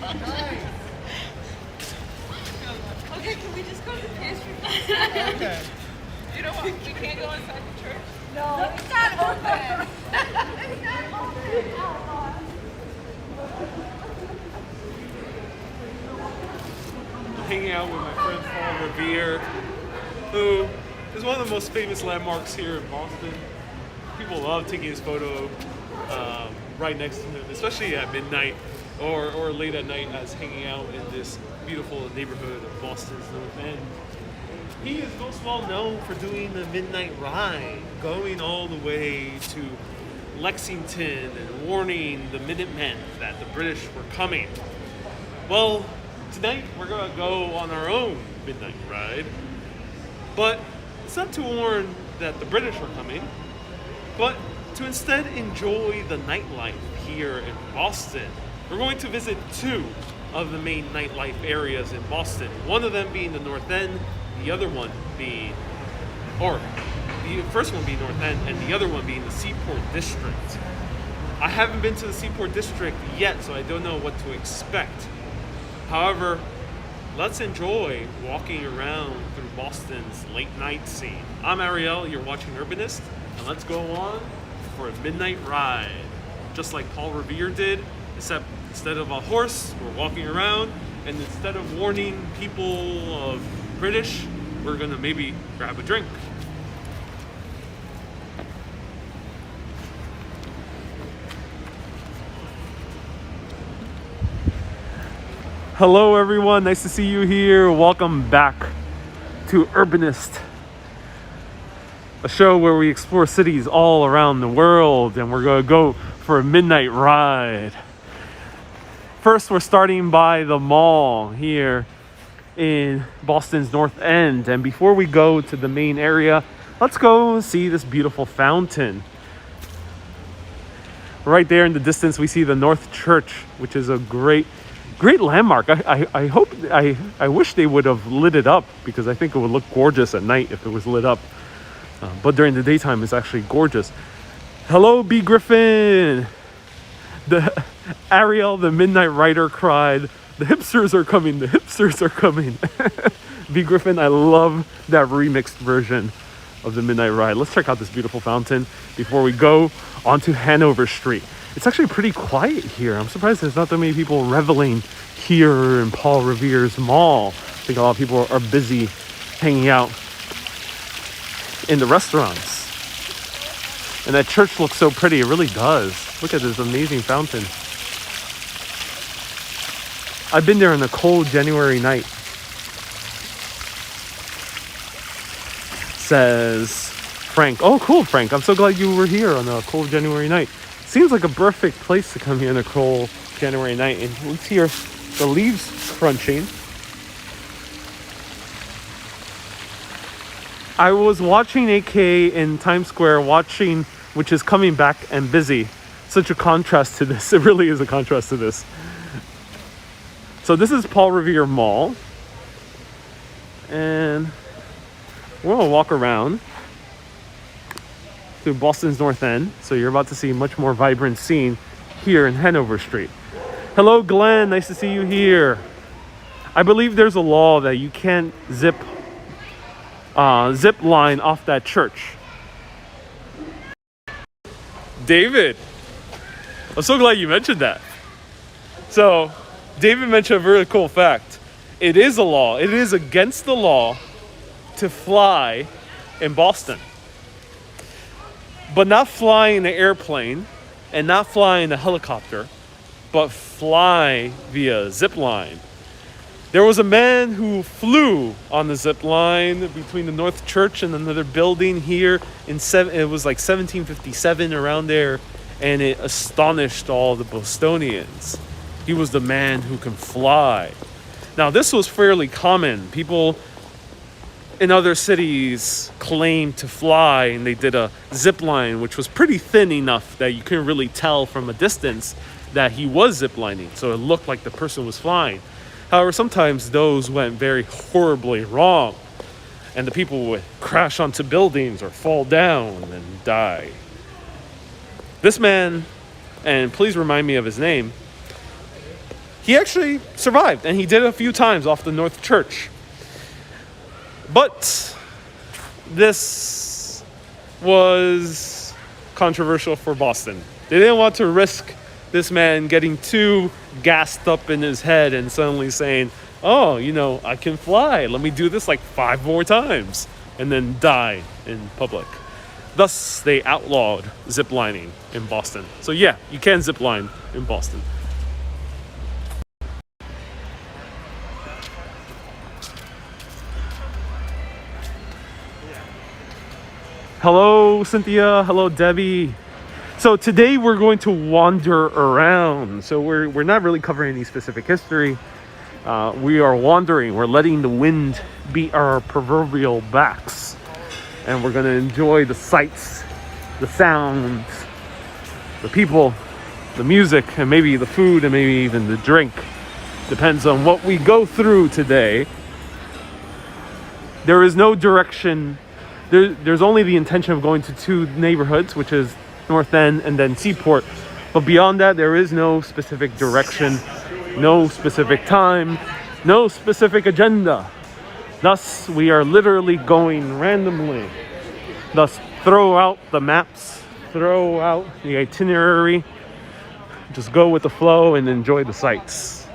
Okay, can we just go to the pastry place? Okay. You know what? We can't go inside the church. No, It's not open. It's not open. Hanging out with my friend Paul Revere, who is one of the most famous landmarks here in Boston. People love taking his photo right next to him, especially at midnight or late at night as hanging out in this beautiful neighborhood of Boston's North End. He is most well known for doing the midnight ride, going all the way to Lexington and warning the Minutemen that the British were coming. Well, tonight we're gonna go on our own midnight ride, but it's not to warn that the British are coming, but to instead enjoy the nightlife here in Boston. We're going to visit two of the main nightlife areas in Boston, one of them being the North End, the other one being, or the first one being North End and the other one being the Seaport District. I haven't been to the Seaport District yet, so I don't know what to expect. However, let's enjoy walking around through Boston's late night scene. I'm Ariel, you're watching Urbanist, and let's go on for a midnight ride. Just like Paul Revere did, except instead of a horse, we're walking around, and instead of warning people of British, we're gonna maybe grab a drink. Hello everyone, nice to see you here. Welcome back to Urbanist, a show where we explore cities all around the world, and we're gonna go for a midnight ride. First, we're starting by the mall here in Boston's North End, and before we go to the main area, let's go see this beautiful fountain. Right there in the distance, we see the North Church, which is a great landmark. I wish they would have lit it up, because I think it would look gorgeous at night if it was lit up. But during the daytime, it's actually gorgeous. Hello, B. Griffin. The Ariel, the Midnight Rider, cried, "The hipsters are coming! The hipsters are coming!" B. Griffin, I love that remixed version of the Midnight Ride. Let's check out this beautiful fountain before we go onto Hanover Street. It's actually pretty quiet here. I'm surprised there's not that many people reveling here in Paul Revere's mall. I think a lot of people are busy hanging out in the restaurants. And that church looks so pretty. It really does. Look at this amazing fountain. I've been there on a cold January night. Says Frank. Oh, cool, Frank. I'm so glad you were here on a cold January night. Seems like a perfect place to come here on a cold January night. And let's hear the leaves crunching. I was watching AK in Times Square, which is coming back and busy. Such a contrast to this. It really is a contrast to this. So this is Paul Revere Mall. And we're gonna walk around through Boston's North End. So you're about to see a much more vibrant scene here in Hanover Street. Hello, Glenn. Nice to see you here. I believe there's a law that you can't zip line off that church. David, I'm so glad you mentioned that. So David mentioned a very cool fact. It is a law. It is against the law to fly in Boston. But not fly in an airplane and not fly in a helicopter, but fly via zip line. There was a man who flew on the zip line between the North Church and another building here it was like 1757, around there, and it astonished all the Bostonians. He was the man who can fly. Now, this was fairly common. People in other cities claimed to fly, and they did a zip line, which was pretty thin enough that you couldn't really tell from a distance that he was ziplining. So it looked like the person was flying. However, sometimes those went very horribly wrong, and the people would crash onto buildings or fall down and die. This man, and please remind me of his name, he actually survived, and he did it a few times off the North Church. But this was controversial for Boston. They didn't want to risk this man getting too gassed up in his head and suddenly saying, oh, you know, I can fly. Let me do this like 5 more times and then die in public. Thus, they outlawed zip lining in Boston. So yeah, you can zip line in Boston. Hello, Cynthia. Hello, Debbie. So today we're going to wander around. So we're not really covering any specific history. We are wandering. We're letting the wind beat our proverbial backs. And we're going to enjoy the sights, the sounds, the people, the music, and maybe the food, and maybe even the drink. Depends on what we go through today. There is no direction. There's only the intention of going to 2 neighborhoods, which is North End and then Seaport. But beyond that, there is no specific direction, no specific time, no specific agenda. Thus, we are literally going randomly. Thus, throw out the maps, throw out the itinerary, just go with the flow and enjoy the sights.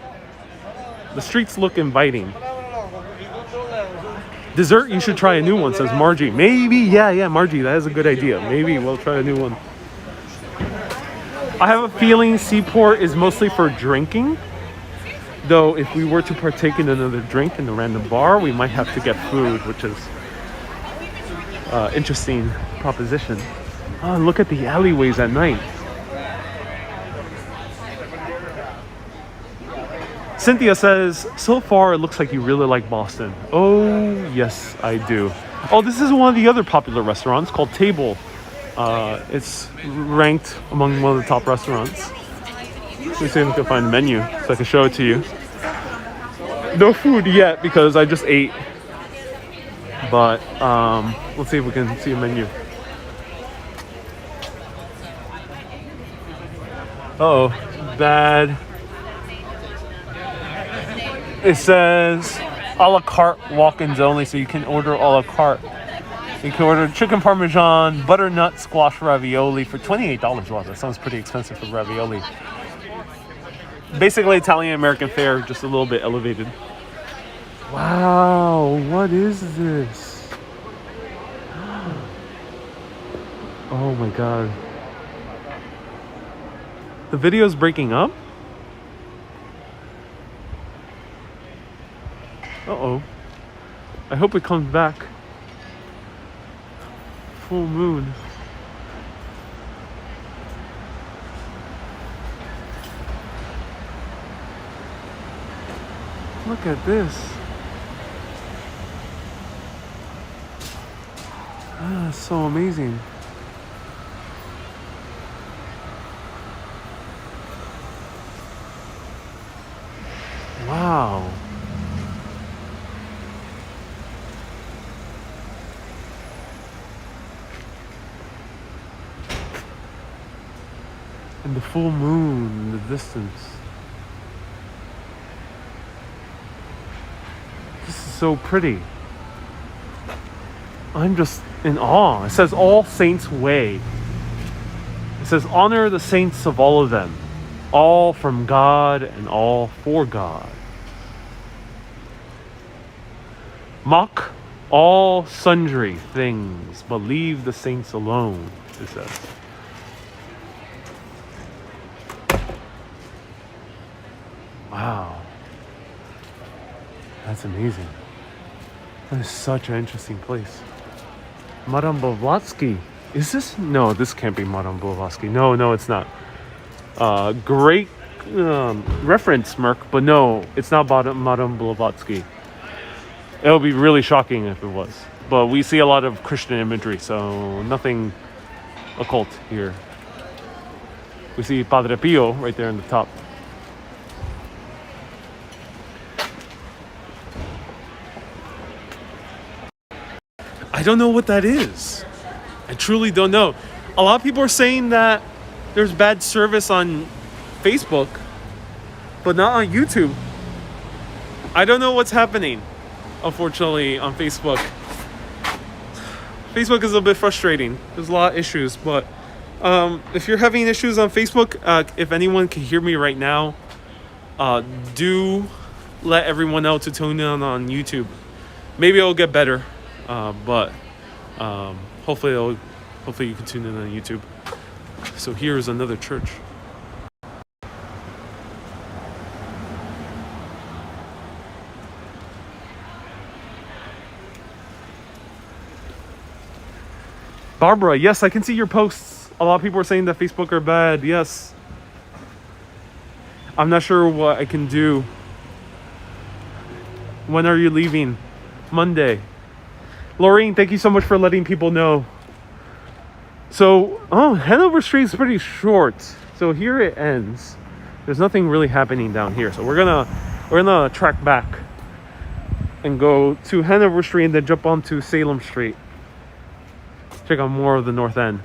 The streets look inviting. Dessert, you should try a new one, says Margie. Maybe, yeah, Margie, that is a good idea. Maybe we'll try a new one. I have a feeling Seaport is mostly for drinking. Though, if we were to partake in another drink in the random bar, we might have to get food, which is interesting proposition. Oh, look at the alleyways at night. Cynthia says, so far it looks like you really like Boston. Oh, yes, I do. Oh, this is one of the other popular restaurants called Table. It's ranked among one of the top restaurants. Let me see if I can find a menu so I can show it to you. No food yet because I just ate. But let's see if we can see a menu. Uh-oh, bad. It says a la carte walk-ins only, so you can order a la carte. You can order chicken parmesan, butternut squash ravioli for $28. Wow, that sounds pretty expensive for ravioli. Basically Italian American fare, just a little bit elevated. Wow, what is this? Oh my god. The video's breaking up? Uh-oh. I hope it comes back. Full moon. Look at this. Ah, so amazing. Wow. And the full moon in the distance. This is so pretty. I'm just in awe. It says All Saints Way. It says honor the saints of all of them, all from God and all for God. Mock all sundry things, but leave the saints alone, it says. Wow. That's amazing. That is such an interesting place. Madame Blavatsky. Is this? No, this can't be Madame Blavatsky. No, it's not. Great reference, Merc, but no, it's not Madame Blavatsky. It would be really shocking if it was. But we see a lot of Christian imagery, so nothing occult here. We see Padre Pio right there in the top. I don't know what that is. I truly don't know. A lot of people are saying that there's bad service on Facebook. but not on YouTube. I don't know what's happening, unfortunately, on Facebook. Facebook is a bit frustrating. There's a lot of issues, but if you're having issues on Facebook, if anyone can hear me right now, do let everyone know to tune in on YouTube. Maybe it'll get better, but hopefully you can tune in on YouTube. So here is another church. Barbara, yes, I can see your posts. A lot of people are saying that Facebook are bad. Yes. I'm not sure what I can do. When are you leaving? Monday. Laureen, thank you so much for letting people know. So, Hanover Street is pretty short. So here it ends. There's nothing really happening down here. So we're gonna track back and go to Hanover Street and then jump onto Salem Street. Check out more of the North End.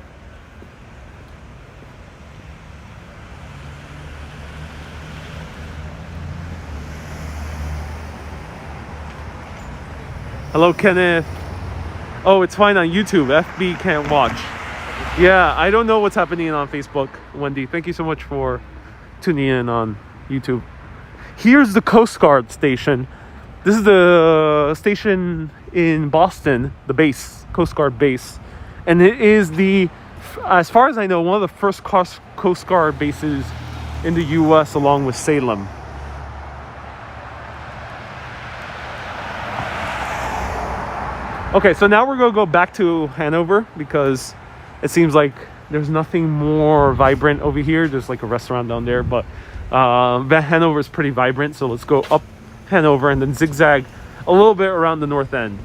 Hello, Kenneth. Oh, it's fine on YouTube. FB can't watch. Yeah, I don't know what's happening on Facebook, Wendy. Thank you so much for tuning in on YouTube. Here's the Coast Guard station. This is the station in Boston, the base, Coast Guard base. And it is as far as I know, one of the first Coast Guard bases in the U.S. along with Salem. Okay, so now we're going to go back to Hanover because it seems like there's nothing more vibrant over here. There's like a restaurant down there, but Hanover is pretty vibrant. So let's go up Hanover and then zigzag a little bit around the North End.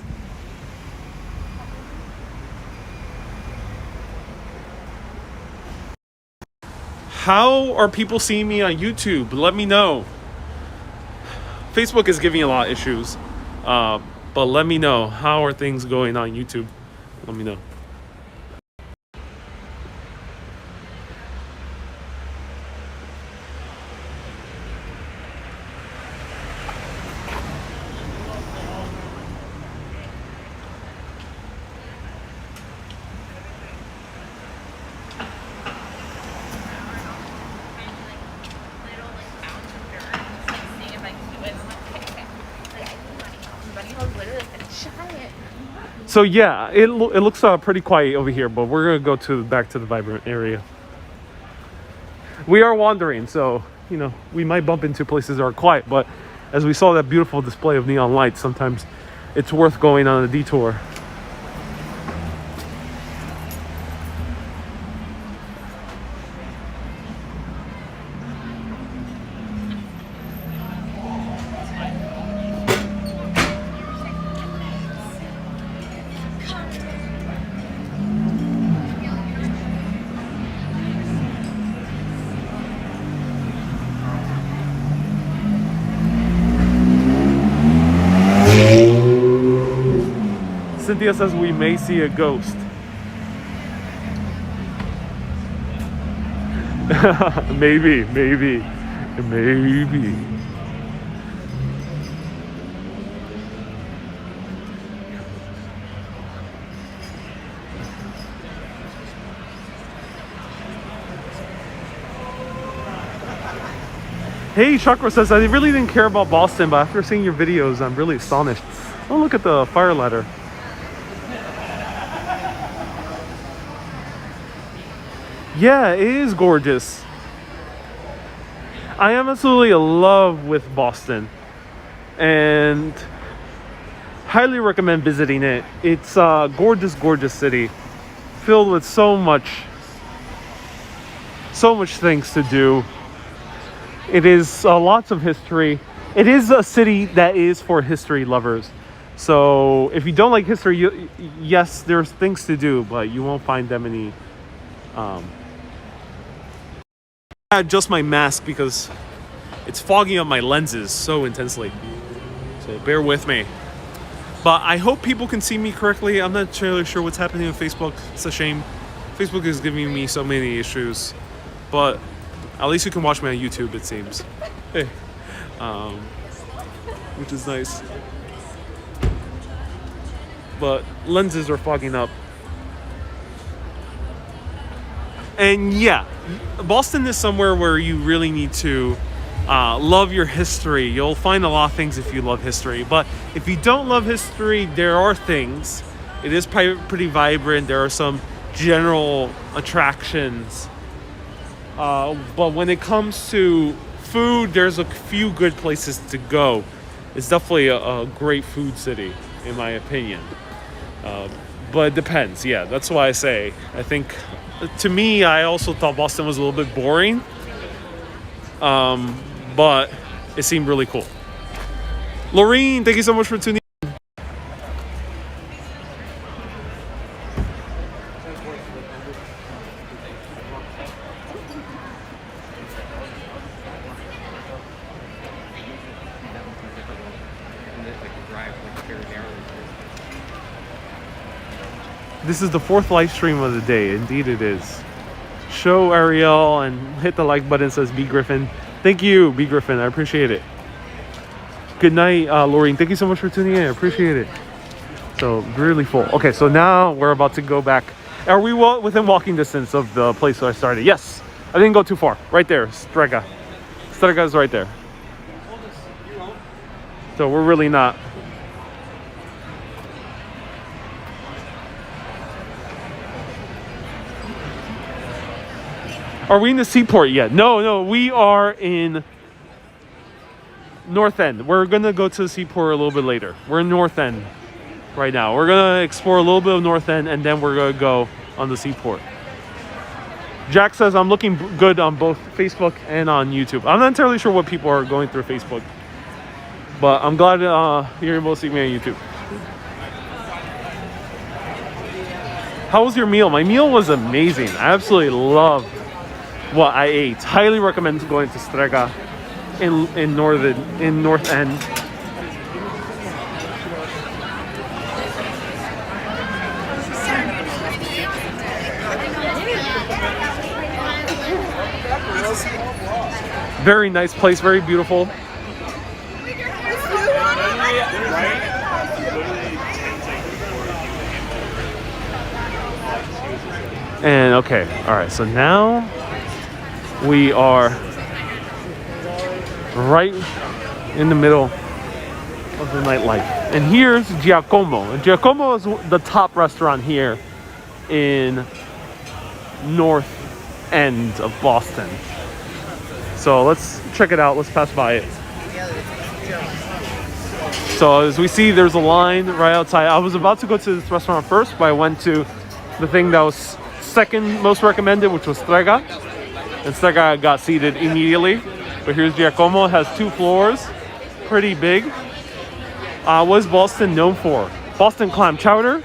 How are people seeing me on YouTube? Let me know. Facebook is giving a lot of issues. But let me know. How are things going on YouTube? Let me know. So yeah, it looks pretty quiet over here, but we're gonna go back to the vibrant area. We are wandering, so we might bump into places that are quiet, but as we saw that beautiful display of neon lights, sometimes it's worth going on a detour. Cynthia says we may see a ghost. maybe. Hey, Chakra says, I really didn't care about Boston, but after seeing your videos, I'm really astonished. Oh, look at the fire ladder. Yeah, it is gorgeous. I am absolutely in love with Boston and highly recommend visiting it. It's a gorgeous city filled with so much things to do. It is lots of history. It is a city that is for history lovers. So if you don't like history, yes, there's things to do, but you won't find that many. I adjust my mask because it's fogging up my lenses so intensely. So bear with me. But I hope people can see me correctly. I'm not really sure what's happening on Facebook. It's a shame. Facebook is giving me so many issues. But at least you can watch me on YouTube, it seems. Hey. which is nice. But lenses are fogging up. And yeah, Boston is somewhere where you really need to love your history. You'll find a lot of things if you love history. But if you don't love history, there are things. It is pretty vibrant. There are some general attractions. But when it comes to food, there's a few good places to go. It's definitely a great food city, in my opinion. But it depends. Yeah, that's why I say. I think, to me, I also thought Boston was a little bit boring. But it seemed really cool. Laureen, thank you so much for tuning in. This is the 4th live stream of the day. Indeed it is. Show Ariel and hit the like button, says B Griffin. Thank you, B Griffin. I appreciate it. Good night, Laureen. Thank you so much for tuning in. I appreciate it. So, really full. Okay, so now we're about to go back. Are we within walking distance of the place where I started? Yes. I didn't go too far. Right there, Strega. Strega is right there. So we're really not. Are we in the seaport yet? No, we are in North End. We're gonna go to the seaport a little bit later. We're in North End right now. We're gonna explore a little bit of North End and then we're gonna go on the seaport. Jack says I'm looking good on both Facebook and on YouTube. I'm not entirely sure what people are going through Facebook, but I'm glad you're able to see me on YouTube. How was your meal? My meal was amazing. I absolutely loved what I ate. Highly recommend going to Strega in North End. Very nice place, very beautiful. And okay, all right, so now we are right in the middle of the nightlife. And here's Giacomo. And Giacomo is the top restaurant here in North End of Boston. So let's check it out. Let's pass by it. So as we see, there's a line right outside. I was about to go to this restaurant first, but I went to the thing that was second most recommended, which was Strega. And Strega got seated immediately. But here's Giacomo. It has 2 floors. Pretty big. What is Boston known for? Boston clam chowder,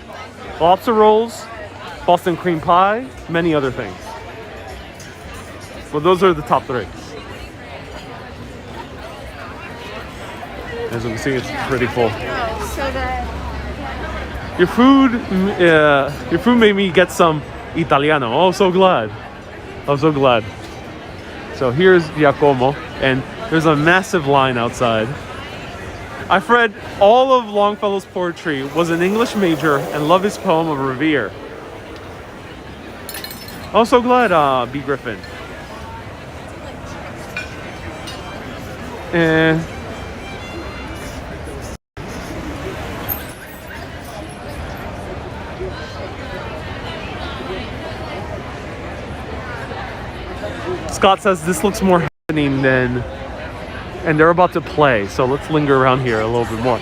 lobster rolls, Boston cream pie, many other things. But those are the top 3. As you can see, it's pretty full. Your food made me get some Italiano. Oh, so glad. I'm so glad. So here's Giacomo, and there's a massive line outside. I've read all of Longfellow's poetry, was an English major, and love his poem of Revere. I'm so glad, B. Griffin. And Scott says this looks more happening than, and they're about to play, so let's linger around here a little bit more.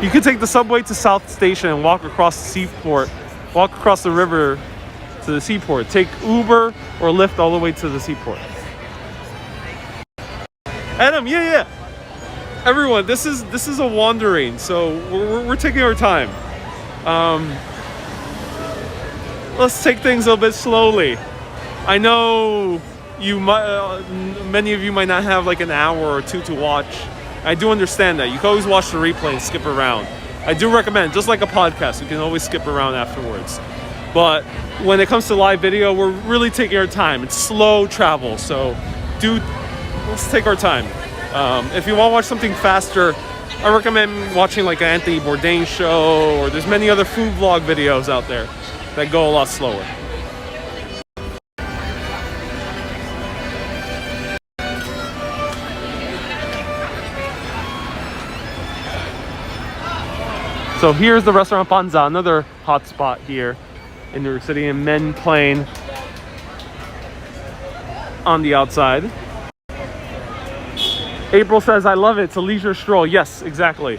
You can take the subway to South Station and walk across the seaport, walk across the river to the seaport. Take Uber or Lyft all the way to the seaport. Adam, yeah. Everyone, this is a wandering, so we're taking our time. Let's take things a little bit slowly. I know you might, many of you might not have like an hour or 2 to watch. I do understand that. You can always watch the replay and skip around. I do recommend, just like a podcast, you can always skip around afterwards. But when it comes to live video, we're really taking our time. It's slow travel, so do let's take our time. If you want to watch something faster, I recommend watching like an Anthony Bourdain show, or there's many other food vlog videos out there that go a lot slower. So here's the restaurant Panza, another hot spot here in New York City, in Men Plain on the outside. April says, I love it. It's a leisure stroll. Yes, exactly.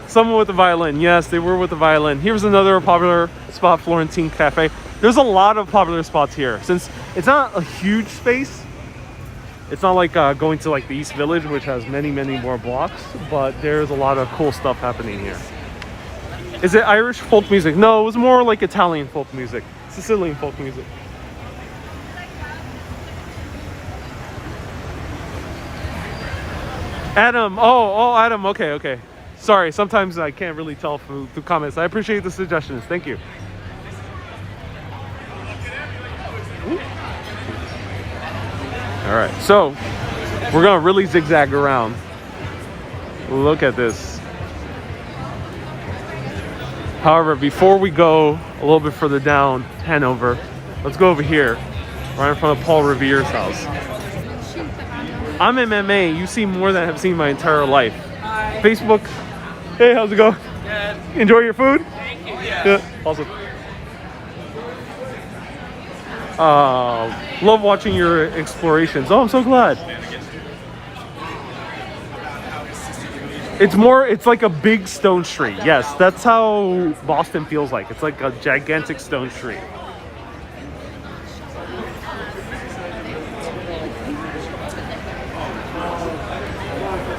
Someone with a violin. Yes, they were with a violin. Here's another popular spot, Florentine Cafe. There's a lot of popular spots here. Since it's not a huge space, it's not like going to like the East Village, which has many, many more blocks, but there's a lot of cool stuff happening here. Is it Irish folk music? No, it was more like Italian folk music, Sicilian folk music. Adam, oh, Adam, okay. Sorry, sometimes I can't really tell through comments. I appreciate the suggestions, thank you. All right, so we're gonna really zigzag around. Look at this. However, before we go a little bit further down Hanover, let's go over here, right in front of Paul Revere's house. I'm MMA. You see more than I've seen my entire life. Hi. Facebook. Hey, how's it going? Good. Enjoy your food? Thank you. Yeah. Awesome. Love watching your explorations. Oh, I'm so glad. It's like a big stone street. Yes, that's how Boston feels like. It's like a gigantic stone street.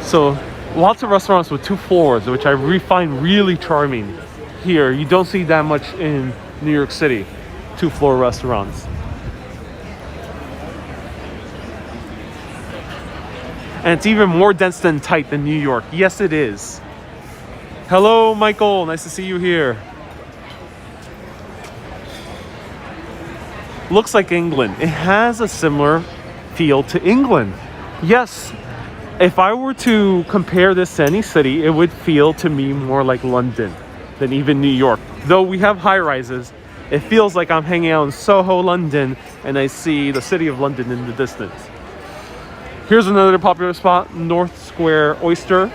So lots of restaurants with 2 floors, which I find really charming here. You don't see that much in New York City, 2-floor restaurants. And it's even more dense and tight than New York. Yes, it is. Hello, Michael. Nice to see you here. Looks like England. It has a similar feel to England. Yes. If I were to compare this to any city, it would feel to me more like London than even New York. Though we have high rises, it feels like I'm hanging out in Soho, London, and I see the city of London in the distance. Here's another popular spot, North Square Oyster.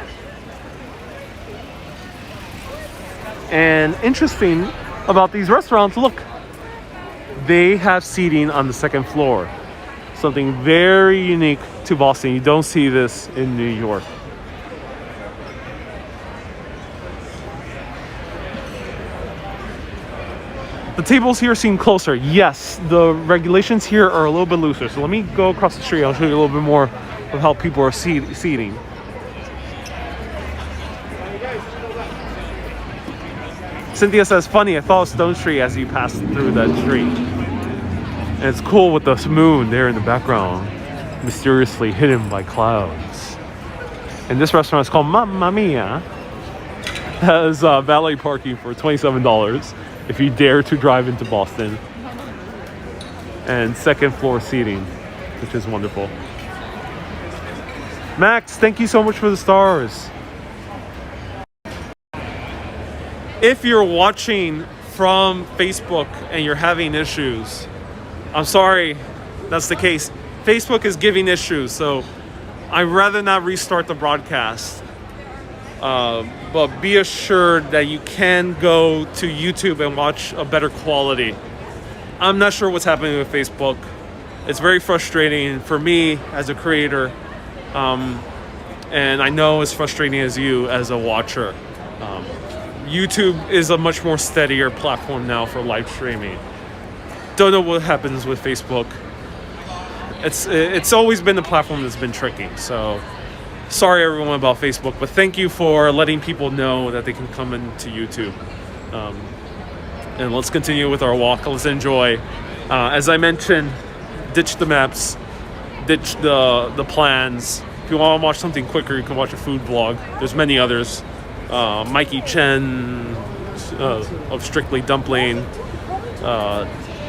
And interesting about these restaurants, look, they have seating on the 2nd floor. Something very unique to Boston. You don't see this in New York. The tables here seem closer. Yes, the regulations here are a little bit looser. So let me go across the street. I'll show you a little bit more of how people are seating. Cynthia says, funny, I follow Stone Street as you pass through that street. And it's cool with the moon there in the background, mysteriously hidden by clouds. And this restaurant is called Mamma Mia. It has valet parking for $27 if you dare to drive into Boston. And 2nd floor seating, which is wonderful. Max, thank you so much for the stars. If you're watching from Facebook and you're having issues, I'm sorry, that's the case. Facebook is giving issues, so I'd rather not restart the broadcast. But be assured that you can go to YouTube and watch a better quality. I'm not sure what's happening with Facebook. It's very frustrating for me as a creator. And I know it's frustrating as you as a watcher. YouTube is a much more steadier platform now for live streaming. Don't know what happens with Facebook. It's always been the platform that's been tricky. So sorry everyone about Facebook, but thank you for letting people know that they can come into YouTube. And let's continue with our walk. Let's enjoy. As I mentioned, ditch the maps, ditch the plans. If you want to watch something quicker, you can watch a food vlog. There's many others. Mikey Chen of Strictly Dumpling.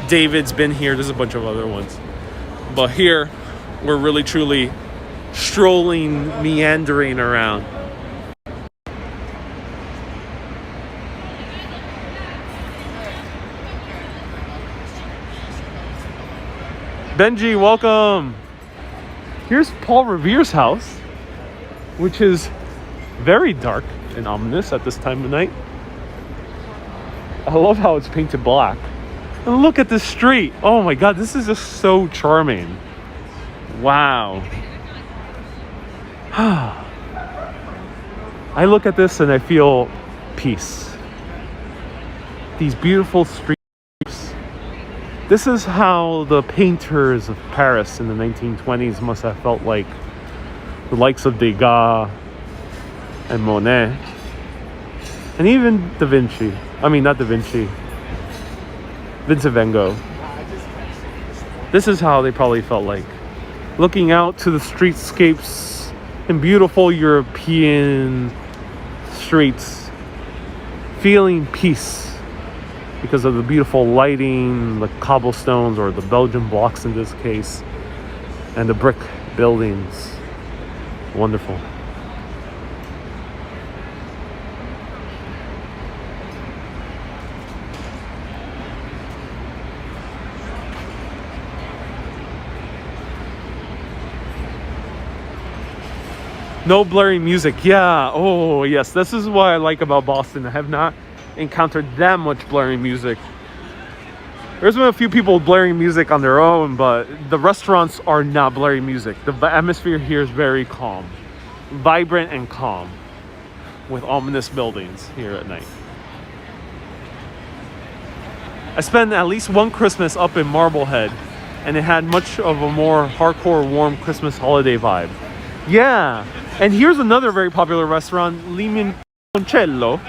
David's been here. There's a bunch of other ones. But here, we're really truly strolling, meandering around. Benji, welcome. Here's Paul Revere's house, which is very dark and ominous at this time of night. I love how it's painted black. And look at this street. Oh my God, this is just so charming. Wow. I look at this and I feel peace. These beautiful streets. This is how the painters of Paris in the 1920s must have felt like. The likes of Degas and Monet. And even Da Vinci. I mean, not Da Vinci. Vincent van Gogh. This is how they probably felt like. Looking out to the streetscapes in beautiful European streets. Feeling peace. Because of the beautiful lighting, the cobblestones, or the Belgian blocks in this case, and the brick buildings. Wonderful. No blaring music. Yeah. Oh, yes. This is what I like about Boston. I have not encountered that much blaring music. There's been a few people blaring music on their own, but the restaurants are not blaring music. The atmosphere here is very calm, vibrant and calm, with ominous buildings here at night. I spent at least one Christmas up in Marblehead, and it had much of a more hardcore, warm Christmas holiday vibe. Yeah, and here's another very popular restaurant, Limoncello.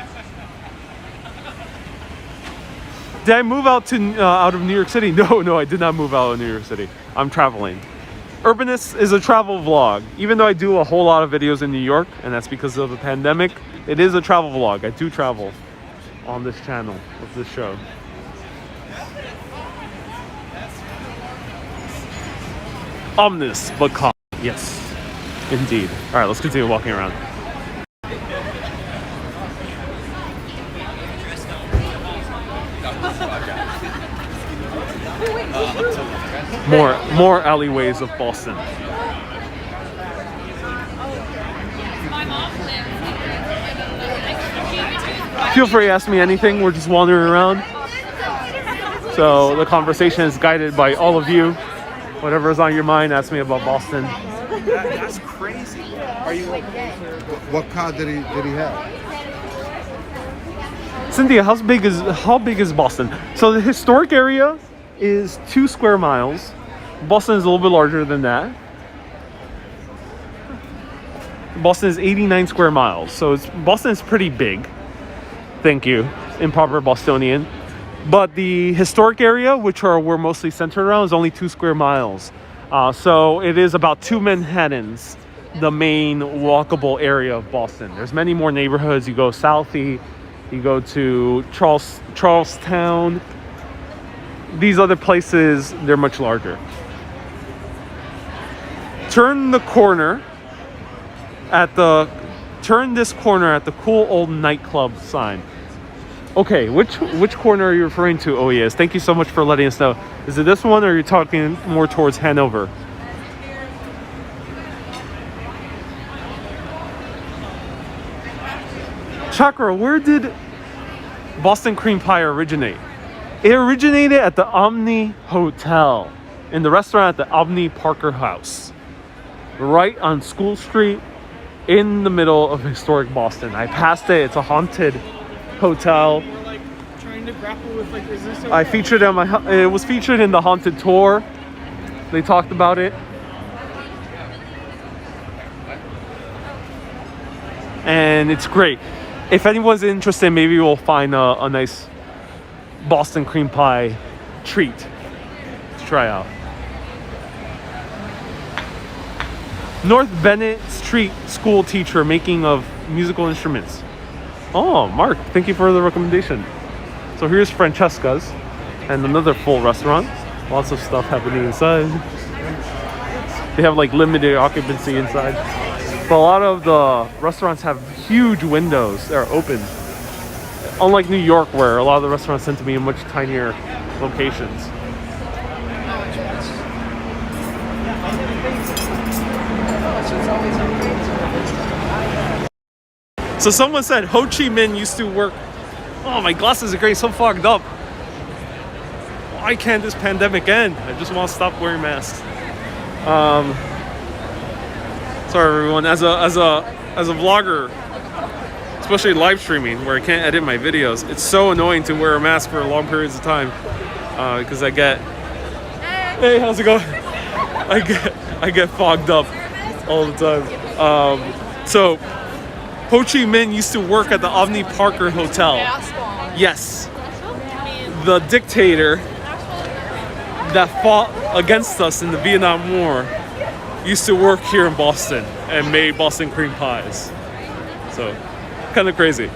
Did I move out of New York City? No, I did not move out of New York City. I'm traveling. Urbanist is a travel vlog. Even though I do a whole lot of videos in New York, and that's because of the pandemic, it is a travel vlog. I do travel on this channel with this show. Ominous, but calm. Yes, indeed. All right, let's continue walking around. More alleyways of Boston. Feel free to ask me anything. We're just wandering around. So the conversation is guided by all of you. Whatever is on your mind, ask me about Boston. That's crazy. Are you? What car did he have? Cynthia, how big is Boston? So the historic area is 2 square miles. Boston is a little bit larger than that. Boston is 89 square miles. So Boston is pretty big. Thank you, in proper Bostonian. But the historic area, which we're mostly centered around, is only 2 square miles. So it is about 2 Manhattans, the main walkable area of Boston. There's many more neighborhoods. You go Southie, you go to Charlestown. These other places, they're much larger. Turn this corner at the cool old nightclub sign. Okay, which corner are you referring to? Oh yes, thank you so much for letting us know. Is it this one, or are you talking more towards Hanover? Chakra, where did Boston cream pie originate? It originated at the Omni Hotel, in the restaurant at the Omni Parker House, right on School Street, in the middle of historic Boston. I passed it. It's a haunted hotel. Like trying to grapple with like, is this? Okay? I featured it on it was featured in the haunted tour. They talked about it. And it's great. If anyone's interested, maybe we'll find a nice Boston cream pie treat to try out. North Bennett Street school teacher making of musical instruments. Oh, Mark, thank you for the recommendation. So here's Francesca's, and another full restaurant. Lots of stuff happening inside. They have like limited occupancy inside. But a lot of the restaurants have huge windows that are open. Unlike New York, where a lot of the restaurants tend to be in much tinier locations. So someone said Ho Chi Minh used to work. Oh, my glasses are getting so fogged up. Why can't this pandemic end? I just want to stop wearing masks. Sorry everyone, as a vlogger, especially live streaming where I can't edit my videos, it's so annoying to wear a mask for long periods of time because I get, hey, how's it going? I get fogged up all the time. So Ho Chi Minh used to work at the Omni Parker Hotel. Yes, the dictator that fought against us in the Vietnam War used to work here in Boston and made Boston cream pies. So, kind of crazy.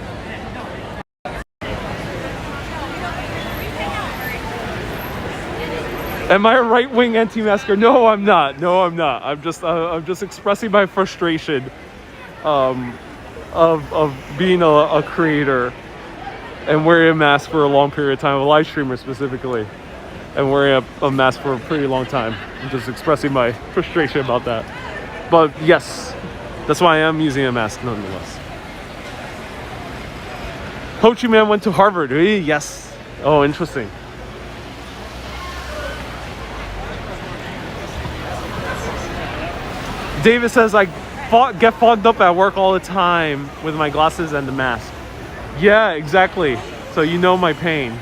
Am I a right-wing anti-masker? No, I'm not. No, I'm not. I'm just expressing my frustration of being a creator and wearing a mask for a long period of time, a live streamer specifically, and wearing a mask for a pretty long time. I'm just expressing my frustration about that. But yes, that's why I am using a mask nonetheless. Ho Chi Minh went to Harvard. Yes. Oh, interesting. David says, I get fogged up at work all the time with my glasses and the mask. Yeah, exactly. So you know my pain.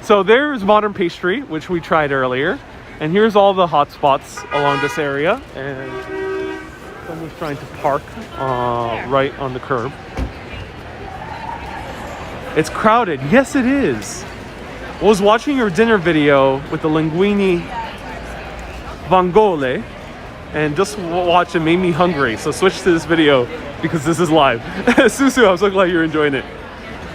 So there's Modern Pastry, which we tried earlier. And here's all the hot spots along this area. And someone's trying to park right on the curb. It's crowded. Yes, it is. I was watching your dinner video with the linguine vongole, and just watch it made me hungry. So switch to this video because this is live. Susu, I'm so glad you're enjoying it.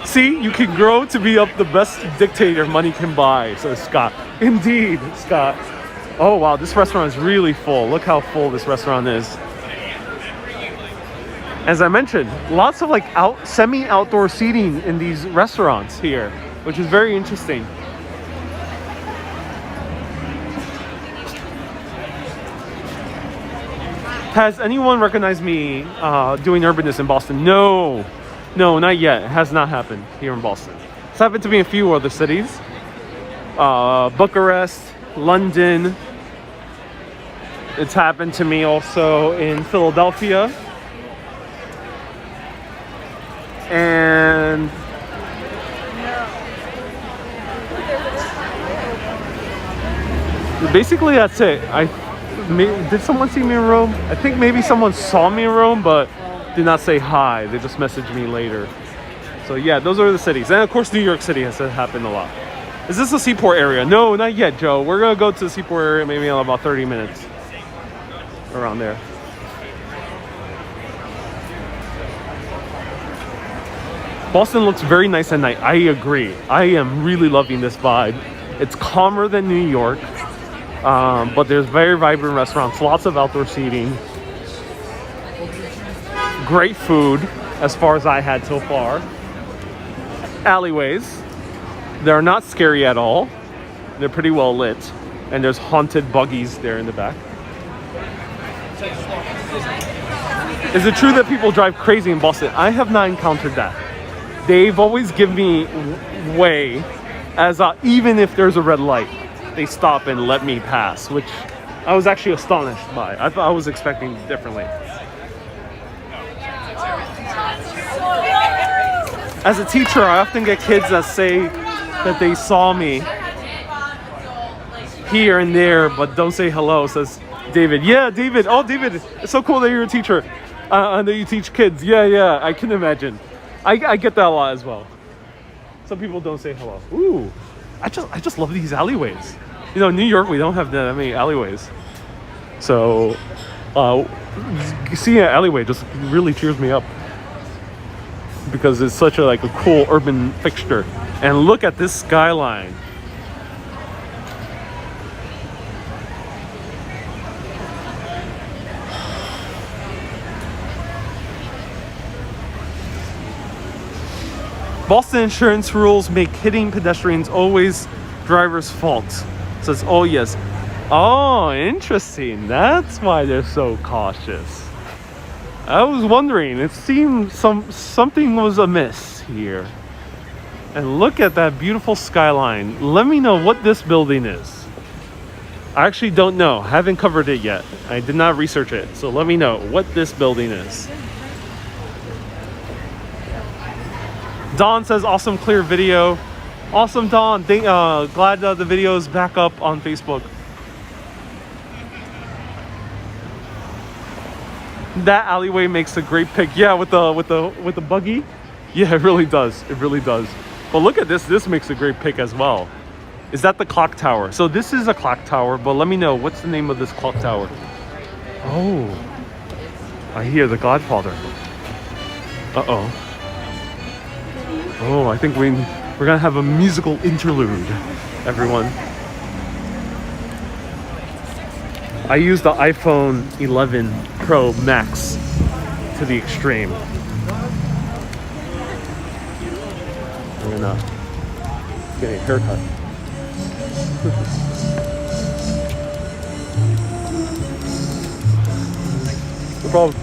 See, you can grow to be up the best dictator money can buy, says Scott. Indeed, Scott. Oh wow, this restaurant is really full. Look how full this restaurant is. As I mentioned, lots of like semi-outdoor seating in these restaurants here, which is very interesting. Has anyone recognized me doing Urbanist in Boston? No, not yet. It has not happened here in Boston. It's happened to me in a few other cities. Bucharest, London. It's happened to me also in Philadelphia. And basically that's it. Did someone see me in Rome? I think maybe someone saw me in Rome, but did not say hi. They just messaged me later. So yeah, those are the cities. And of course, New York City has happened a lot. Is this a seaport area? No, not yet, Joe. We're gonna go to the seaport area maybe in about 30 minutes. Around there. Boston looks very nice at night. I agree. I am really loving this vibe. It's calmer than New York. But there's very vibrant restaurants, lots of outdoor seating, great food as far as I had so far. Alleyways, they're not scary at all. They're pretty well lit, and there's haunted buggies there in the back. Is it true that people drive crazy in Boston? I have not encountered that. They've always given me way, as even if there's a red light. They stop and let me pass, which I was actually astonished by. I thought I was expecting differently. As a teacher, I often get kids that say that they saw me here and there, but don't say hello, says David. Yeah, David. Oh, David, it's so cool that you're a teacher and that you teach kids. Yeah, I can imagine. I get that a lot as well. Some people don't say hello. Ooh, I just love these alleyways. You know, in New York, we don't have that many alleyways. So, seeing an alleyway just really cheers me up. Because it's such a cool urban fixture. And look at this skyline. Boston insurance rules make hitting pedestrians always driver's fault. Says, oh yes. Oh, interesting. That's why they're so cautious. I was wondering. It seemed something was amiss here. And look at that beautiful skyline. Let me know what this building is. I actually don't know. I haven't covered it yet. I did not research it. So let me know what this building is. Dawn says, awesome clear video. Awesome, Dawn. Glad the video is back up on Facebook. That alleyway makes a great pic. Yeah, with the buggy. Yeah, it really does. It really does. But look at this. This makes a great pic as well. Is that the clock tower? So this is a clock tower, but let me know what's the name of this clock tower. Oh, I hear The Godfather. Uh-oh. Oh, I think we're gonna have a musical interlude, everyone. I use the iPhone 11 Pro Max to the extreme. I'm gonna get a haircut. No problem.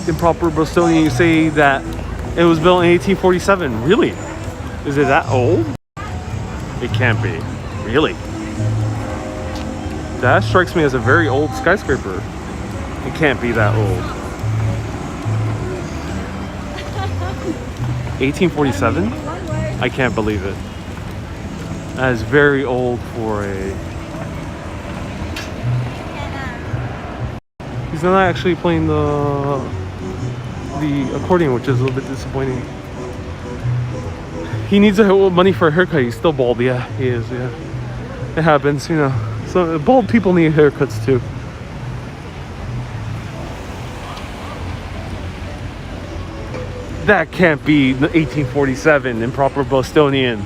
Improper Bostonian, you say that it was built in 1847. Really? Is it that old? It can't be. Really? That strikes me as a very old skyscraper. It can't be that old. 1847? I can't believe it. That is very old for a... He's not actually playing the accordion, which is a little bit disappointing. He needs money for a haircut. He's still bald. Yeah, he is. Yeah, it happens, you know. So bald people need haircuts too. That can't be 1847 Improper Bostonian,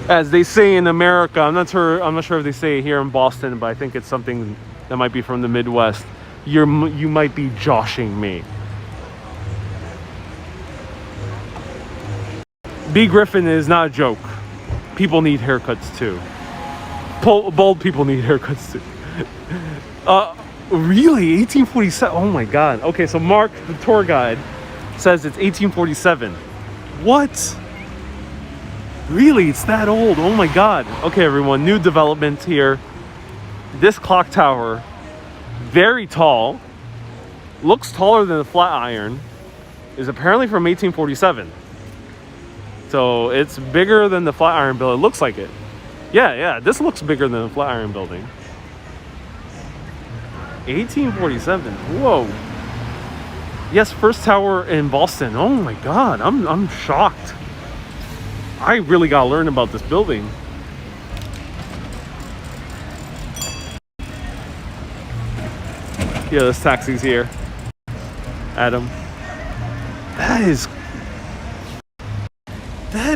as they say in America. I'm not sure if they say it here in Boston, but I think it's something that might be from the Midwest. You might be joshing me. B. Griffin is not a joke. People need haircuts too. Bald people need haircuts too. Really? 1847? Oh my god. Okay, so Mark, the tour guide, says it's 1847. What? Really? It's that old? Oh my god. Okay, everyone, new development here. This clock tower, very tall, looks taller than the Flatiron, is apparently from 1847. So it's bigger than the Flatiron building. It looks like it. Yeah, this looks bigger than the Flatiron building. 1847. Whoa. Yes, first tower in Boston. Oh my god, I'm shocked. I really gotta learn about this building. Yeah, this taxi's here. Adam. That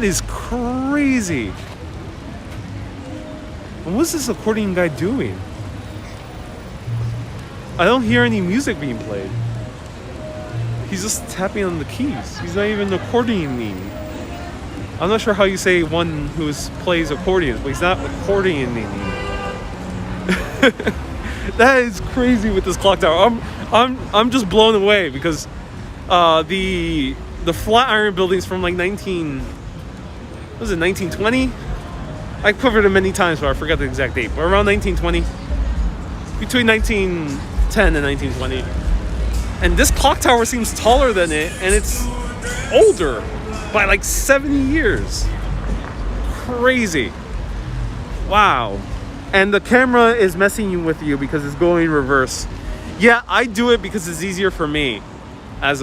is crazy. What's this accordion guy doing? I don't hear any music being played. He's just tapping on the keys. He's not even accordioning. I'm not sure how you say one who plays accordion, but he's not accordioning. That is crazy with this clock tower. I'm just blown away because the Flatiron buildings from like 1920? I covered it many times, but I forgot the exact date. But around 1920, between 1910 and 1920. And this clock tower seems taller than it, and it's older by like 70 years. Crazy. Wow. And the camera is messing with you because it's going reverse. Yeah, I do it because it's easier for me as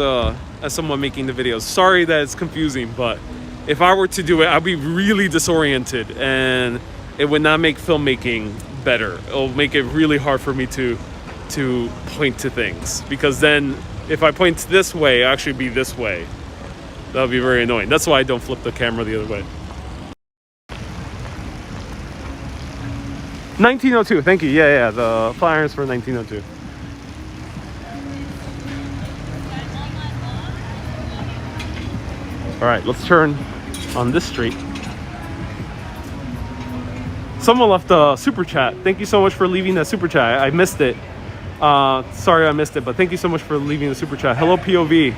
someone making the videos. Sorry that it's confusing, but if I were to do it, I'd be really disoriented and it would not make filmmaking better. It'll make it really hard for me to point to things, because then if I point this way, it'll actually be this way. That would be very annoying. That's why I don't flip the camera the other way. 1902, thank you. Yeah, the flyers for 1902. All right, let's turn on this street. Someone left a super chat. Thank you so much for leaving that super chat. I missed it. Sorry I missed it, but thank you so much for leaving the super chat. Hello, POV.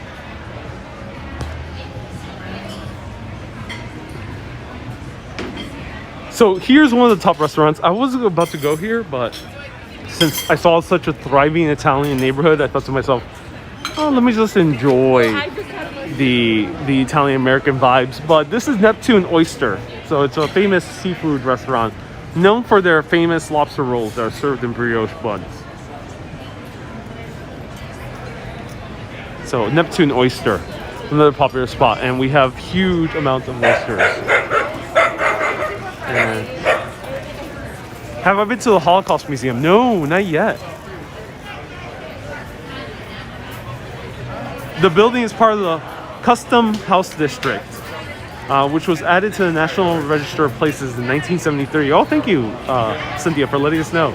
So here's one of the top restaurants. I wasn't about to go here, but since I saw such a thriving Italian neighborhood, I thought to myself, oh, let me just enjoy the Italian American vibes. But this is Neptune Oyster. So it's a famous seafood restaurant known for their famous lobster rolls that are served in brioche buns. So Neptune Oyster, another popular spot, and we have huge amounts of oysters. And have I been to the Holocaust Museum? No, not yet. The building is part of the Custom House District, which was added to the National Register of Places in 1973. Oh, thank you, Cynthia, for letting us know.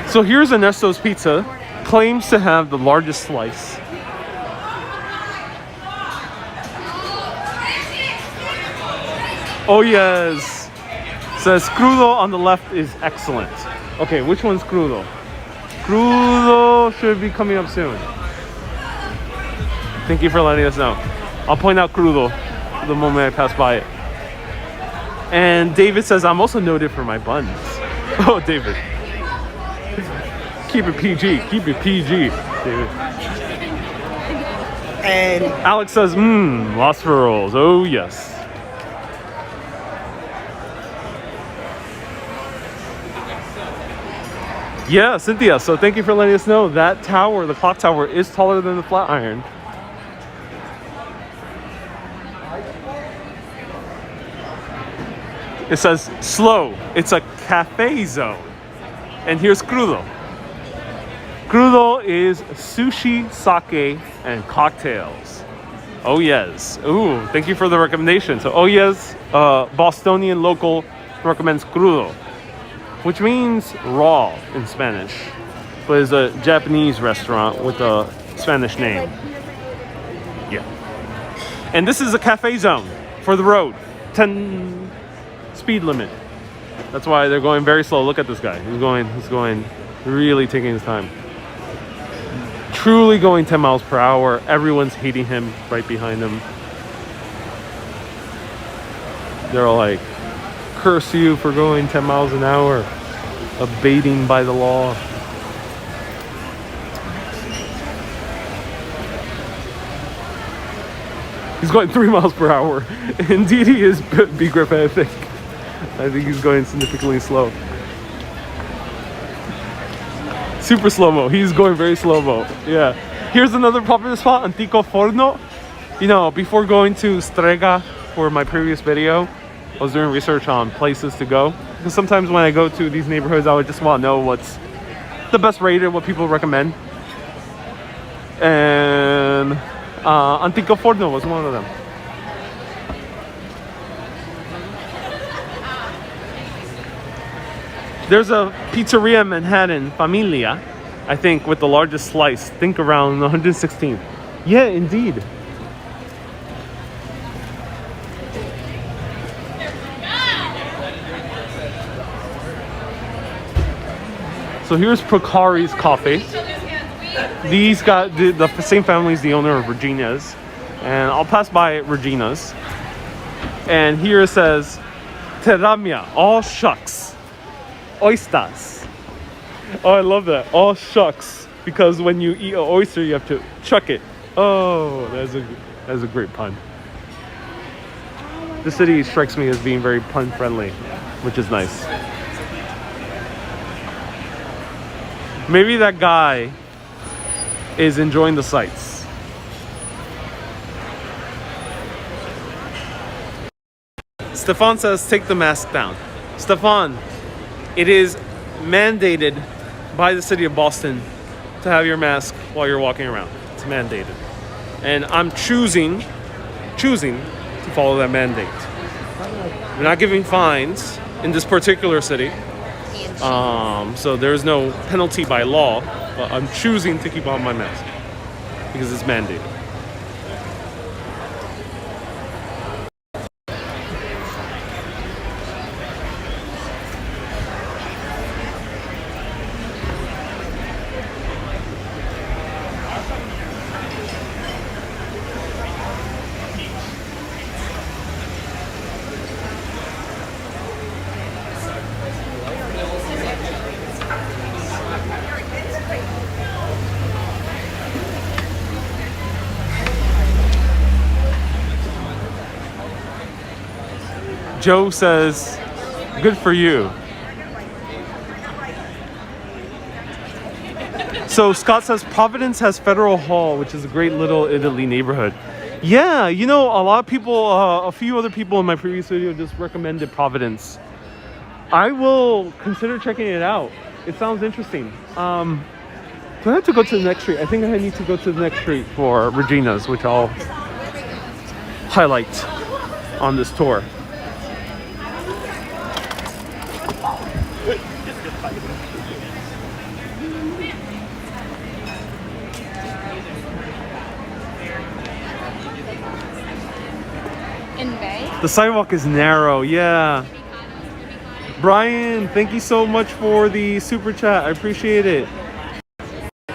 So here's Ernesto's Pizza. Claims to have the largest slice. Oh yes. Says crudo on the left is excellent. Okay, which one's crudo? Crudo should be coming up soon. Thank you for letting us know. I'll point out crudo the moment I pass by it. And David says I'm also noted for my buns. Oh, David. Keep it PG. Keep it PG, David. And Alex says, lobster rolls. Oh, yes. Yeah, Cynthia, so thank you for letting us know. That tower, the clock tower, is taller than the Flatiron. It says slow. It's a cafe zone. And here's crudo. Crudo is sushi, sake, and cocktails. Oh yes. Ooh, thank you for the recommendation. So, oh yes, Bostonian local recommends crudo, which means raw in Spanish, but is a Japanese restaurant with a Spanish name. Yeah. And this is a cafe zone for the road. 10 speed limit. That's why they're going very slow. Look at this guy. He's going really taking his time. Truly going 10 miles per hour. Everyone's hating him right behind him. They're all like, curse you for going 10 miles an hour. Abating by the law. He's going 3 miles per hour. Indeed, he is B grip, I think. I think he's going significantly slow. Super slow-mo. He's going very slow-mo. Yeah. Here's another popular spot, Antico Forno. You know, before going to Strega for my previous video, I was doing research on places to go. Because sometimes when I go to these neighborhoods, I would just want to know what's the best rated, what people recommend. And Antico Forno was one of them. There's a pizzeria in Manhattan, Familia, I think, with the largest slice. Think around 116th. Yeah, indeed. So here's Procari's Coffee. These got the same family is the owner of Regina's, and I'll pass by Regina's. And here it says, Terramia, all shucks. Oysters. Oh, I love that. All shucks. Because when you eat an oyster, you have to chuck it. Oh, that's a great pun. The city strikes me as being very pun friendly, which is nice. Maybe that guy is enjoying the sights. Stefan says, take the mask down. Stefan, it is mandated by the city of Boston to have your mask while you're walking around. It's mandated. And I'm choosing to follow that mandate. We're not giving fines in this particular city. So there's no penalty by law, but I'm choosing to keep on my mask because it's mandated. Joe says, good for you. So Scott says Providence has Federal Hall, which is a great Little Italy neighborhood. Yeah, you know, a lot of people, a few other people in my previous video just recommended Providence. I will consider checking it out. It sounds interesting. Do I have to go to the next street? I think I need to go to the next street for Regina's, which I'll highlight on this tour. In May? The sidewalk is narrow, yeah. Brian, thank you so much for the super chat. I appreciate it.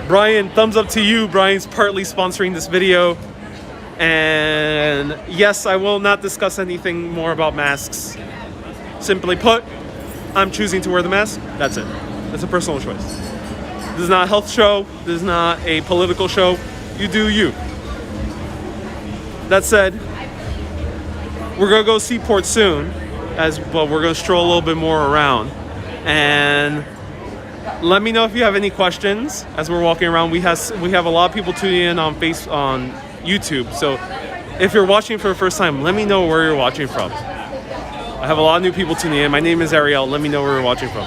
Brian, thumbs up to you. Brian's partly sponsoring this video. And yes, I will not discuss anything more about masks. Simply put, I'm choosing to wear the mask. That's it. That's a personal choice. This is not a health show. This is not a political show. You do you. That said, we're gonna go Seaport soon, but we're gonna stroll a little bit more around. And let me know if you have any questions as we're walking around. We have a lot of people tuning in on YouTube. So if you're watching for the first time, let me know where you're watching from. I have a lot of new people tuning in. My name is Ariel. Let me know where you're watching from.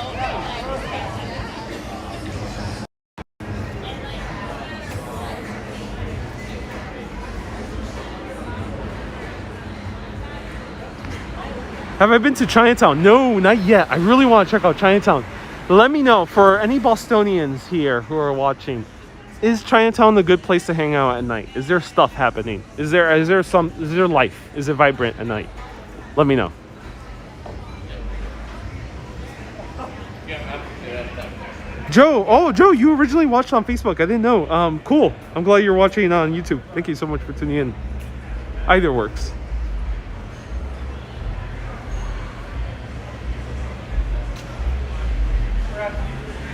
Have I been to Chinatown? No, not yet. I really want to check out Chinatown. Let me know, for any Bostonians here who are watching, is Chinatown a good place to hang out at night? Is there stuff happening? Is there life? Is it vibrant at night? Let me know. Joe, Joe, you originally watched on Facebook. I didn't know. Cool. I'm glad you're watching on YouTube. Thank you so much for tuning in. Either works.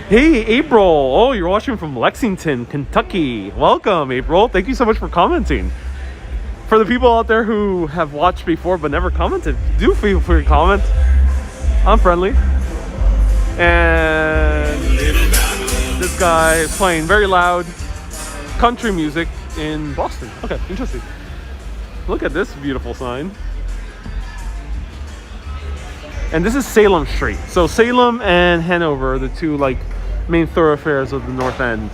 Hey, April. Oh, you're watching from Lexington, Kentucky. Welcome, April. Thank you so much for commenting. For the people out there who have watched before but never commented, do feel free to comment. I'm friendly. And this guy is playing very loud country music in Boston. Okay, interesting. Look at this beautiful sign. And this is Salem Street. So Salem and Hanover are the two main thoroughfares of the North End.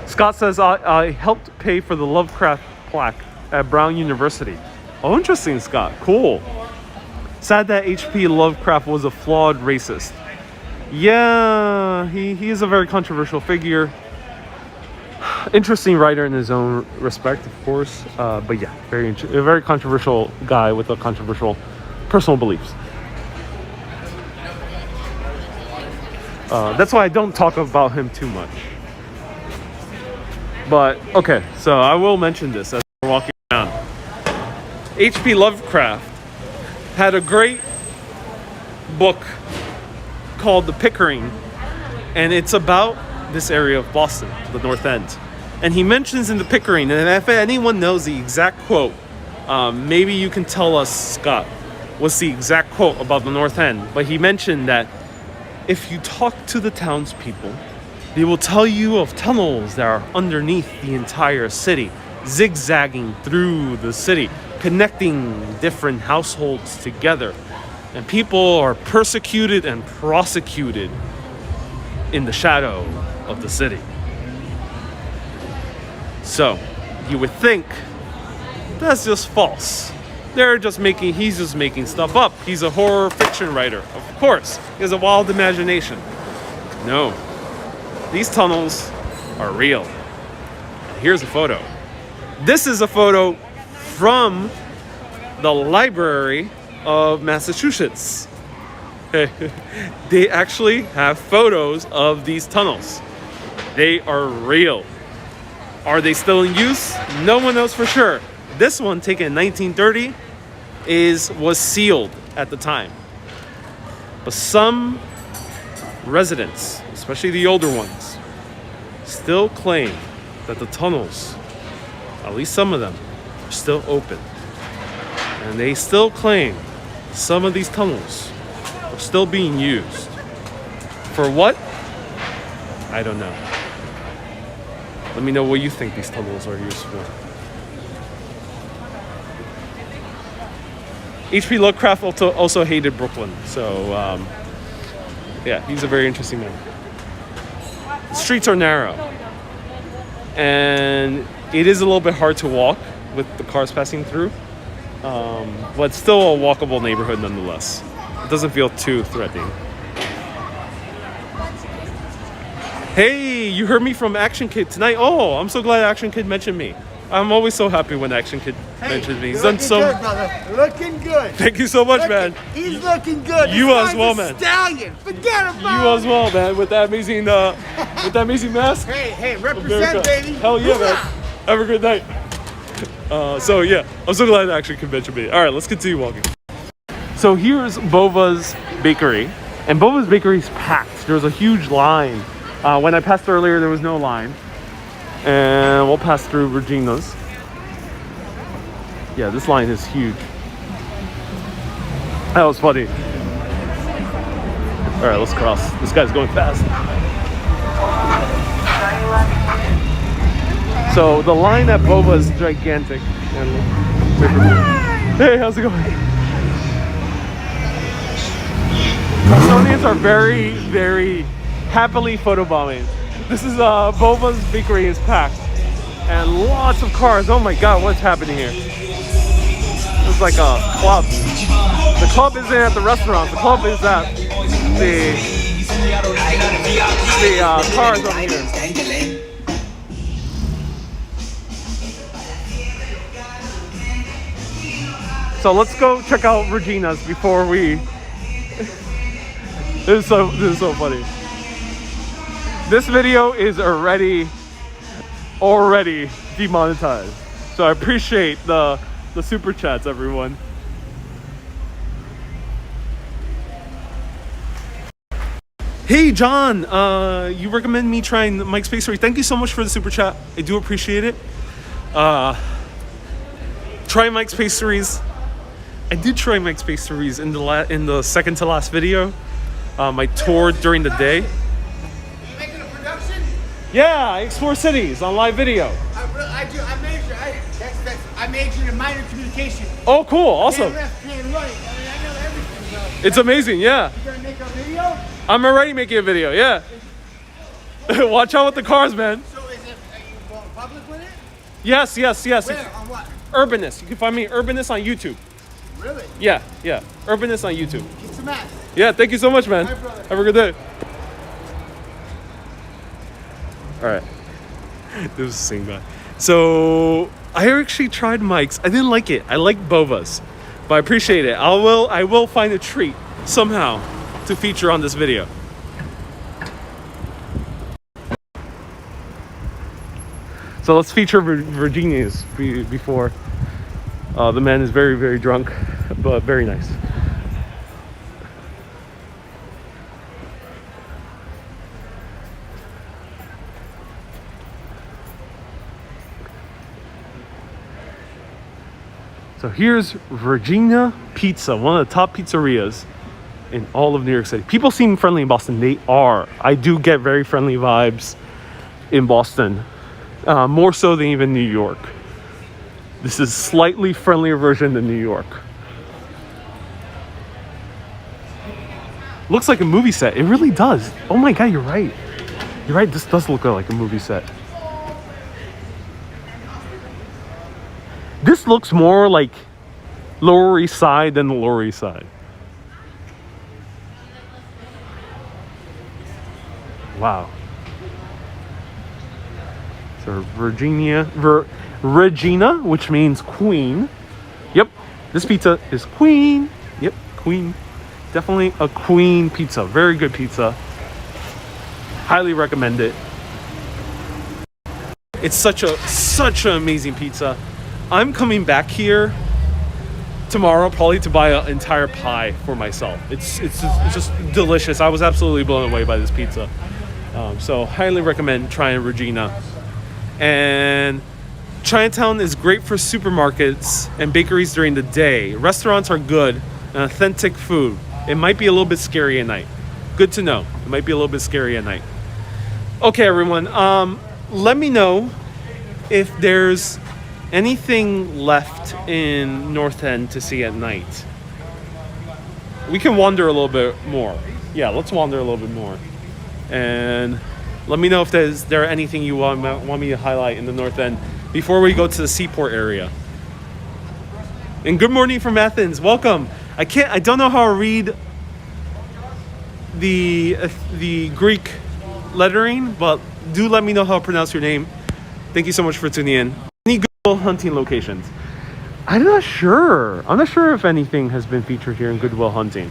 Scott says, I helped pay for the Lovecraft plaque at Brown University. Oh, interesting, Scott. Cool. Sad that H.P. Lovecraft was a flawed racist. Yeah, he is a very controversial figure. Interesting writer in his own respect, of course. But yeah, a very controversial guy with a controversial personal beliefs. That's why I don't talk about him too much. But okay, so I will mention this as we're walking around. H.P. Lovecraft had a great book called The Pickering, and it's about this area of Boston, the North End. And he mentions in The Pickering, and if anyone knows the exact quote, maybe you can tell us, Scott. what's the exact quote about the North End, but he mentioned that if you talk to the townspeople, they will tell you of tunnels that are underneath the entire city, zigzagging through the city, connecting different households together. And people are persecuted and prosecuted in the shadow of the city. So, you would think that's just false. He's just making stuff up. He's a horror fiction writer. Of course, he has a wild imagination. No, these tunnels are real. Here's a photo. This is a photo from the Library of Massachusetts. They actually have photos of these tunnels. They are real. Are they still in use? No one knows for sure. This one, taken in 1930, was sealed at the time. But some residents, especially the older ones, still claim that the tunnels, at least some of them, are still open. And they still claim some of these tunnels are still being used. For what? I don't know. Let me know what you think these tunnels are used for. H.P. Lovecraft also hated Brooklyn, so yeah, he's a very interesting man. The streets are narrow, and it is a little bit hard to walk with the cars passing through, but still a walkable neighborhood nonetheless. It doesn't feel too threatening. Hey, you heard me from Action Kid tonight. Oh, I'm so glad Action Kid mentioned me. I'm always so happy when Action Kid mentions me. He's done so good, brother. Looking good. Thank you so much, man. He's looking good. You as well, man. Stallion. Forget about You as well, man. With that amazing, mask. Hey, represent, baby. Hell yeah, man. Have a good night. So yeah, I'm so glad Action Kid mentioned me. All right, let's continue walking. So here's Bova's Bakery, and Bova's Bakery is packed. There's a huge line. When I passed earlier, there was no line. And we'll pass through Regina's. Yeah, this line is huge. That was funny. All right, let's cross. This guy's going fast. So the line at Boba is gigantic. Hey, how's it going? Bostonians are very, very happily photobombing. This is Bova's Bakery is packed, and lots of cars. Oh my God, what's happening here? It's like a club. The club isn't at the restaurant. The club is at the cars over here. So let's go check out Regina's before we. This is so funny. This video is already demonetized. So I appreciate the super chats, everyone. Hey John, you recommend me trying Mike's Pastry. Thank you so much for the super chat. I do appreciate it. Try Mike's Pastries. I did try Mike's Pastries in the second to last video. I toured during the day. Yeah, I explore cities on live video. I majored in minor communication. Oh, cool, awesome. Right. I know everything about it. It's amazing, yeah. You gonna make a video? I'm already making a video, yeah. Watch out with the cars, man. So are you going public with it? Yes. Where? On what? Urbanist. You can find me Urbanist on YouTube. Really? Yeah. Urbanist on YouTube. Get some ass. Yeah, thank you so much, man. Hi, brother. Have a good day. All right. This is the same guy. So I actually tried Mike's. I didn't like it. I like Bova's, but I appreciate it. I will find a treat somehow to feature on this video. So let's feature Virginia's before. The man is very, very drunk, but very nice. So here's Regina Pizza, one of the top pizzerias in all of New York City. People seem friendly in Boston. They are. I do get very friendly vibes in Boston, more so than even New York. This is slightly friendlier version than New York. Looks like a movie set. It really does. Oh my God, you're right. You're right. This does look like a movie set. This looks more like Lower East Side than the Lower East Side. Wow. So Regina, which means queen. Yep, this pizza is queen. Yep, queen. Definitely a queen pizza. Very good pizza. Highly recommend it. It's such an amazing pizza. I'm coming back here tomorrow probably to buy an entire pie for myself. It's just delicious. I was absolutely blown away by this pizza. So highly recommend trying Regina. And Chinatown is great for supermarkets and bakeries during the day. Restaurants are good and authentic food. It might be a little bit scary at night. Good to know. It might be a little bit scary at night. Okay, everyone. Let me know if there's anything left in North End to see at night. We can wander a little bit more. Yeah, let's wander a little bit more. And let me know if there anything you want me to highlight in the North End before we go to the Seaport area. And good morning from Athens. Welcome. I don't know how to read the Greek lettering, but do let me know how to pronounce your name. Thank you so much for tuning in. Any Good Will Hunting locations? I'm not sure. I'm not sure if anything has been featured here in Good Will Hunting.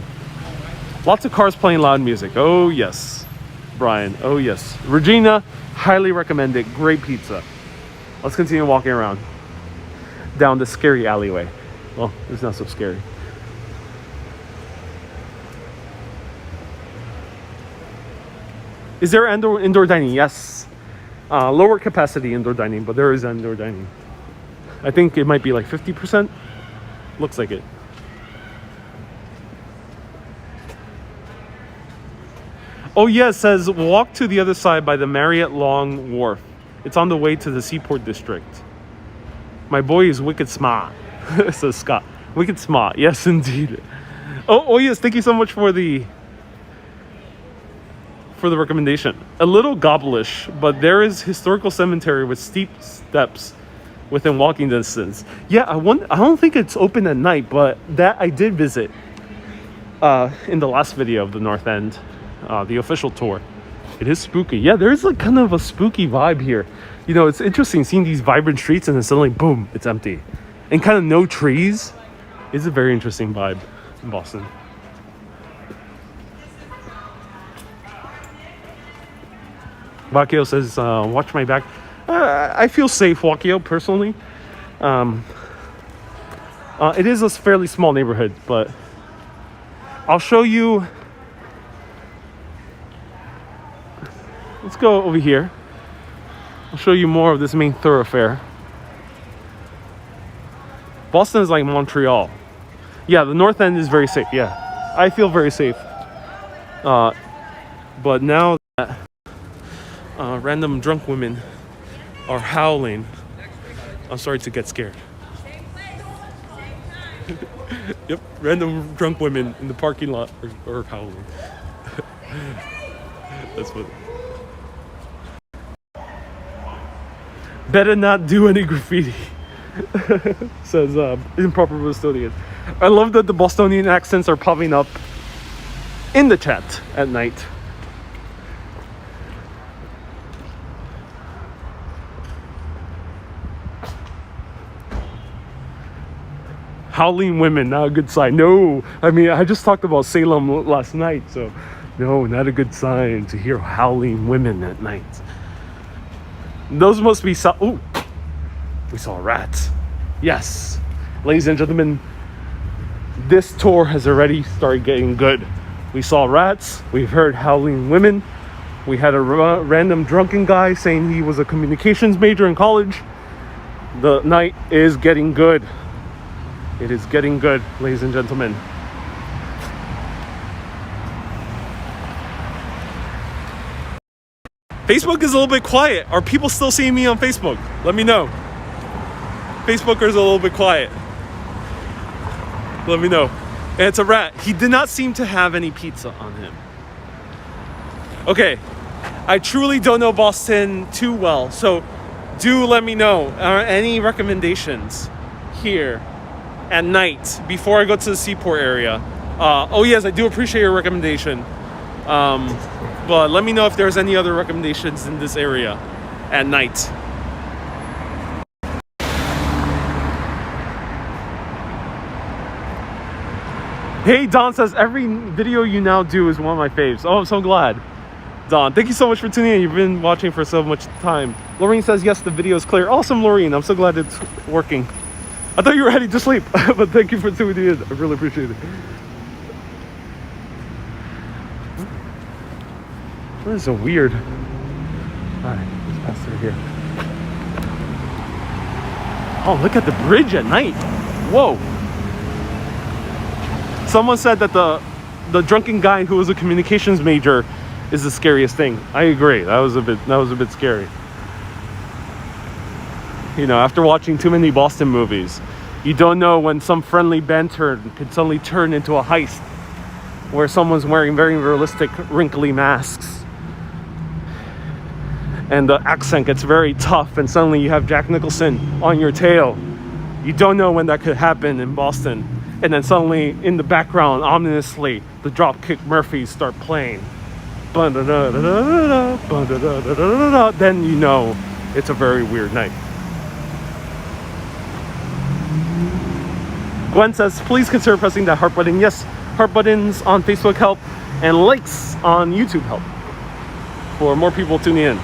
Lots of cars playing loud music. Oh yes. Brian. Oh yes. Regina, highly recommend it. Great pizza. Let's continue walking around down the scary alleyway. Well, it's not so scary. Is there indoor dining? Yes. Lower capacity indoor dining, but there is indoor dining. I think it might be like 50%. Looks like it. Oh yeah, it says walk to the other side by the Marriott Long Wharf. It's on the way to the Seaport District. My boy is wicked smart, says Scott. Wicked smart, yes indeed. Oh yes, thank you so much for the recommendation. A little gobblish, but there is historical cemetery with steep steps within walking distance. Yeah, I don't think it's open at night, but that I did visit in the last video of the North End, the official tour. It is spooky. Yeah, there's like kind of a spooky vibe here. You know, it's interesting seeing these vibrant streets and then suddenly, boom, it's empty. And kind of no trees. It's a very interesting vibe in Boston. Wakio says, watch my back. I feel safe, Wakio, personally. It is a fairly small neighborhood, but I'll show you. Let's go over here. I'll show you more of this main thoroughfare. Boston is like Montreal. Yeah, the North End is very safe. Yeah, I feel very safe. But now that random drunk women are howling, I'm starting to get scared. Yep, random drunk women in the parking lot are howling. That's what. Better not do any graffiti, says Improper Bostonian. I love that the Bostonian accents are popping up in the chat at night. Howling women, not a good sign. No, I mean, I just talked about Salem last night, so no, not a good sign to hear howling women at night. Those must be ooh, we saw a rat. Yes, ladies and gentlemen, this tour has already started getting good. We saw rats, we've heard howling women, we had a random drunken guy saying he was a communications major in college. The night is getting good. It is getting good, ladies and gentlemen. Facebook is a little bit quiet. Are people still seeing me on Facebook? Let me know. Facebookers a little bit quiet. Let me know. And it's a rat. He did not seem to have any pizza on him. Okay, I truly don't know Boston too well, so do let me know. Are any recommendations here at night before I go to the Seaport area? Oh yes, I do appreciate your recommendation. But let me know if there's any other recommendations in this area at night. Hey, Don says, every video you now do is one of my faves. Oh, I'm so glad. Don, thank you so much for tuning in. You've been watching for so much time. Lorraine says, yes, the video is clear. Awesome, Lorraine. I'm so glad it's working. I thought you were heading to sleep, but thank you for tuning in. I really appreciate it. This is so weird. All right, let's pass through here. Oh, look at the bridge at night. Whoa. Someone said that the drunken guy who was a communications major is the scariest thing. I agree. That was a bit scary. You know, after watching too many Boston movies, you don't know when some friendly banter could suddenly turn into a heist where someone's wearing very realistic wrinkly masks and the accent gets very tough and suddenly you have Jack Nicholson on your tail. You don't know when that could happen in Boston. And then suddenly in the background, ominously, the Dropkick Murphys start playing. Then you know it's a very weird night. Gwen says, please consider pressing that heart button. Yes, heart buttons on Facebook help and likes on YouTube help for more people tuning in.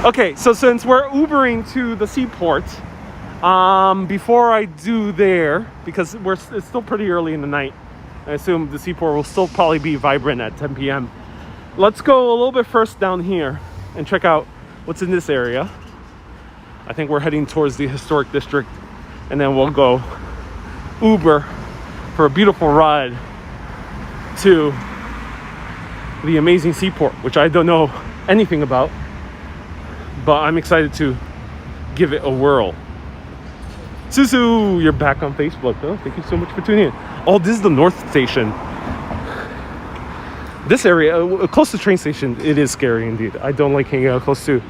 Okay, so since we're Ubering to the Seaport, before I do there, because it's still pretty early in the night, I assume the Seaport will still probably be vibrant at 10 p.m. Let's go a little bit first down here and check out what's in this area. I think we're heading towards the historic district, and then we'll go Uber for a beautiful ride to the amazing Seaport, which I don't know anything about, but I'm excited to give it a whirl. Susu, you're back on Facebook. Oh, thank you so much for tuning in. Oh, this is the North Station. This area, close to the train station, it is scary indeed. I don't like hanging out close to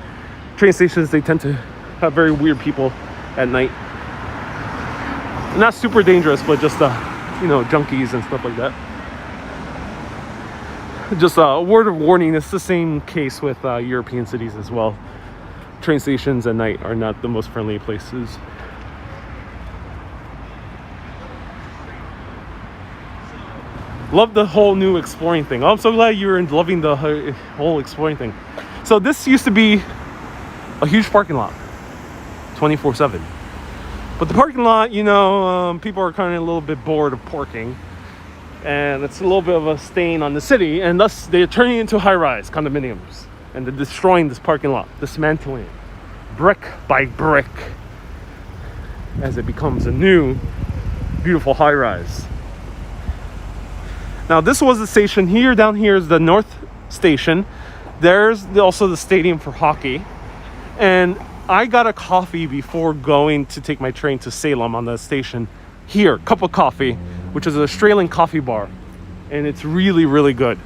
train stations. They tend to have very weird people at night. Not super dangerous, but just, junkies and stuff like that. Just a word of warning, it's the same case with European cities as well. Train stations at night are not the most friendly places. Love the whole new exploring thing. Oh, I'm so glad you're loving the whole exploring thing. So this used to be a huge parking lot, 24/7. But the parking lot, people are kind of a little bit bored of parking. And it's a little bit of a stain on the city. And thus, they're turning it into high-rise condominiums. And they're destroying this parking lot, dismantling it, brick by brick, as it becomes a new, beautiful high-rise. Now, this was the station here. Down here is the North Station. There's also the stadium for hockey. And I got a coffee before going to take my train to Salem on the station. Here, Cup of Coffee, which is an Australian coffee bar. And it's really, really good.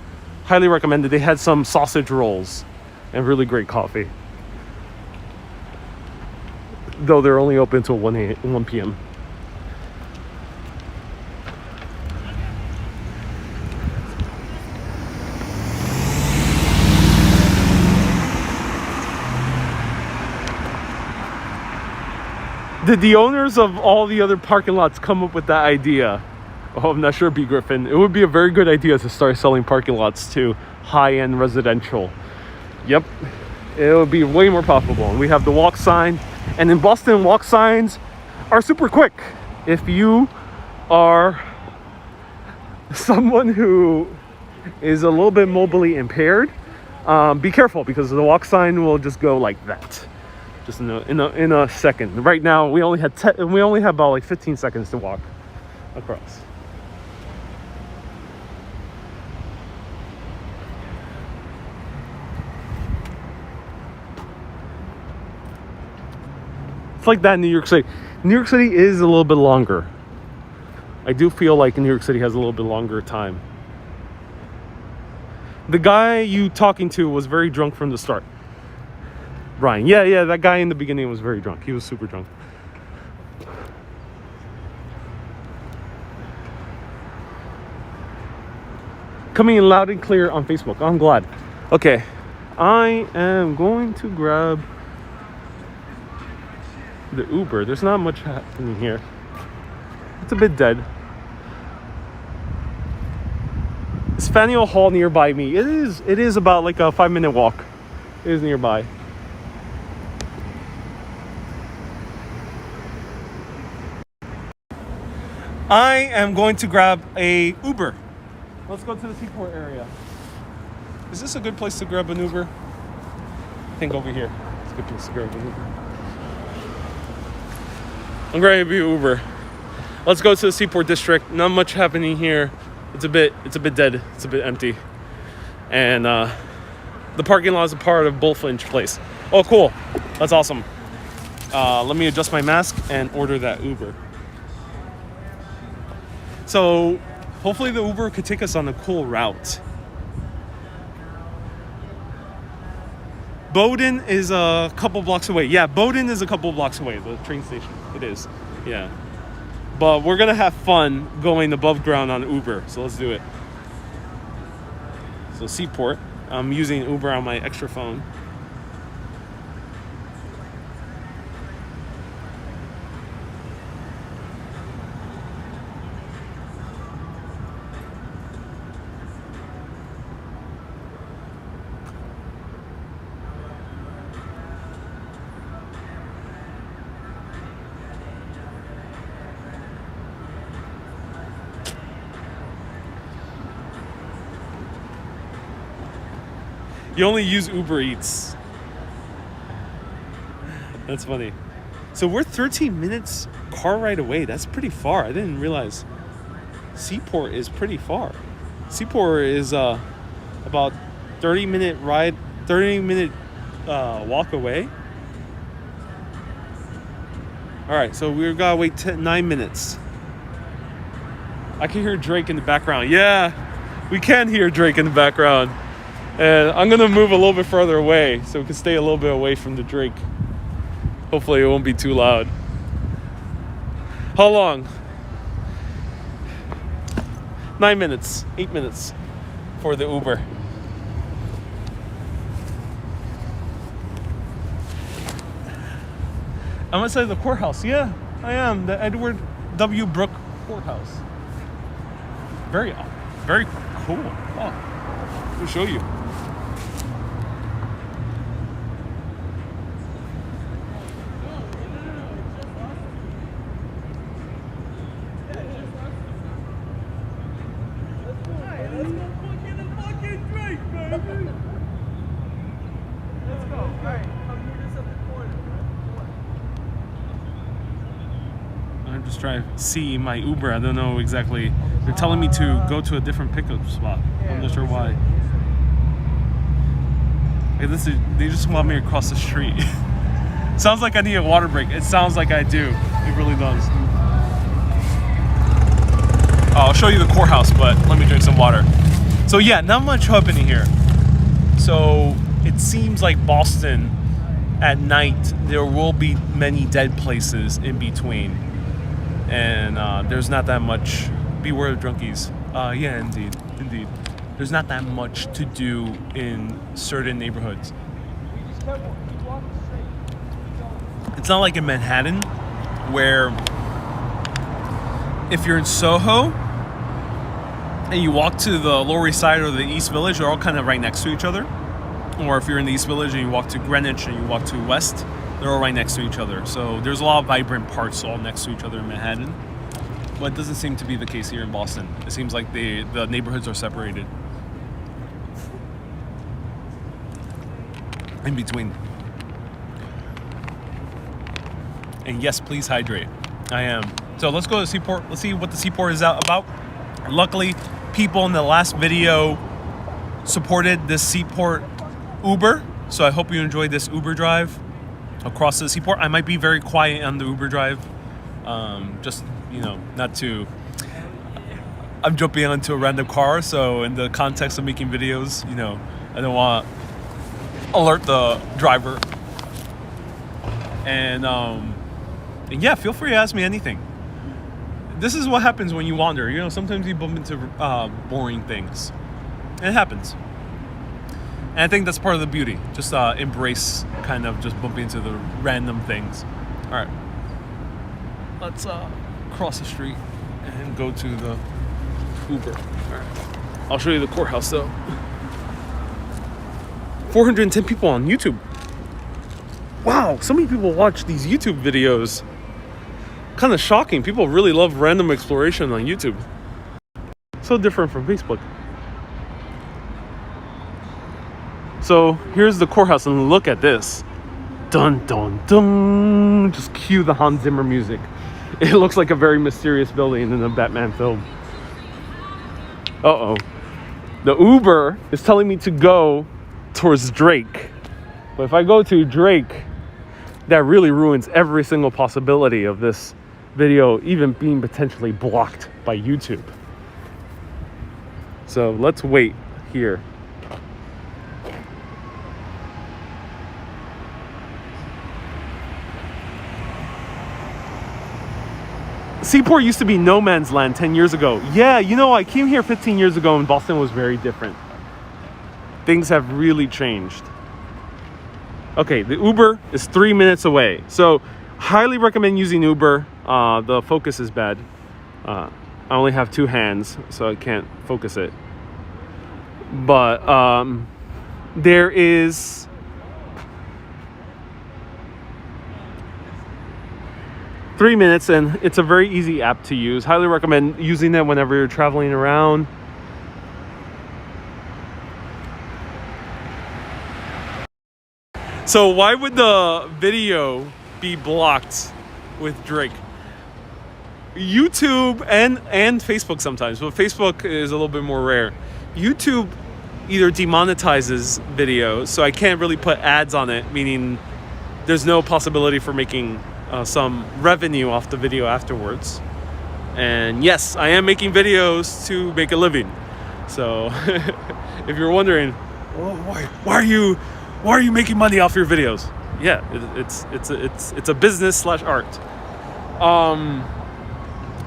Highly recommended. They had some sausage rolls and really great coffee. Though they're only open until 1 p.m. Did the owners of all the other parking lots come up with that idea? Oh, I'm not sure, B. Griffin. It would be a very good idea to start selling parking lots to high-end residential. Yep, it would be way more profitable. And we have the walk sign. And in Boston, walk signs are super quick. If you are someone who is a little bit mobilely impaired, be careful because the walk sign will just go like that. just in a second. Right now, we only have about like 15 seconds to walk across. It's like that in New York City. New York City is a little bit longer. I do feel like New York City has a little bit longer time. The guy you talking to was very drunk from the start. Brian. Yeah, that guy in the beginning was very drunk. He was super drunk. Coming in loud and clear on Facebook. I'm glad. Okay. I am going to grab the Uber. There's not much happening here. It's a bit dead. Is Faneuil Hall nearby me? It is about like a 5-minute walk. It is nearby. I am going to grab a Uber. Let's go to the Seaport area. Is this a good place to grab an Uber? I think over here. It's a good place to grab an Uber. I'm grabbing an Uber. Let's go to the Seaport District. Not much happening here. It's a bit dead. It's a bit empty. And the parking lot is a part of Bullfinch Place. Oh, cool. That's awesome. Let me adjust my mask and order that Uber. So hopefully the Uber could take us on a cool route. Bowdoin is a couple blocks away. Yeah, Bowdoin is a couple blocks away, the train station. It is. Yeah. But we're going to have fun going above ground on Uber. So let's do it. So Seaport. I'm using Uber on my extra phone. You only use Uber Eats. That's funny. So we're 13 minutes car ride away. That's pretty far. I didn't realize Seaport is pretty far. Seaport is about 30-minute walk away. All right, so we've got to wait 9 minutes. I can hear Drake in the background. Yeah, we can hear Drake in the background. And I'm going to move a little bit further away so we can stay a little bit away from the Drake. Hopefully it won't be too loud. How long? 9 minutes, 8 minutes for the Uber. I'm outside the courthouse. Yeah, I am. The Edward W. Brooke Courthouse. Very cool. Oh, let me show you. I'm just trying to see my Uber. I don't know exactly. They're telling me to go to a different pickup spot. I'm not sure why. Hey, they just want me across the street. Sounds like I need a water break. It sounds like I do. It really does. I'll show you the courthouse, but let me drink some water. So yeah, not much happening here. So it seems like Boston at night, there will be many dead places in between. And there's not that much. Beware of drunkies. Yeah, indeed. There's not that much to do in certain neighborhoods. It's not like in Manhattan, where if you're in Soho and you walk to the Lower East Side or the East Village, they're all kind of right next to each other. Or if you're in the East Village and you walk to Greenwich and you walk to West, they're all right next to each other. So there's a lot of vibrant parts all next to each other in Manhattan. But it doesn't seem to be the case here in Boston. It seems like the neighborhoods are separated in between. And yes, please hydrate. I am. So let's go to the seaport. Let's see what the seaport is about. Luckily, people in the last video supported this seaport Uber. So I hope you enjoyed this Uber drive across the seaport. I might be very quiet on the Uber drive. Just, not to... I'm jumping onto a random car, so in the context of making videos, I don't want to alert the driver. And yeah, feel free to ask me anything. This is what happens when you wander. Sometimes you bump into boring things. It happens. And I think that's part of the beauty. Just embrace kind of just bumping into the random things. All right. Let's cross the street and go to the Uber. All right. I'll show you the courthouse though. 410 people on YouTube. Wow, so many people watch these YouTube videos. Kind of shocking. People really love random exploration on YouTube. So different from Facebook. So here's the courthouse, and look at this. Dun dun dun. Just cue the Hans Zimmer music. It looks like a very mysterious building in a Batman film. Uh-oh. The Uber is telling me to go towards Drake. But if I go to Drake, that really ruins every single possibility of this video even being potentially blocked by YouTube. So let's wait here. Seaport used to be no man's land 10 years ago. Yeah, I came here 15 years ago and Boston was very different. Things have really changed. Okay, the Uber is 3 minutes away. So, highly recommend using Uber. The focus is bad. I only have 2 hands, so I can't focus it. But there is... Three minutes, and it's a very easy app to use. Highly recommend using it whenever you're traveling around. So why would the video be blocked with Drake? YouTube and Facebook sometimes, but Facebook is a little bit more rare. YouTube either demonetizes videos, so I can't really put ads on it, meaning there's no possibility for making some revenue off the video afterwards. And yes, I am making videos to make a living. So if you're wondering, well, why are you making money off your videos? Yeah, it's a business / art.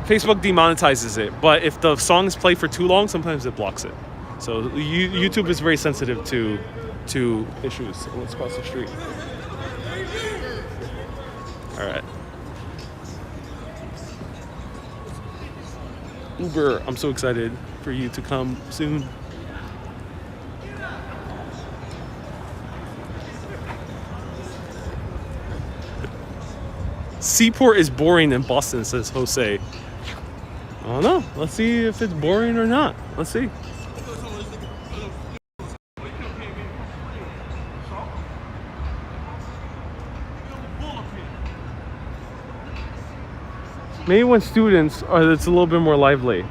Facebook demonetizes it, but if the songs play for too long, sometimes it blocks it. So YouTube is very sensitive to issues. So let's cross the street. All right. Uber, I'm so excited for you to come soon. Seaport is boring in Boston, says Jose. I don't know. Let's see if it's boring or not. Let's see. Maybe when students are, it's a little bit more lively.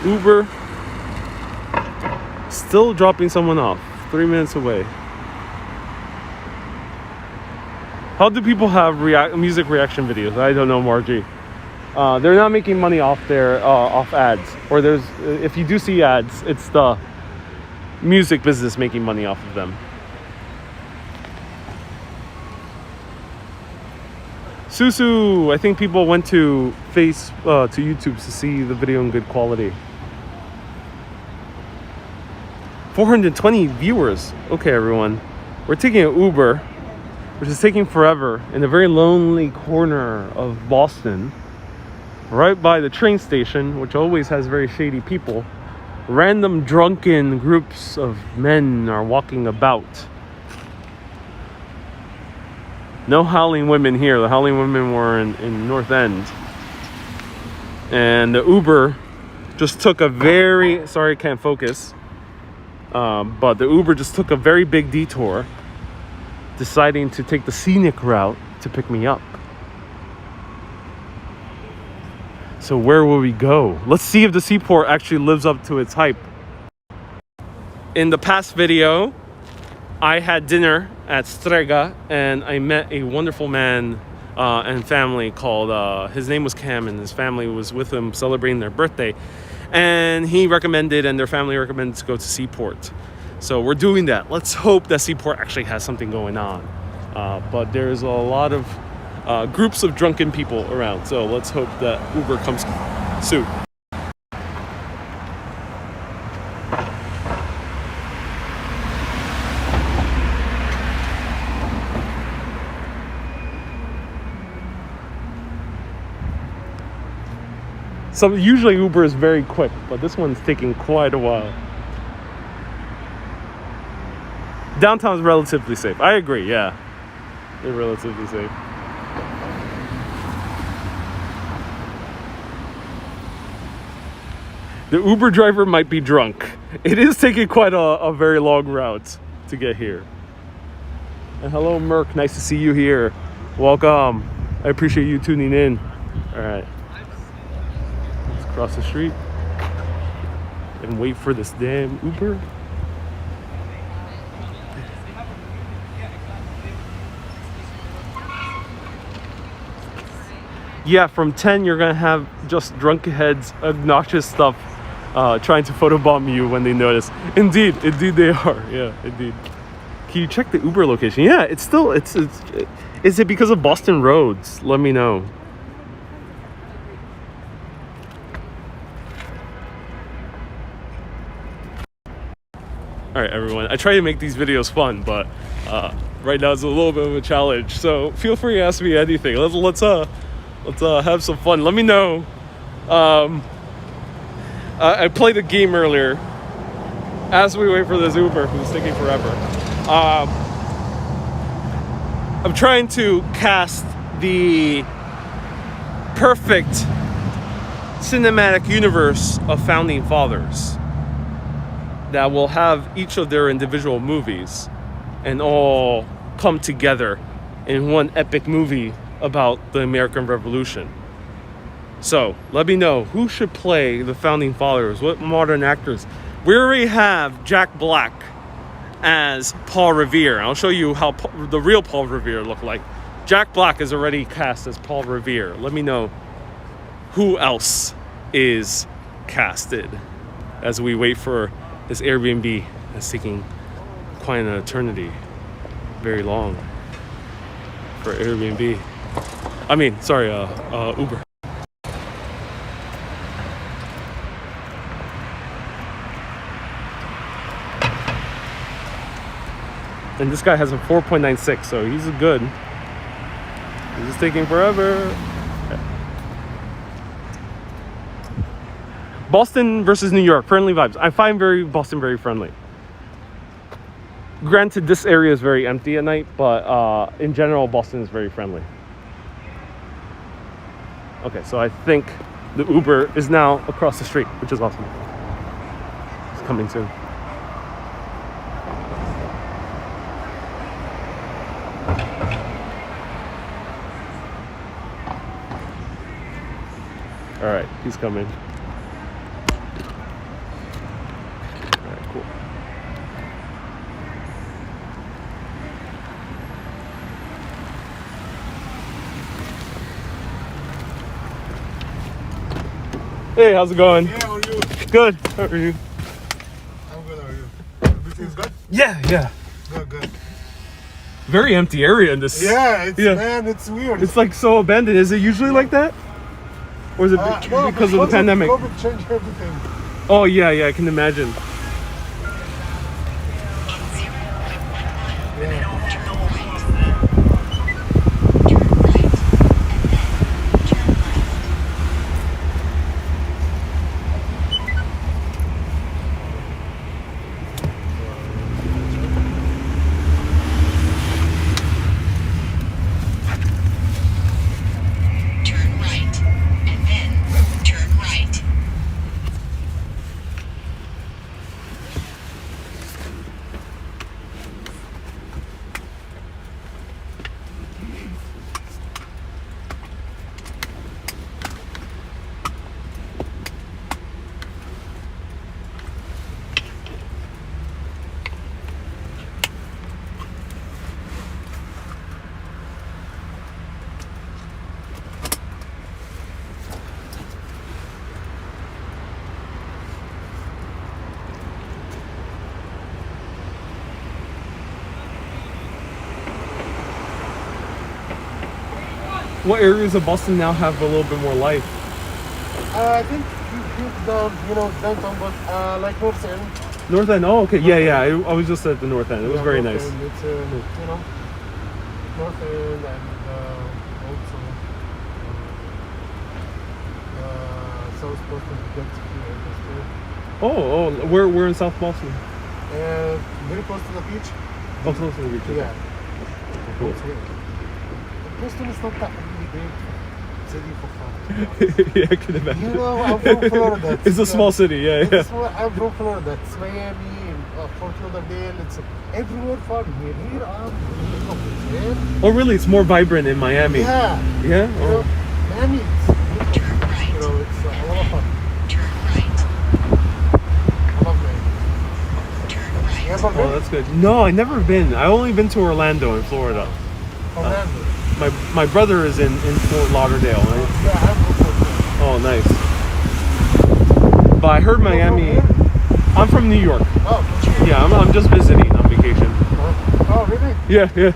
Uber still dropping someone off 3 minutes away. How do people have music reaction videos? I don't know, Margie. They're not making money off their off ads, or if you do see ads, it's the music business making money off of them. Susu, I think people went to YouTube to see the video in good quality. 420 viewers. Okay, everyone, we're taking an Uber, which is taking forever in a very lonely corner of Boston, right by the train station, which always has very shady people. Random drunken groups of men are walking about. No howling women here. The howling women were in North End. And the Uber just took a very, sorry I can't focus, but the Uber just took a very big detour, deciding to take the scenic route to pick me up. So where will we go? Let's see if the Seaport actually lives up to its hype. In the past video, I had dinner at Strega and I met a wonderful man and family called, his name was Cam, and his family was with him celebrating their birthday. And he recommended, and their family recommended, to go to Seaport. So we're doing that. Let's hope that Seaport actually has something going on. But there's a lot of groups of drunken people around. So let's hope that Uber comes soon. So usually Uber is very quick, but this one's taking quite a while. Downtown is relatively safe. I agree, yeah. They're relatively safe. The Uber driver might be drunk. It is taking quite a very long route to get here. And hello, Merc. Nice to see you here. Welcome. I appreciate you tuning in. All right. Let's cross the street and wait for this damn Uber. Yeah, from 10, you're gonna have just drunk heads, obnoxious stuff, trying to photobomb you when they notice. Indeed they are. Yeah, indeed. Can you check the Uber location? Yeah, it's still, is it because of Boston roads? Let me know. All right, everyone. I try to make these videos fun, but right now it's a little bit of a challenge. So feel free to ask me anything. Let's have some fun. Let me know. I played a game earlier as we wait for this Uber who's taking forever. I'm trying to cast the perfect cinematic universe of Founding Fathers that will have each of their individual movies and all come together in one epic movie about the American Revolution. So let me know who should play the Founding Fathers, what modern actors. We already have Jack Black as Paul Revere. I'll show you how the real Paul Revere looked like. Jack Black is already cast as Paul Revere. Let me know who else is casted as we wait for this Airbnb that's taking quite an eternity. Very long for Airbnb. I mean, sorry, Uber. And this guy has a 4.96, so he's good. He's just taking forever. Boston versus New York, friendly vibes. I find Boston very friendly. Granted, this area is very empty at night, but in general, Boston is very friendly. Okay, so I think the Uber is now across the street, which is awesome. It's coming soon. All right, he's coming. All right, cool. Hey, how's it going? Yeah, how are you? Good. How are you? I'm good, how are you? Everything's good? Yeah. Good. Very empty area in this. Yeah, man, it's weird. It's like so abandoned. Is it usually like that? Or is it No, because of the pandemic? COVID changed everything. Oh, yeah, I can imagine. What areas of Boston now have a little bit more life? I think down, downtown, but like North End. North End. Oh, okay. Yeah, yeah. I was just at the North End. It was Yeah, very North nice. End. It's North End and also South Boston. That's Oh, where in South Boston? very close to the beach. Oh, close to the beach. okay. Yeah. Cool. Boston is not that really big city for fun. Yeah, I can imagine. I'm from Florida. It's a small city. Yeah, yeah. I'm from Florida. It's Miami, Fort Lauderdale. It's everywhere fun here. Here I'm Oh, really? It's more vibrant in Miami. Yeah. Yeah. Oh. Miami, it's a lot of fun. I love Miami. You ever Oh, been? that's good. No, I never been. I only been to Orlando in Florida. Orlando. My brother is in Fort Lauderdale. Right? Yeah, I'm from Florida. Oh, nice. But I heard Miami. I'm from New York. Oh, for sure. Yeah, I'm just visiting on vacation. Oh, really? Yeah, yeah.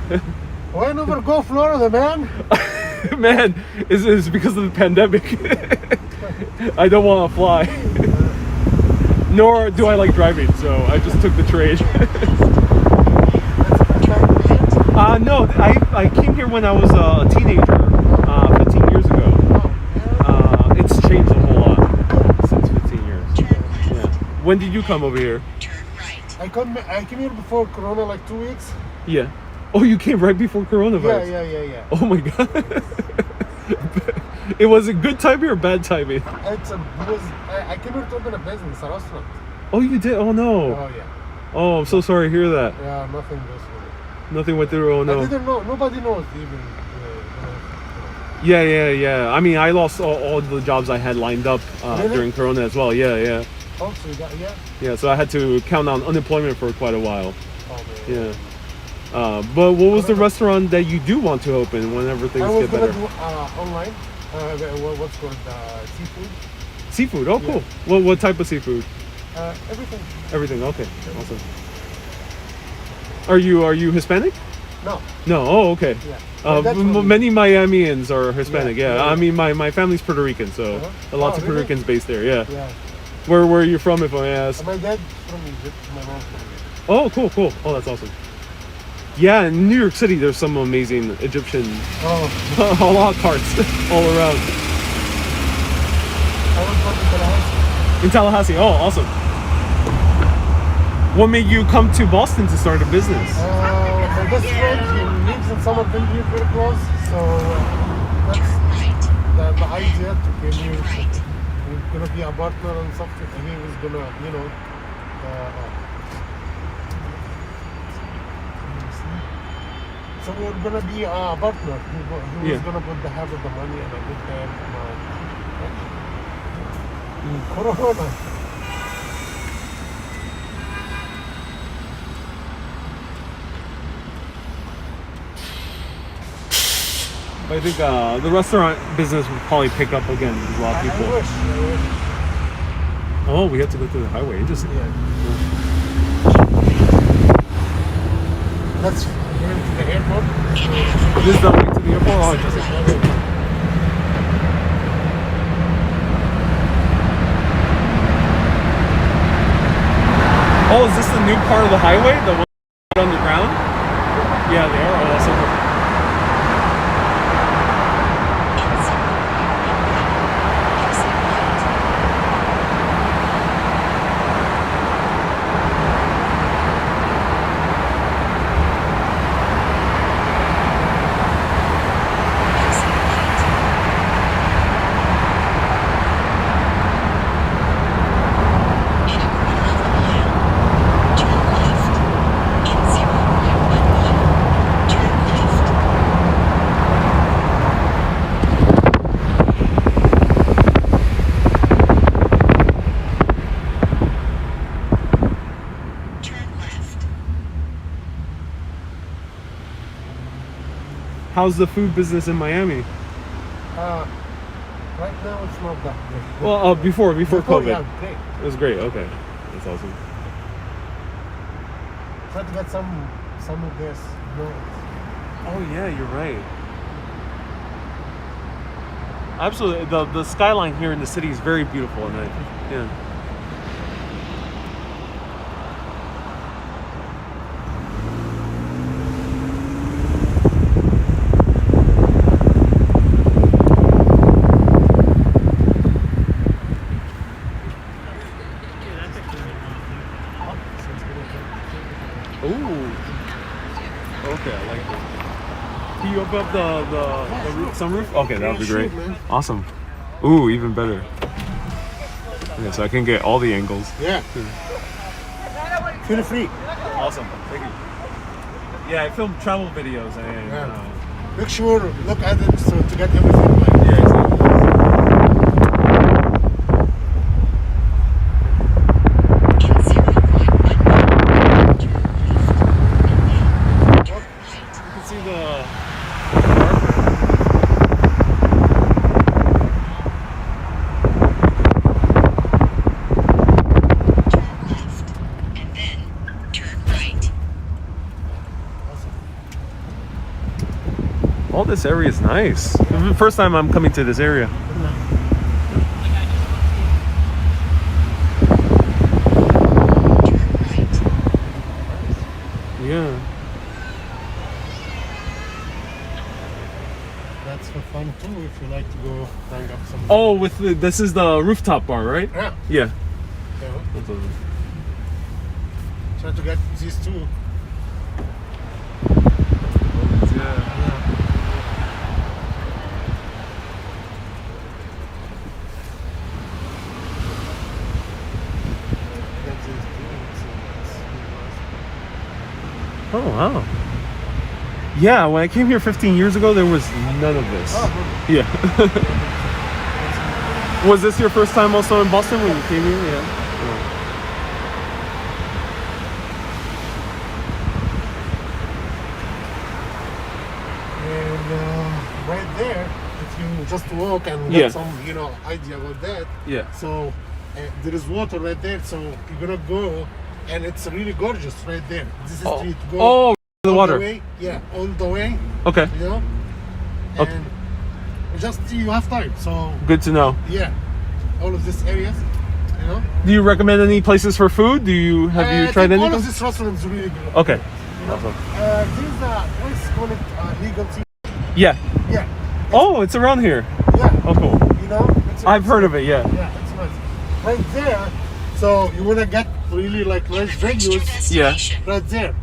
Why never go Florida, man? Man, it's because of the pandemic. I don't want to fly. Nor do I like driving, so I just took the train. No, I came here when I was a teenager, 15 years ago. It's changed a whole lot since 15 years. Yeah. When did you come over here? I came here before Corona, like 2 weeks. Yeah. Oh, you came right before coronavirus? Yeah. Oh my god. It was a good timing or bad timing? I came here to open a business, a restaurant. Oh, you did? Oh no. Oh yeah. Oh, I'm so sorry to hear that. Yeah, nothing goes through. Nothing went through. Oh I no. didn't know. Nobody knows even. Yeah. I mean, I lost all the jobs I had lined up Really? during Corona as well. Yeah. Also, yeah. Yeah, so I had to count on unemployment for quite a while. Oh man. Yeah. But what was the restaurant that you do want to open whenever things I was get gonna better? do online. What's called seafood. Seafood. Oh, cool. What type of seafood? Everything. Everything. Okay. Awesome. Are you Hispanic? No. No. Oh, okay. Yeah. That's what Many Miamians are Hispanic. Yeah, Yeah. yeah. I mean, my family's Puerto Rican, so Uh-huh. lots Oh, of Puerto really? Ricans based there. Yeah. Yeah. Where are you from, if I may ask? My dad's from Egypt. My mom's from Egypt. Oh, cool. Oh, that's awesome. Yeah, in New York City, there's some amazing Egyptian Oh, halal carts all around. I was born in Tallahassee. In Tallahassee. Oh, awesome. What made you come to Boston to start a business? My best friend, he lives in Somerville here, very close. So that's the idea to come here. We're gonna be a partner on something. He was gonna, so we're gonna be a partner. He was Yeah. gonna put the half of the money and I put half. Corona. I think the restaurant business will probably pick up again. There's a lot of I people. wish. Oh, we have to go through the highway. Interesting. Yeah. That's going to the airport. This is the way to the airport. Oh, interesting. Oh, is this the new part of the highway? The one underground? Yeah, they are. Oh, that's so cool. How's the food business in Miami? Right now it's not that great. Well, before COVID, Yeah, great. it was great. Okay, that's awesome. Try to get some of this. No. Oh yeah, you're right. absolutely. The skyline here in the city is very beautiful, and yeah. Ooh. Okay, I like this. Can you open up the sunroof? Okay, that would be great. Sure, man. Awesome. Ooh, even better. Okay, so I can get all the angles. Yeah. Feel free. Awesome. Thank you. Yeah, I film travel videos and Yeah. Make sure look at it so to get everything right. yeah, exactly. You can see the and then turn right. all this area is nice. This is the first time I'm coming to this area. Yeah. That's for fun too if you like to go hang up some. Oh, this is the rooftop bar, right? Yeah. Yeah. Yeah. Try to get these two. Yeah. Get these two. Oh wow. Yeah, when I came here 15 years ago, there was none of this. Oh, Yeah. Was this your first time also in Boston when you came here? Yeah. and right there, if you just walk and Yeah. get some, idea about that. Yeah. So there is water right there, so you're gonna go, and it's really gorgeous right there. This is street. Go Oh, the all water. The way, yeah, all the way. Okay. And Okay. just you have time. So Good to know. yeah, all of these areas. Do you recommend any places for food? Have you I tried think all anything? of these restaurants are really good. Okay. Awesome. There's a place called Legal Tea. Yeah. Yeah, Oh, it's around here. yeah. Oh, cool. It's I've heard of it. Yeah. Yeah, it's nice. Right there. So you wanna get really like nice venues Yeah. right there.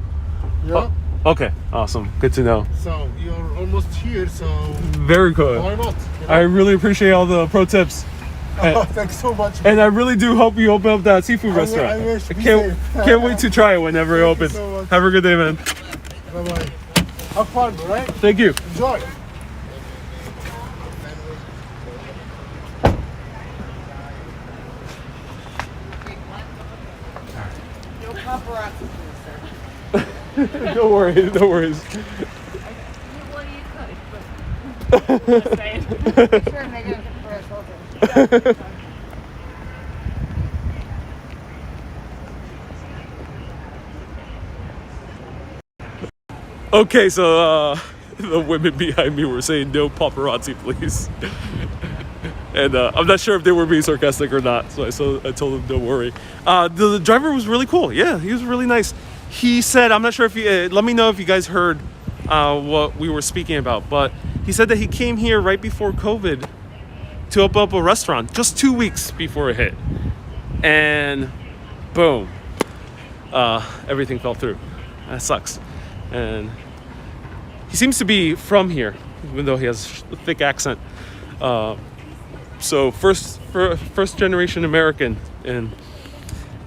Okay. Awesome. Good to know. So you're almost here. So Very cool. why not? I really appreciate all the pro tips. Oh, thanks so much. And I really do hope you open up that seafood restaurant. I wish. Be can't safe. can't wait to try it whenever it opens. so much. Have a good day, man. Bye bye. Have fun, all right? Thank you. Enjoy. No paparazzi, please, sir. No worries. No worries. Well, you could, but just saying. Sure, maybe I'll get for us also. Okay, so the women behind me were saying no paparazzi, please. And I'm not sure if they were being sarcastic or not, so I told them don't worry. The driver was really cool. Yeah, he was really nice. He said, I'm not sure if you, let me know if you guys heard what we were speaking about, but he said that he came here right before COVID to open up a restaurant, just 2 weeks before it hit. And boom, everything fell through. That sucks. And he seems to be from here, even though he has a thick accent. So first generation American, and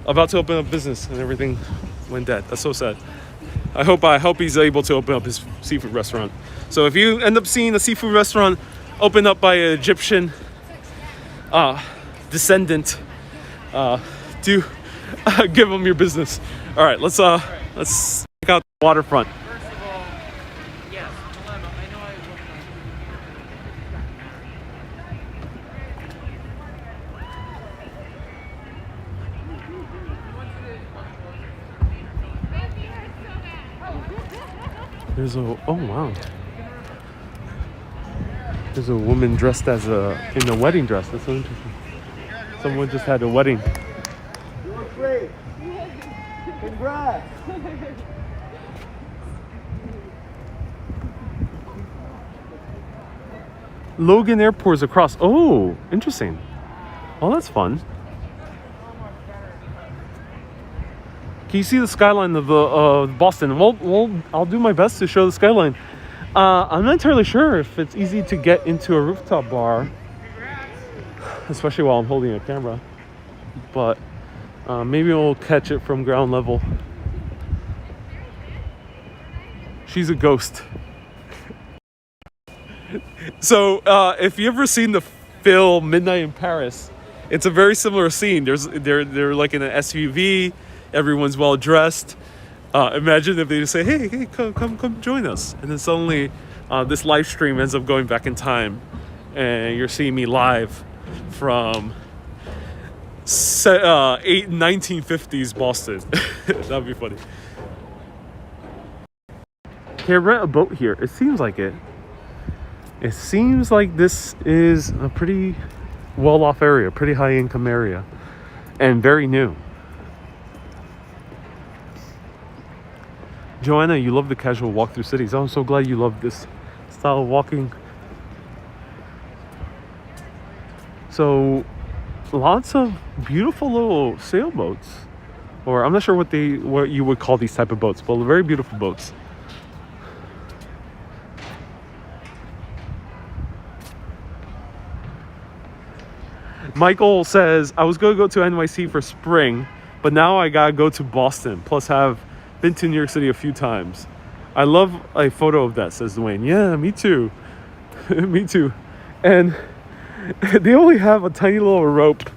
about to open up business, and everything went dead. That's so sad. I hope he's able to open up his seafood restaurant. So if you end up seeing a seafood restaurant opened up by an Egyptian descendant, do give him your business. All right, let's check out the waterfront. There's a woman dressed as in a wedding dress. That's so interesting. Someone just had a wedding. You're great. Congrats. Logan Airport is across. Oh, interesting. Oh, that's fun. Can you see the skyline of Boston? Well, I'll do my best to show the skyline. I'm not entirely sure if it's easy to get into a rooftop bar, especially while I'm holding a camera. But maybe we'll catch it from ground level. She's a ghost. So if you've ever seen the film Midnight in Paris, it's a very similar scene. They're like in an SUV. Everyone's well dressed. Imagine if they just say, "Hey, come join us," and then suddenly this live stream ends up going back in time, and you're seeing me live from 1950s Boston. That'd be funny. Can I rent a boat here? It seems like it. It seems like this is a pretty well-off area, pretty high-income area, and very new. Joanna, you love the casual walk through cities. I'm so glad you love this style of walking. So, lots of beautiful little sailboats, or I'm not sure what you would call these type of boats, but very beautiful boats. Michael says, I was going to go to NYC for spring, but now I gotta go to Boston, plus have been to New York City a few times. I love a photo of that, says Dwayne. Yeah, me too. Me too. And they only have a tiny little rope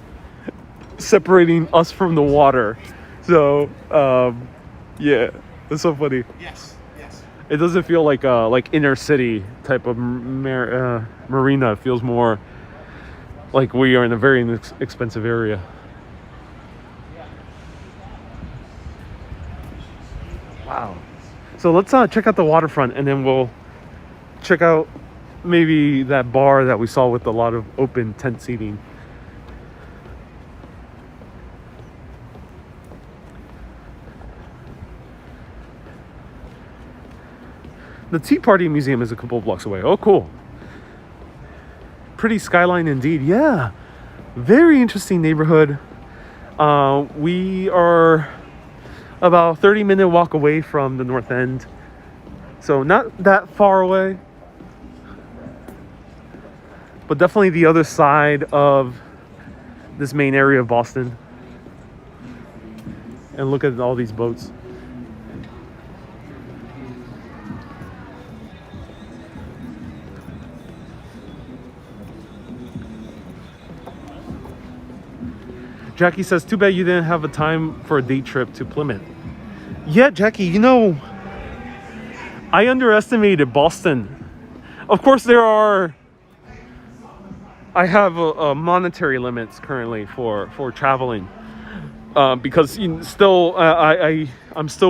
separating us from the water. So, yeah, that's so funny. Yes. It doesn't feel like inner city type of marina. It feels more like we are in a very expensive area. Wow. So let's check out the waterfront, and then we'll check out maybe that bar that we saw with a lot of open tent seating. The Tea Party Museum is a couple of blocks away. Oh, cool. Pretty skyline indeed. Yeah. Very interesting neighborhood. We are about a 30-minute walk away from the North End. So not that far away. But definitely the other side of this main area of Boston. And look at all these boats. Jackie says, too bad you didn't have a time for a day trip to Plymouth. Yeah, Jackie, you know, I underestimated Boston. Of course, I have monetary limits currently for traveling. Because I'm still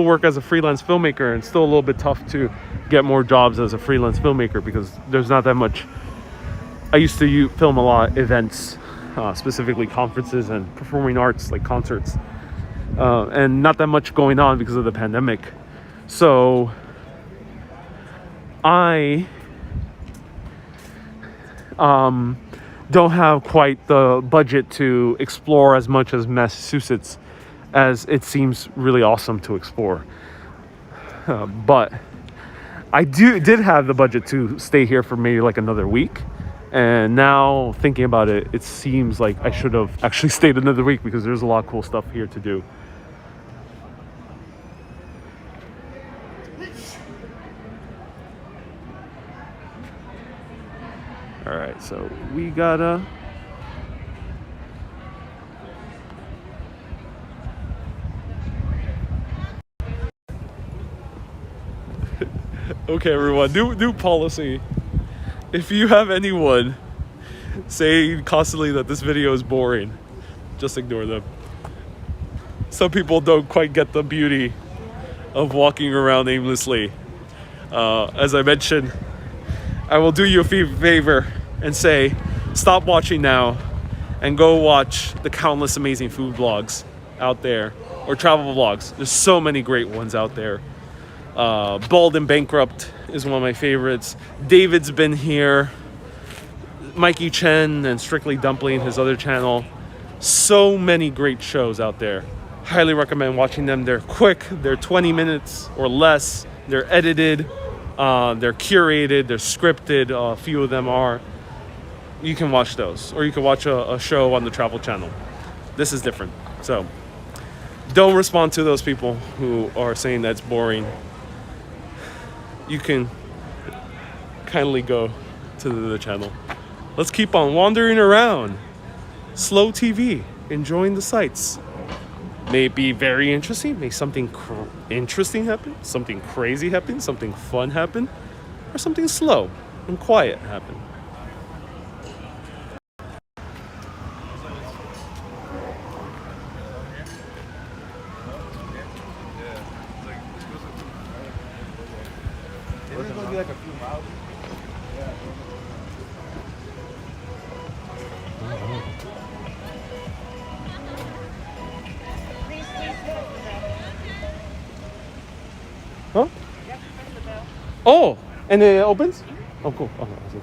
work as a freelance filmmaker, and still a little bit tough to get more jobs as a freelance filmmaker because there's not that much. I used to film a lot of events, specifically conferences and performing arts like concerts, and not that much going on because of the pandemic. So I don't have quite the budget to explore as much as Massachusetts as it seems really awesome to explore. But I did have the budget to stay here for maybe like another week. And now thinking about it, it seems like I should have actually stayed another week because there's a lot of cool stuff here to do. All right, so we gotta... Okay, everyone, new policy. If you have anyone saying constantly that this video is boring, just ignore them. Some people don't quite get the beauty of walking around aimlessly. As I mentioned, I will do you a favor. and say, stop watching now and go watch the countless amazing food vlogs out there, or travel vlogs. There's so many great ones out there. Bald and Bankrupt is one of my favorites. David's been here. Mikey Chen and Strictly Dumpling, his other channel. So many great shows out there. Highly recommend watching them. They're quick. They're 20 minutes or less. They're edited. They're curated. They're scripted. A few of them are. You can watch those. Or you can watch a show on the Travel Channel. This is different. So don't respond to those people who are saying that's boring. You can kindly go to the channel. Let's keep on wandering around. Slow TV, enjoying the sights. May it be very interesting. May something interesting happen, something crazy happen, something fun happen, or something slow and quiet happen. Huh? Oh, and it opens? Oh, cool. Oh, I see.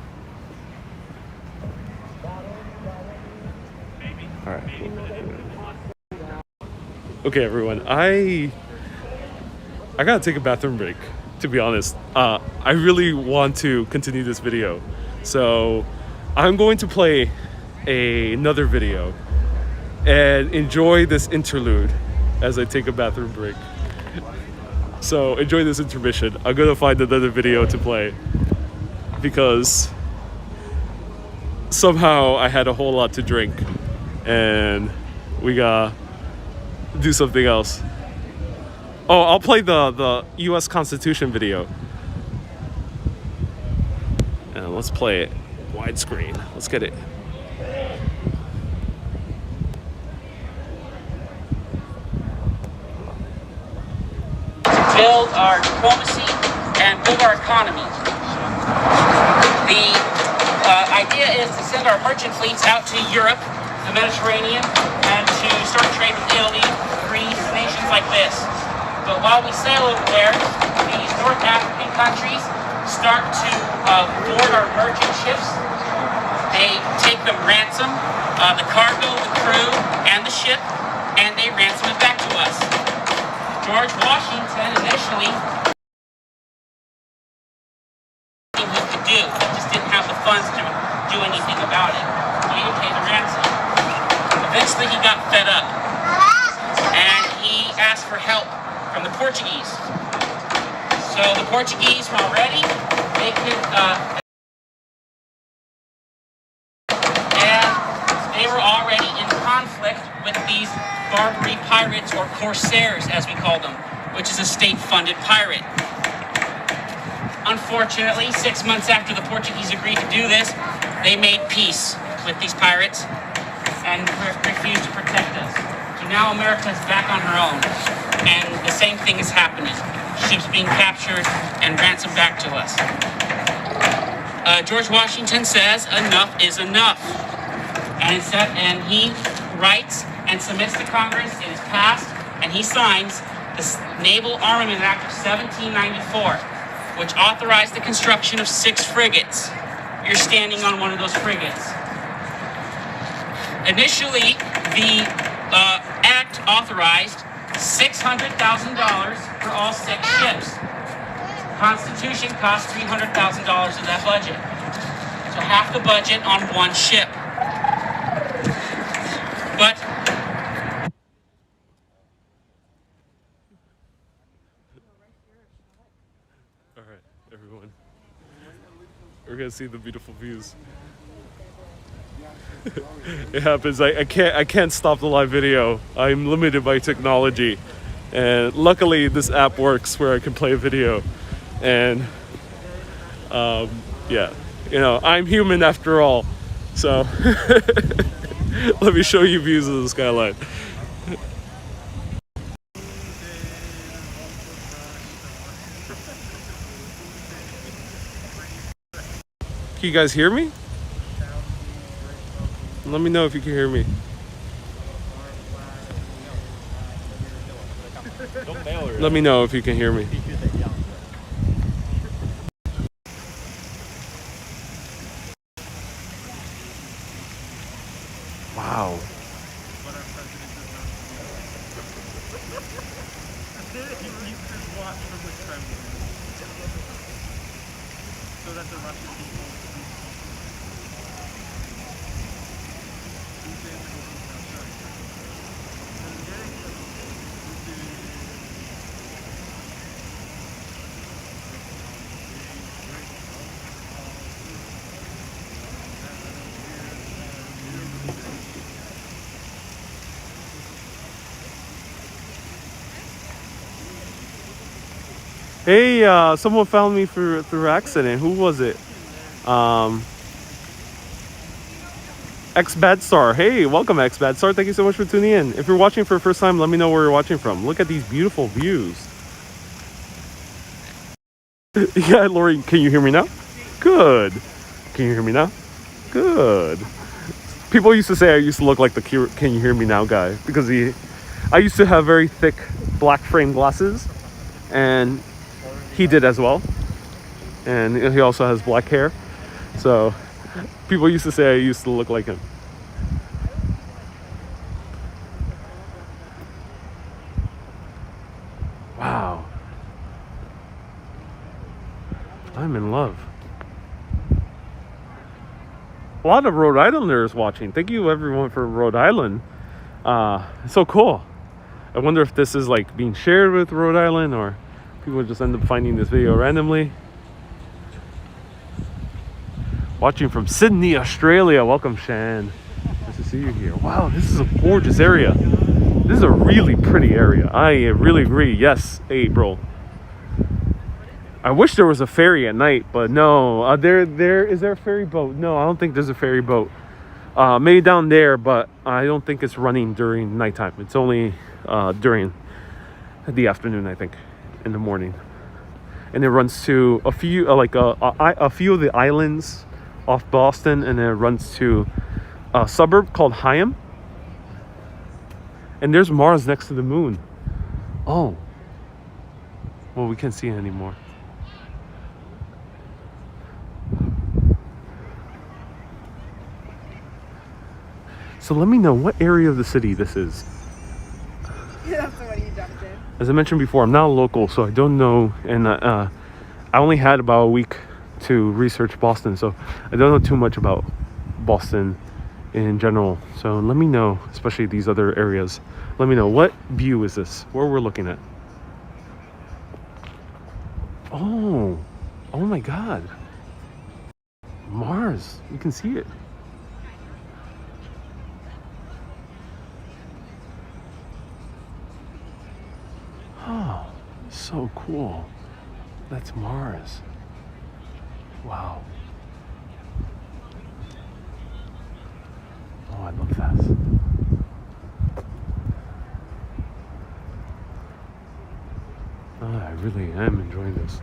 All right. Cool. Okay, everyone. I gotta take a bathroom break. To be honest, I really want to continue this video, so I'm going to play another video and enjoy this interlude as I take a bathroom break. So enjoy this intermission. I'm gonna find another video to play because somehow I had a whole lot to drink and we gotta do something else. Oh, I'll play the US Constitution video. And let's play it widescreen. Let's get it. Build our diplomacy and build our economy. The idea is to send our merchant fleets out to Europe, the Mediterranean, and to start trade with Italy, Greece, nations like this. But while we sail over there, these North African countries start to board our merchant ships. They take them ransom, the cargo, the crew, and the ship, and they ransom it back to us. George Washington initially he could do, but just didn't have the funds to do anything about it. So he would pay the ransom. Eventually he got fed up, and he asked for help from the Portuguese. So the Portuguese were ready. They could, and they were already in conflict with these Barbary pirates, or corsairs as we call them, which is a state-funded pirate. Unfortunately, 6 months after the Portuguese agreed to do this, they made peace with these pirates and refused to protect us. So now America is back on her own, and the same thing is happening. Ships being captured and ransomed back to us. George Washington says enough is enough, and he writes and submits to Congress. It is passed, and he signs the Naval Armament Act of 1794, which authorized the construction of 6 frigates. You're standing on one of those frigates. Initially, the act authorized $600,000 for all 6 ships. Constitution cost $300,000 of that budget. So half the budget on one ship. But All right, everyone. We're gonna see the beautiful views. It happens. I can't stop the live video. I'm limited by technology, and luckily this app works where I can play a video. And yeah, you know, I'm human after all. So let me show you views of the skyline. Can you guys hear me? Let me know if you can hear me. Let me know if you can hear me. Wow. Hey, someone found me through accident. Who was it? X Bad Star. Hey, welcome X Bad Star. Thank you so much for tuning in. If you're watching for the first time, let me know where you're watching from. Look at these beautiful views. Yeah, Lori, can you hear me now? Good. Can you hear me now? Good. People used to say I used to look like the Can You Hear Me Now guy because I used to have very thick black frame glasses, and he did as well, and he also has black hair, so people used to say I used to look like him. Wow, I'm in love. A lot of Rhode Islanders watching. Thank you everyone for Rhode Island. It's so cool. I wonder if this is like being shared with Rhode Island, or people just end up finding this video randomly. Watching from Sydney, Australia. Welcome, Shan. Nice to see you here. Wow, this is a gorgeous area. This is a really pretty area. I really agree. Yes, April. I wish there was a ferry at night, but no. Is there a ferry boat? No, I don't think there's a ferry boat. Maybe down there, but I don't think it's running during nighttime. It's only during the afternoon, I think, in the morning. And it runs to a few a few of the islands off Boston, and then it runs to a suburb called Hyam. And there's Mars next to the moon. Oh. Well, we can't see it anymore. So let me know what area of the city this is. That's the one you jumped in. As I mentioned before, I'm not a local, so I don't know. And I only had about a week to research Boston, so I don't know too much about Boston in general. So let me know, especially these other areas. Let me know, what view is this? Where we're looking at? Oh my God. Mars, you can see it. Oh, so cool. That's Mars. Wow. Oh, I love that. Oh, I really am enjoying this.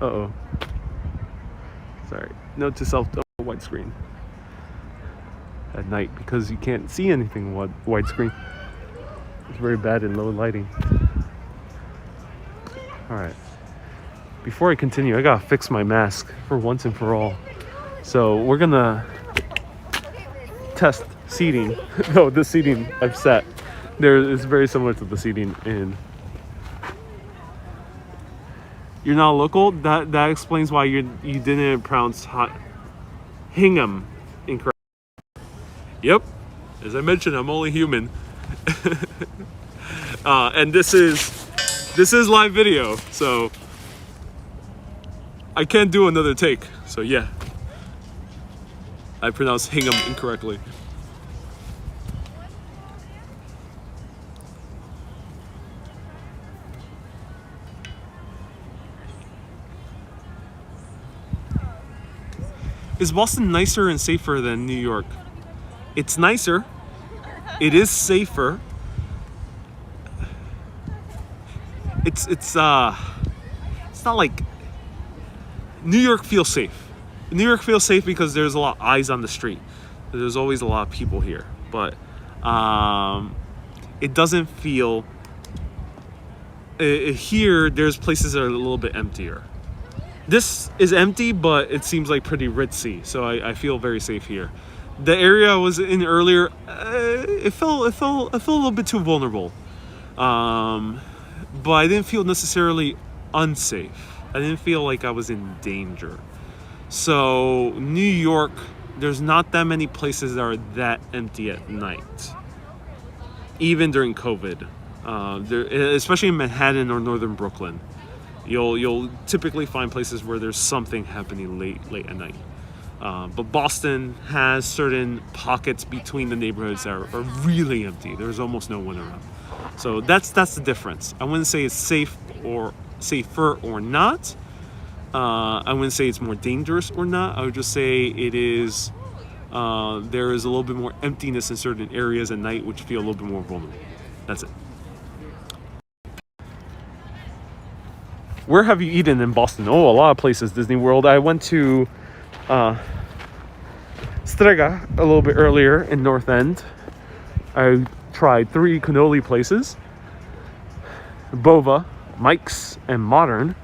Uh-oh. Sorry. Note to self, don't widescreen at night because you can't see anything widescreen. It's very bad in low lighting. Alright. Before I continue, I gotta fix my mask for once and for all. So we're gonna test seating. No, the seating I've set. There is very similar to the seating in. You're not local? That explains why you didn't pronounce Hingham incorrect. Yep. As I mentioned, I'm only human. And this is live video, so I can't do another take. So yeah, I pronounced Hingham incorrectly. Is Boston nicer and safer than New York? It's nicer. It is safer. it's not like New York feels safe. New York feels safe because there's a lot of eyes on the street. There's always a lot of people here, but it doesn't feel here. There's places that are a little bit emptier. This is empty, but it seems like pretty ritzy, so I feel very safe here. The area I was in earlier, it felt a little bit too vulnerable, but I didn't feel necessarily unsafe. I didn't feel like I was in danger. So New York, there's not that many places that are that empty at night, even during COVID. Especially in Manhattan or northern Brooklyn, you'll typically find places where there's something happening late at night. But Boston has certain pockets between the neighborhoods that are really empty. There's almost no one around. So that's the difference. I wouldn't say it's safe or safer or not. I wouldn't say it's more dangerous or not. I would just say it is. There is a little bit more emptiness in certain areas at night, which feel a little bit more vulnerable. That's it. Where have you eaten in Boston? Oh, a lot of places. Disney World. I went to Strega a little bit earlier in North End. I tried 3 cannoli places: Bova, Mike's, and Modern.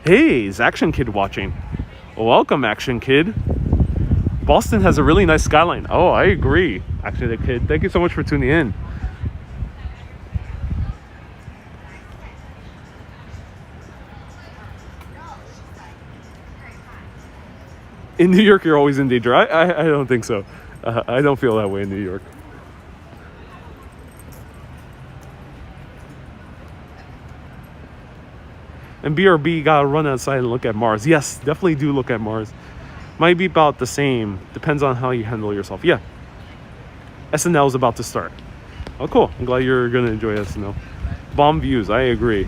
Hey, is Action Kid watching? Welcome, Action Kid. Boston has a really nice skyline. Oh, I agree, Action Kid. Thank you so much for tuning in. In New York, you're always in danger. I don't think so. I don't feel that way in New York. And BRB gotta run outside and look at Mars. Yes, definitely do look at Mars. Might be about the same. Depends on how you handle yourself. Yeah. SNL is about to start. Oh, cool. I'm glad you're gonna enjoy SNL. Bomb views. I agree.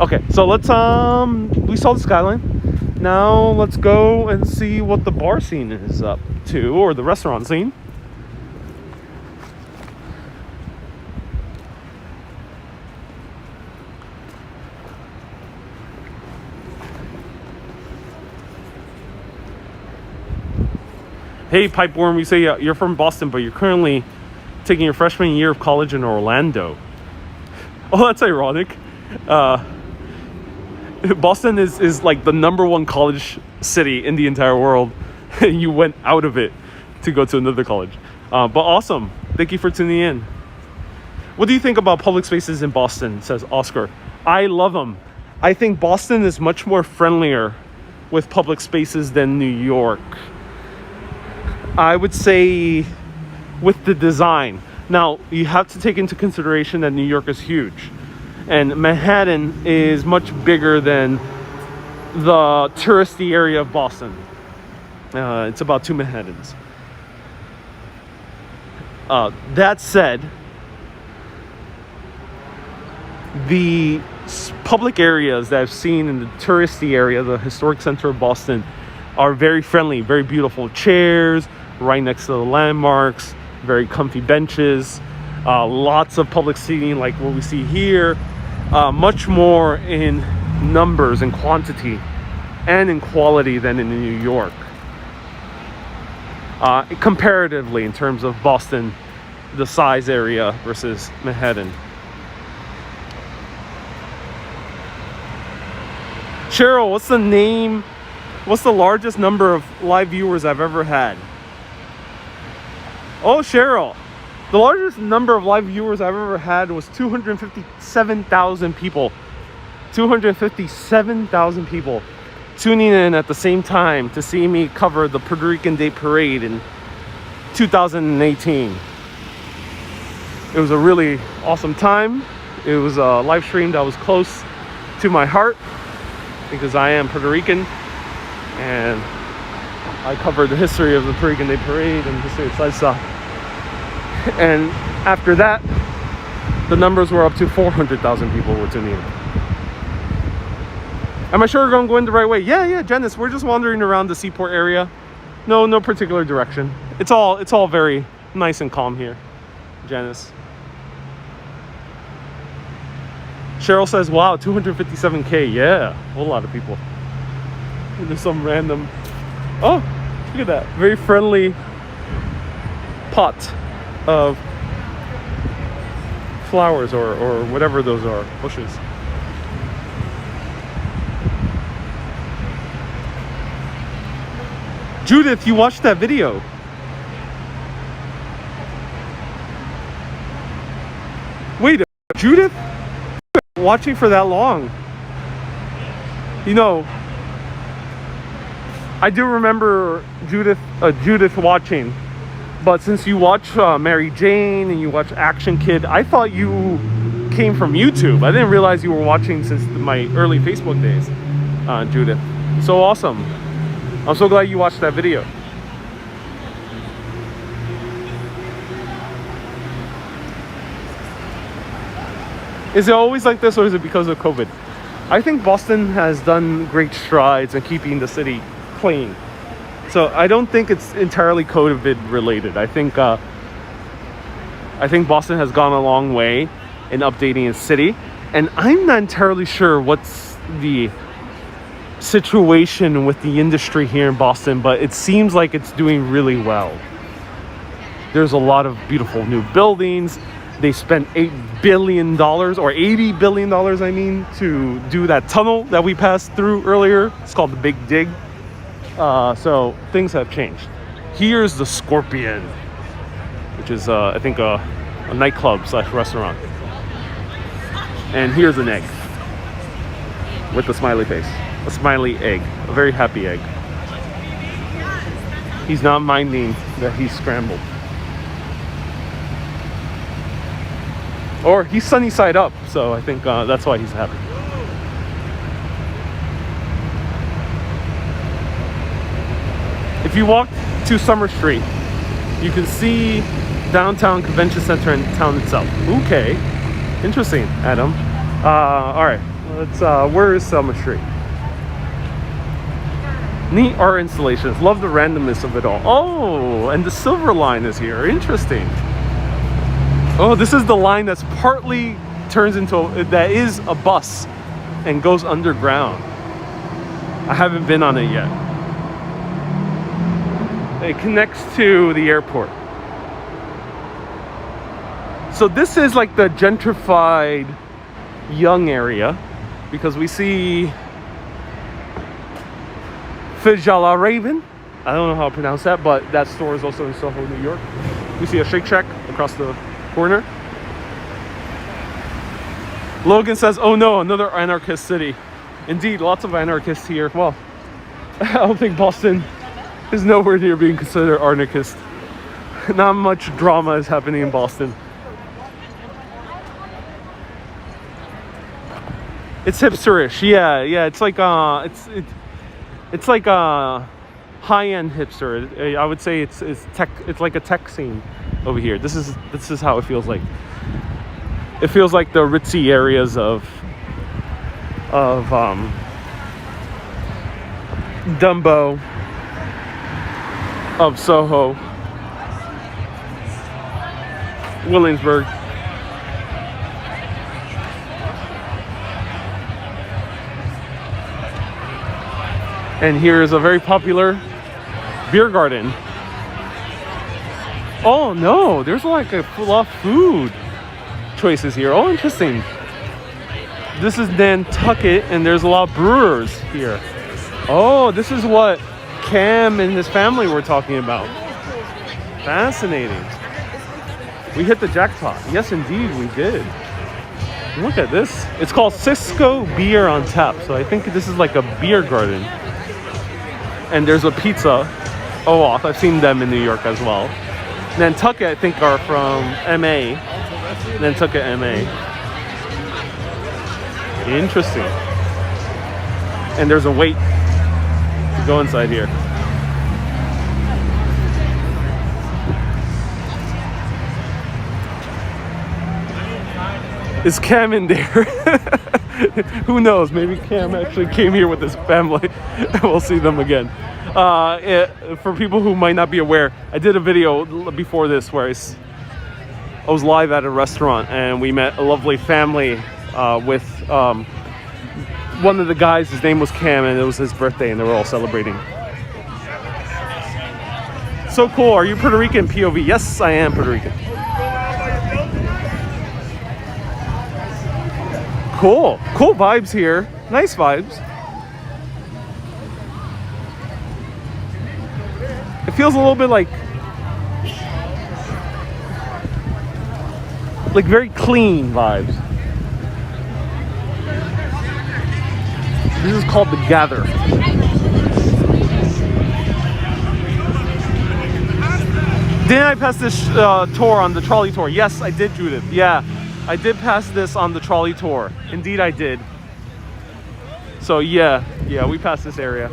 Okay, so let's we saw the skyline. Now let's go and see what the bar scene is up to, or the restaurant scene. Hey, Pipeworm, you say you're from Boston, but you're currently taking your freshman year of college in Orlando. Oh, that's ironic. Boston is like the #1 college city in the entire world. And you went out of it to go to another college. But awesome. Thank you for tuning in. What do you think about public spaces in Boston, says Oscar. I love them. I think Boston is much more friendlier with public spaces than New York. I would say with the design. Now, you have to take into consideration that New York is huge. And Manhattan is much bigger than the touristy area of Boston. It's about 2 Manhattans. That said, the public areas that I've seen in the touristy area, the historic center of Boston, are very friendly, very beautiful chairs right next to the landmarks, very comfy benches, lots of public seating like what we see here. Much more in numbers and quantity and in quality than in New York. Comparatively, in terms of Boston, the size area versus Manhattan. Cheryl, what's the largest number of live viewers I've ever had? Oh, Cheryl. The largest number of live viewers I've ever had was 257,000 people. 257,000 people tuning in at the same time to see me cover the Puerto Rican Day Parade in 2018. It was a really awesome time. It was a live stream that was close to my heart because I am Puerto Rican and I covered the history of the Puerto Rican Day Parade and the history of salsa. And after that, the numbers were up to 400,000 people were tuning in. Am I sure we're going the right way? Yeah, Janice, we're just wandering around the Seaport area. No particular direction. It's all very nice and calm here, Janice. Cheryl says, wow, 257K. Yeah, a whole lot of people. And there's some random... Oh, look at that. Very friendly pot of flowers or whatever those are, bushes. Judith, you watched that video. Wait, Judith? Watching for that long. You know, I do remember Judith watching, but since you watch Mary Jane and you watch Action Kid, I thought you came from YouTube. I didn't realize you were watching since my early Facebook days, Judith. So awesome. I'm so glad you watched that video. Is it always like this, or is it because of COVID? I think Boston has done great strides in keeping the city clean. So I don't think it's entirely COVID related. I think Boston has gone a long way in updating its city. And I'm not entirely sure what's the situation with the industry here in Boston, but it seems like it's doing really well. There's a lot of beautiful new buildings. They spent $8 billion or $80 billion, I mean, to do that tunnel that we passed through earlier. It's called the Big Dig. So things have changed. Here's the Scorpion, which is, I think, a nightclub / restaurant. And here's an egg with a smiley face. A smiley egg. A very happy egg. He's not minding that he's scrambled. Or he's sunny side up, so I think that's why he's happy. If you walk to Summer Street, you can see downtown convention center and town itself. Okay, interesting, Adam. All right, let's. Where is Summer Street? Neat art installations. Love the randomness of it all. Oh, and the Silver Line is here. Interesting. Oh, this is the line that's partly turns into that is a bus and goes underground. I haven't been on it yet. It connects to the airport. So this is like the gentrified young area, because we see Fjällräven. I don't know how to pronounce that, but that store is also in Soho, New York. We see a Shake Shack across the corner. Logan says, oh no, another anarchist city. Indeed, lots of anarchists here. Well, I don't think Boston is nowhere near being considered anarchist. Not much drama is happening in Boston. It's hipsterish. Yeah, it's like it's like a high-end hipster. I would say it's tech. It's like a tech scene over here. This is how it feels like. It feels like the ritzy areas of Dumbo, of Soho, Williamsburg. And here is a very popular beer garden. Oh no, there's like a lot of food choices here. Oh, interesting. This is Nantucket, and there's a lot of brewers here. Oh, this is what Cam and his family were talking about. Fascinating. We hit the jackpot. Yes, indeed, we did. Look at this. It's called Cisco Beer on Tap. So I think this is like a beer garden. And there's a pizza. Oh, I've seen them in New York as well. Nantucket, I think, are from MA. Nantucket, MA. Interesting. And there's a wait to go inside here. Is Cam in there? Who knows? Maybe Cam actually came here with his family. We'll see them again. For people who might not be aware, I did a video before this where I was live at a restaurant and we met a lovely family with one of the guys. His name was Cam and it was his birthday and they were all celebrating. So cool. Are you Puerto Rican, POV? Yes, I am Puerto Rican. Cool. Cool vibes here. Nice vibes. It feels a little bit like very clean vibes. This is called The Gather. Didn't I pass this tour on the trolley tour? Yes, I did, Judith. Yeah, I did pass this on the trolley tour. Indeed, I did. So yeah, we passed this area.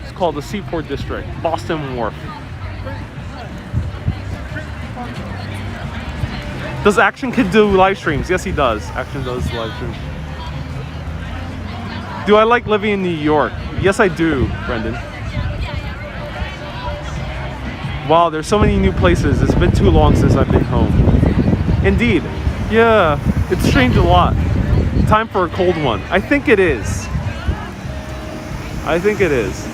It's called the Seaport District, Boston Wharf. Does Action Kid do live streams? Yes, he does. Action does live streams. Do I like living in New York? Yes, I do, Brendan. Wow, there's so many new places. It's been too long since I've been home. Indeed. Yeah, it's changed a lot. Time for a cold one. I think it is. I think it is.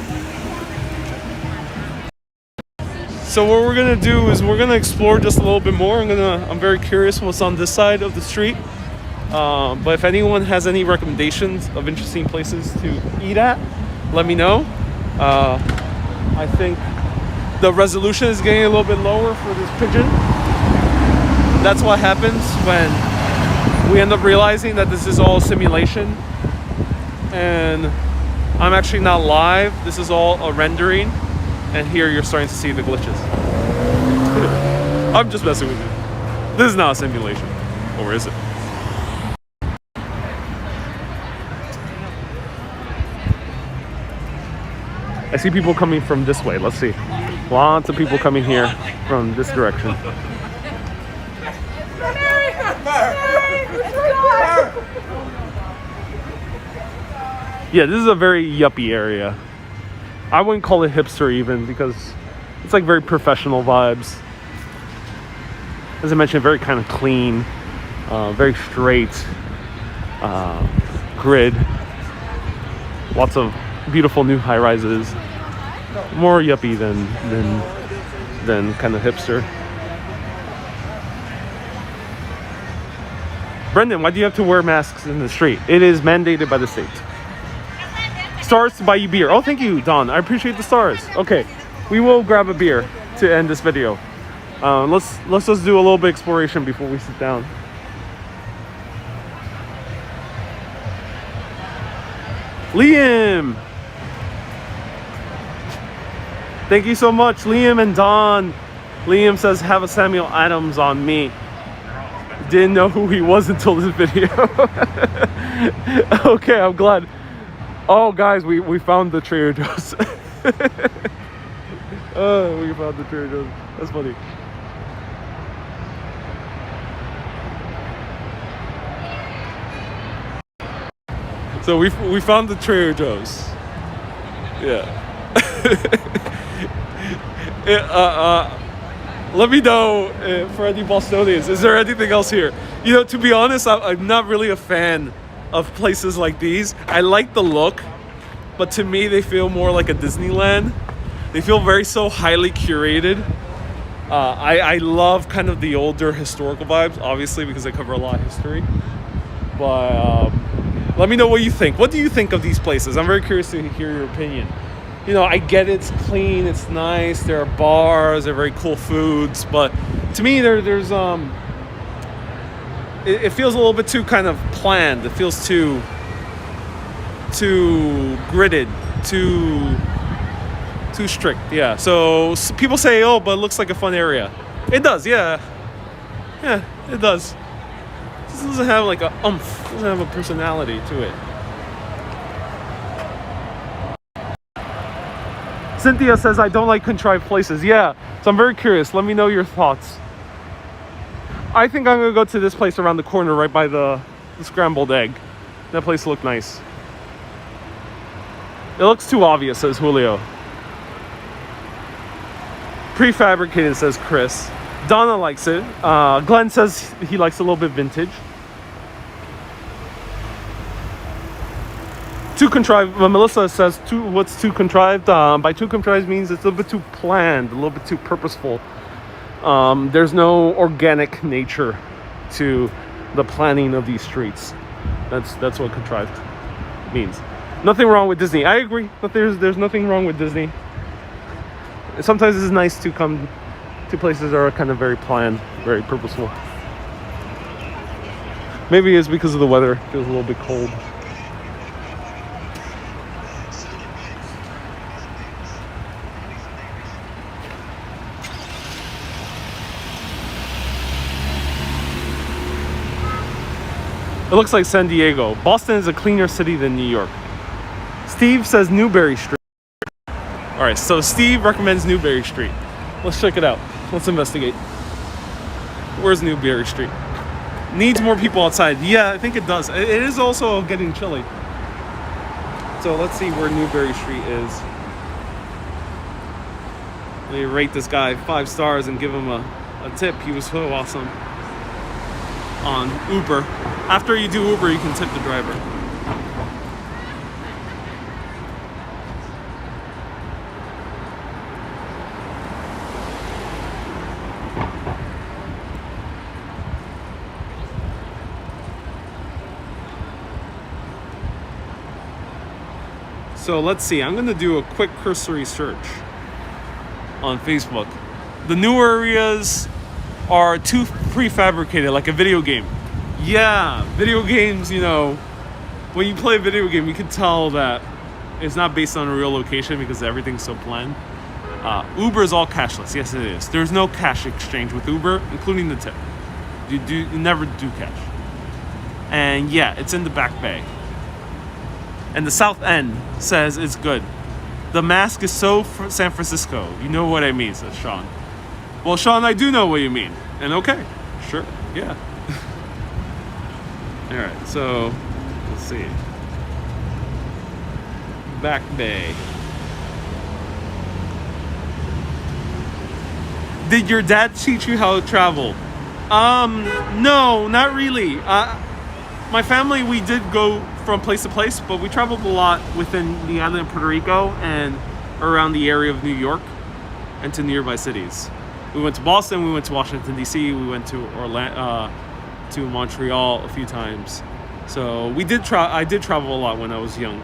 So what we're gonna do is we're gonna explore just a little bit more. I'm very curious what's on this side of the street. But if anyone has any recommendations of interesting places to eat at, let me know. I think the resolution is getting a little bit lower for this pigeon. That's what happens when we end up realizing that this is all simulation and I'm actually not live. This is all a rendering, and here you're starting to see the glitches. I'm just messing with you. This is not a simulation, or is it? I see people coming from this way. Let's see. Lots of people coming here from this direction. Yeah, this is a very yuppie area. I wouldn't call it hipster even because it's like very professional vibes. As I mentioned, very kind of clean, very straight grid. Lots of beautiful new high-rises. More yuppie than kind of hipster. Brendan, why do you have to wear masks in the street? It is mandated by the state. Stars to buy you beer. Oh, thank you, Don. I appreciate the stars. Okay, we will grab a beer to end this video. Let's just do a little bit of exploration before we sit down. Liam! Thank you so much, Liam and Don. Liam says, have a Samuel Adams on me. Didn't know who he was until this video. Okay, I'm glad. Oh, guys, we found the Trader Joe's. Oh, we found the Trader Joe's. That's funny. So we found the Trader Joe's. Yeah. Let me know for any Bostonians. Is there anything else here? You know, to be honest, I'm not really a fan of places like these. I like the look, but to me they feel more like a Disneyland. They feel very so highly curated. I love kind of the older historical vibes, obviously, because they cover a lot of history. But let me know what you think. What do you think of these places? I'm very curious to hear your opinion. You know, I get it's clean, it's nice, there are bars, there are very cool foods, but to me there's it feels a little bit too kind of planned. It feels too gridded, too strict. Yeah. So people say, oh, but it looks like a fun area. It does, yeah. Yeah, it does. It doesn't have like a oomph. It doesn't have a personality to it. Cynthia says, I don't like contrived places. Yeah, so I'm very curious. Let me know your thoughts. I think I'm gonna go to this place around the corner right by the scrambled egg. That place looked nice. It looks too obvious, says Julio. Prefabricated, says Chris. Donna likes it. Glenn says he likes a little bit vintage. Too contrived. Melissa says what's too contrived? By too contrived means it's a little bit too planned, a little bit too purposeful. There's no organic nature to the planning of these streets. That's what contrived means. Nothing wrong with Disney. I agree, but there's nothing wrong with Disney. Sometimes it's nice to come to places that are kind of very planned, very purposeful. Maybe it's because of the weather. It feels a little bit cold. It looks like San Diego. Boston is a cleaner city than New York. Steve says Newberry Street. All right, so Steve recommends Newberry Street. Let's check it out. Let's investigate. Where's Newberry Street? Needs more people outside. Yeah, I think it does. It is also getting chilly. So let's see where Newberry Street is. Let me rate this guy 5 stars and give him a tip. He was so awesome. On Uber. After you do Uber, you can tip the driver. So let's see, I'm gonna do a quick cursory search on Facebook. The new areas are too prefabricated, like a video game. Yeah, video games, you know, when you play a video game, you can tell that it's not based on a real location because everything's so planned. Uber is all cashless. Yes, it is. There's no cash exchange with Uber, including the tip. You never do cash. And yeah, it's in the Back Bay. And the South End says it's good. The mask is so San Francisco. You know what I mean, says Sean. Well, Sean, I do know what you mean. And okay, sure, yeah. All right, so let's see. Back Bay. Did your dad teach you how to travel? No, not really. My family, we did go from place to place, but we traveled a lot within the island of Puerto Rico and around the area of New York and to nearby cities. We went to Boston, we went to Washington, D.C., we went to Orlando, to Montreal a few times. So I did travel a lot when I was young,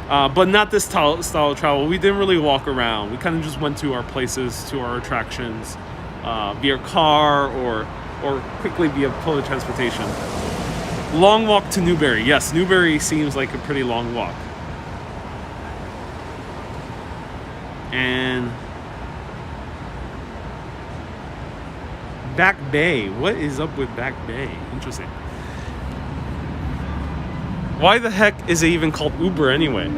but not this style of travel. We didn't really walk around. We kind of just went to our places, to our attractions, via car or quickly via public transportation. Long walk to Newberry. Yes, Newberry seems like a pretty long walk. And Back Bay. What is up with Back Bay? Interesting. Why the heck is it even called Uber anyway?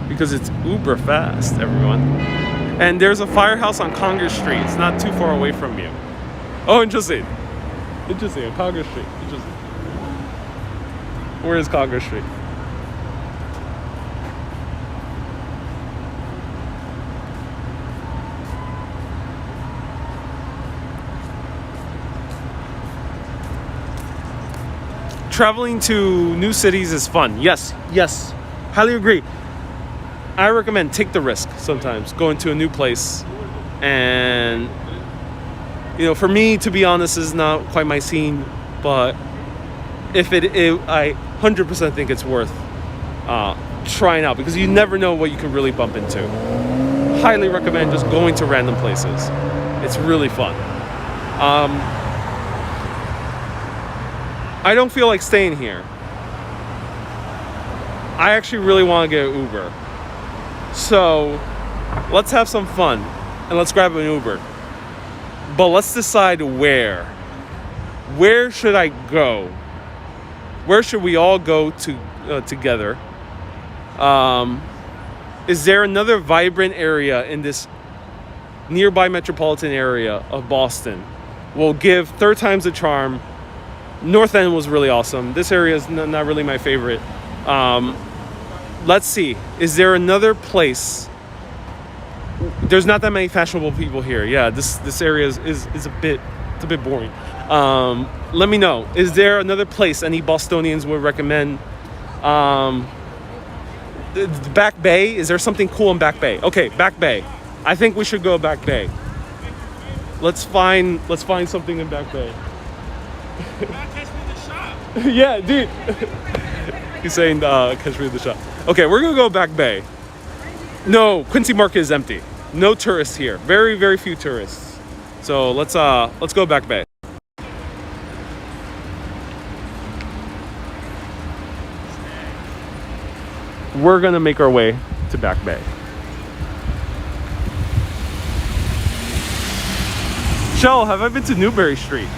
Because it's uber fast, everyone. And there's a firehouse on Congress Street. It's not too far away from you. Oh, interesting. Interesting, on Congress Street. Interesting. Where is Congress Street? Traveling to new cities is fun. Yes, highly agree. I recommend take the risk sometimes, going to a new place. And, you know, for me, to be honest, is not quite my scene, but if I 100% think it's worth trying out because you never know what you can really bump into. Highly recommend just going to random places. It's really fun. I don't feel like staying here. I actually really want to get an Uber. So let's have some fun and let's grab an Uber. But let's decide where. Where should I go? Where should we all go to together? Is there another vibrant area in this nearby metropolitan area of Boston? We'll give third time's the charm. North End was really awesome. This area is not really my favorite. Let's see. Is there another place There's not that many fashionable people here. Yeah, this area is a bit boring. Let me know. Is there another place any Bostonians would recommend? The Back Bay. Is there something cool in Back Bay? Okay, Back Bay. I think we should go Back Bay. Let's find something in Back Bay. Yeah, dude. He's saying catch me in the shop. Okay, we're gonna go Back Bay. No, Quincy Market is empty. No tourists here. Very, very few tourists. So let's go Back Bay. We're gonna make our way to Back Bay. Shell, have I been to Newbury Street?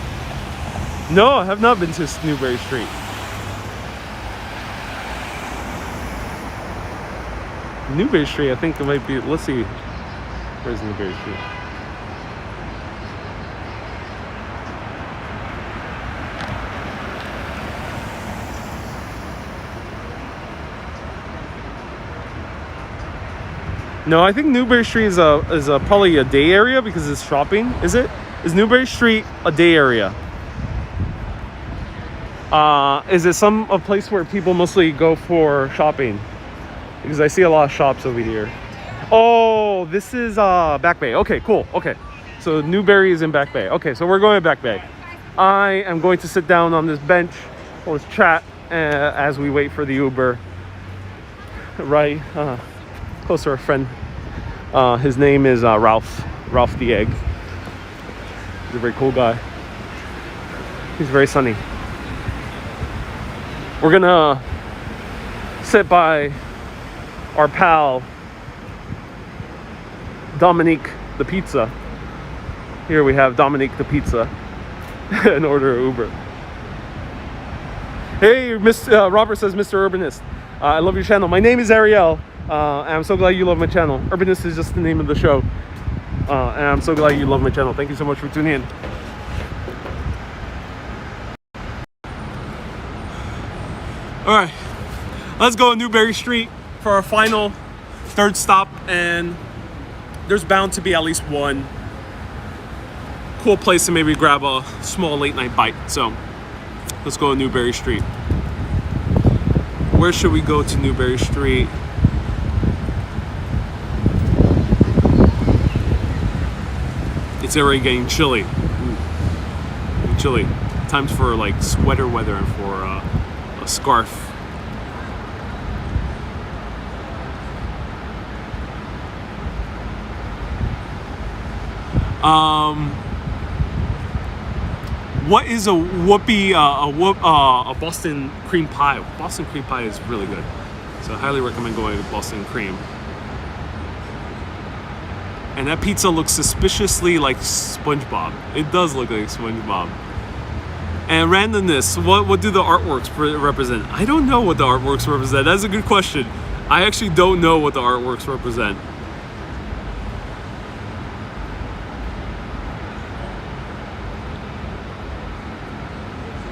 No, I have not been to Newbury Street. Newbury Street, I think it might be. Let's see. Where's Newbury Street? No, I think Newbury Street is probably a day area because it's shopping. Is it? Is Newbury Street a day area? Is it a place where people mostly go for shopping? Because I see a lot of shops over here. Oh, this is Back Bay. Okay, cool. Okay, so Newbury is in Back Bay. Okay, so we're going to Back Bay. I am going to sit down on this bench. Let's chat as we wait for the Uber. Right, close to our friend. His name is Ralph the Egg. He's a very cool guy. He's very sunny. We're gonna sit by our pal Dominique the Pizza. Here we have Dominique the Pizza and order an Uber. Hey, Robert says, Mr. Urbanist, I love your channel. My name is Ariel, and I'm so glad you love my channel. Urbanist is just the name of the show, and I'm so glad you love my channel. Thank you so much for tuning in. All right, let's go to Newbury Street for our final third stop, and there's bound to be at least one cool place to maybe grab a small late night bite. So let's go to Newbury Street. Where should we go to Newbury Street? It's already getting chilly. Ooh. Chilly. Times for like sweater weather and for a scarf. What is a Boston cream pie? Boston cream pie is really good, so I highly recommend going to Boston cream. And that pizza looks suspiciously like SpongeBob. It does look like SpongeBob. And randomness, what do the artworks represent? I don't know what the artworks represent. That's a good question. I actually don't know what the artworks represent.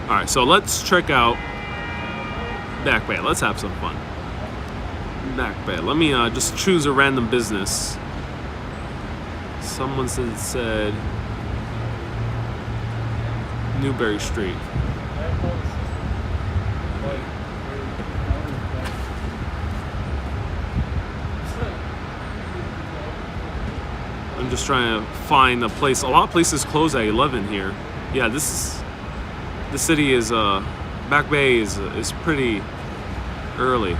Alright, so let's check out Back Bay. Let's have some fun. Back Bay. Let me just choose a random business. Someone said Newbury Street. I'm just trying to find a place. A lot of places close at 11 here. Yeah, the city is Back Bay is pretty early.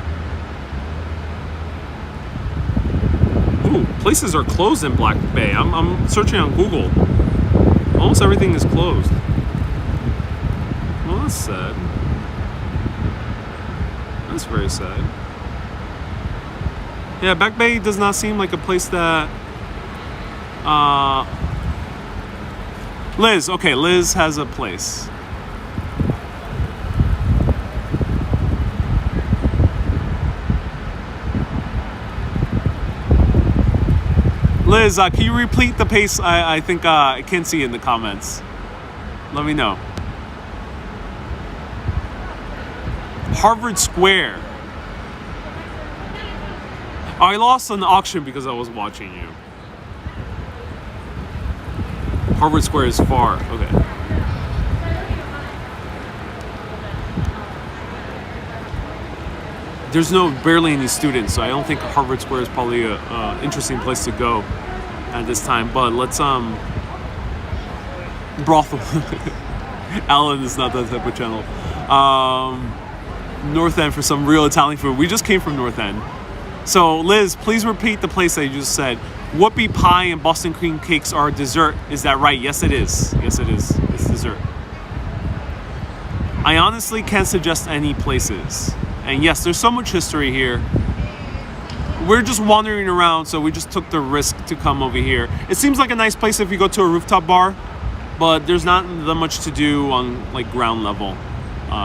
Ooh, places are closed in Black Bay. I'm searching on Google. Almost everything is closed. Well, that's sad. That's very sad. Yeah, Back Bay does not seem like a place that Liz, okay, Liz has a place. Liz, can you repeat the pace? I think I can't see in the comments. Let me know. Harvard Square. I lost an auction because I was watching you. Harvard Square is far. Okay. There's barely any students, so I don't think Harvard Square is probably a interesting place to go at this time. But let's brothel. Alan is not that type of channel. North End for some real Italian food. We just came from North End. So Liz, please repeat the place that you just said. Whoopie pie and Boston cream cakes are dessert. Is that right? Yes, it is. Yes, it is. It's dessert. I honestly can't suggest any places. And yes, there's so much history here. We're just wandering around, so we just took the risk to come over here. It seems like a nice place if you go to a rooftop bar, but there's not that much to do on like ground level,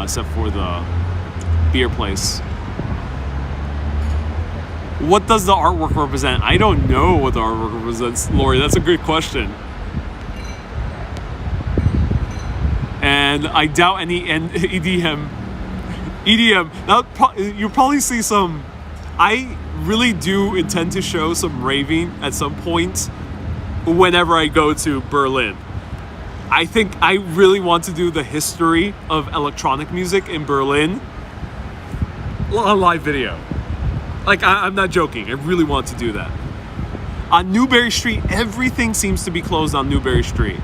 except for the beer place. What does the artwork represent? I don't know what the artwork represents, Lori. That's a good question. And I doubt any EDM. You'll probably see some. I really do intend to show some raving at some point whenever I go to Berlin. I think I really want to do the history of electronic music in Berlin on live video. Like, I'm not joking. I really want to do that. On Newbury Street, everything seems to be closed on Newbury Street.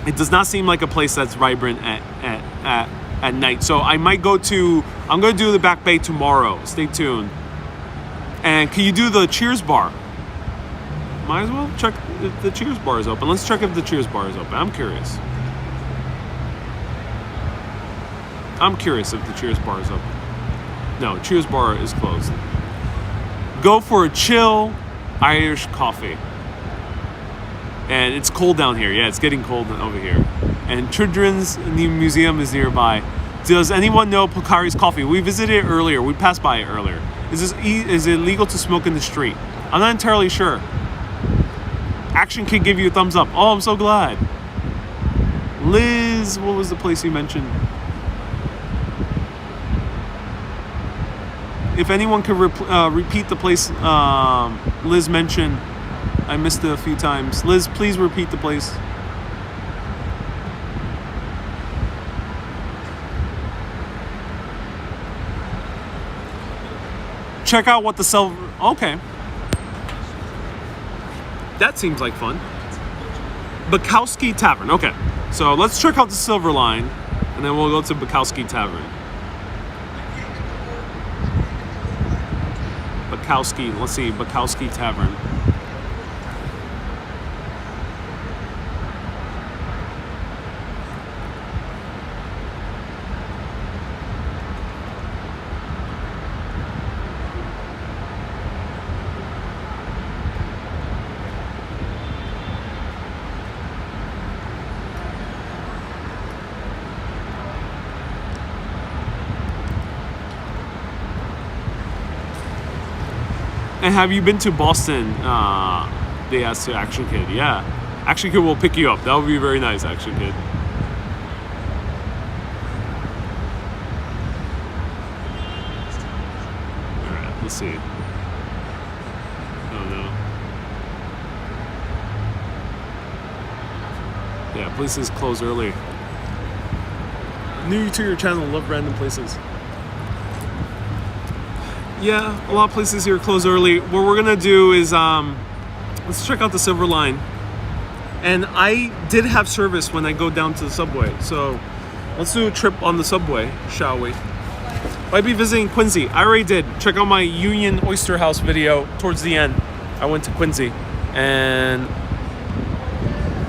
It does not seem like a place that's vibrant at night. So I'm going to do the Back Bay tomorrow. Stay tuned. And can you do the Cheers bar? Might as well check if the Cheers bar is open. Let's check if the Cheers bar is open. I'm curious. If the Cheers bar is open. No, Cheers bar is closed. Go for a chill Irish coffee. And it's cold down here. Yeah, it's getting cold over here. And Children's Museum is nearby. Does anyone know Pocari's Coffee? We visited it earlier. We passed by it earlier. Is it legal to smoke in the street? I'm not entirely sure. Action Kid give you a thumbs up. Oh, I'm so glad. Liz, what was the place you mentioned? If anyone could repeat the place Liz mentioned, I missed it a few times. Liz, please repeat the place. Check out what the Silver... Okay. That seems like fun. Bukowski Tavern. Okay. So let's check out the Silver Line, and then we'll go to Bukowski Tavern. Let's see, Bukowski Tavern. And have you been to Boston? They asked to Action Kid. Yeah. Action Kid will pick you up. That would be very nice, Action Kid. Alright, let's see. Oh no. Yeah, places close early. New to your channel, love random places. Yeah, a lot of places here close early. What we're gonna do is let's check out the Silver Line. And I did have service when I go down to the subway, so let's do a trip on the subway, shall we? Might be visiting Quincy. I already did. Check out my Union Oyster House video towards the end. I went to Quincy, and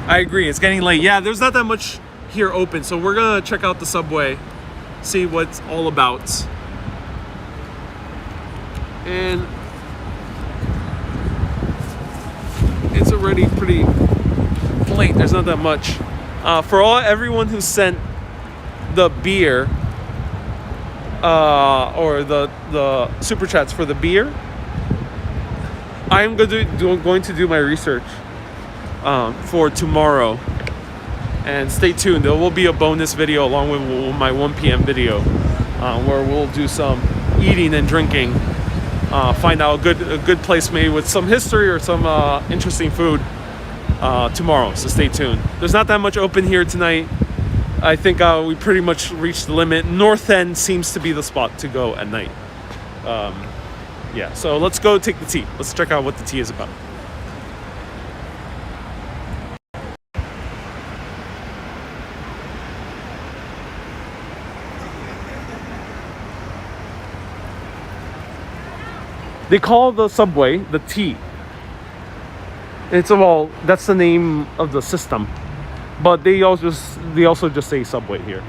I agree, it's getting late. Yeah, there's not that much here open, so we're gonna check out the subway, see what it's all about. And it's already pretty late. There's not that much. For everyone who sent the beer or the super chats for the beer, I am going to do my research for tomorrow. And stay tuned. There will be a bonus video along with my 1 p.m. video where we'll do some eating and drinking. Find out a good place maybe with some history or some interesting food. tomorrow, so stay tuned. There's not that much open here tonight. I think we pretty much reached the limit. North End seems to be the spot to go at night. Yeah, so let's go take the tea. Let's check out what the tea is about. They call the subway the T. It's well, that's the name of the system, but they also just say subway here.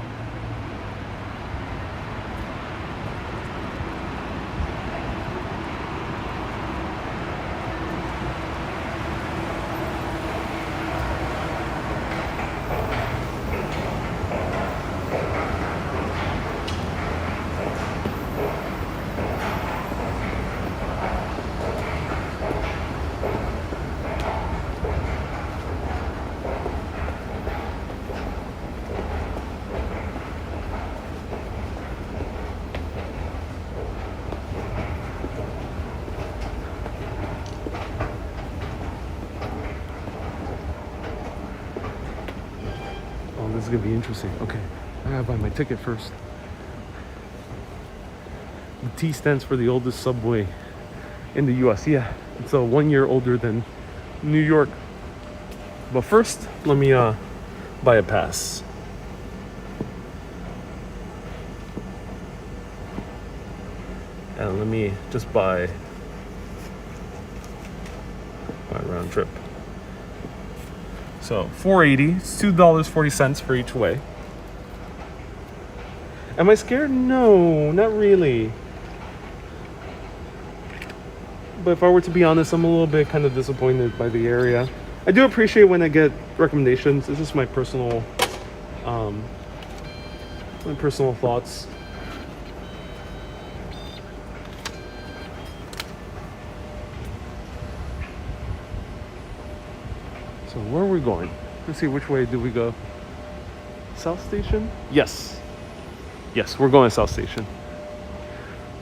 This is gonna be interesting. Okay, I gotta buy my ticket first. The T stands for the oldest subway in the US. Yeah, it's 1 year older than New York. But first, let me buy a pass. And let me just buy my round trip. So $4.80, it's $2.40 for each way. Am I scared? No, not really. But if I were to be honest, I'm a little bit kind of disappointed by the area. I do appreciate when I get recommendations. This is my personal thoughts. So where are we going? Let's see, which way do we go? South Station? Yes. Yes, we're going to South Station.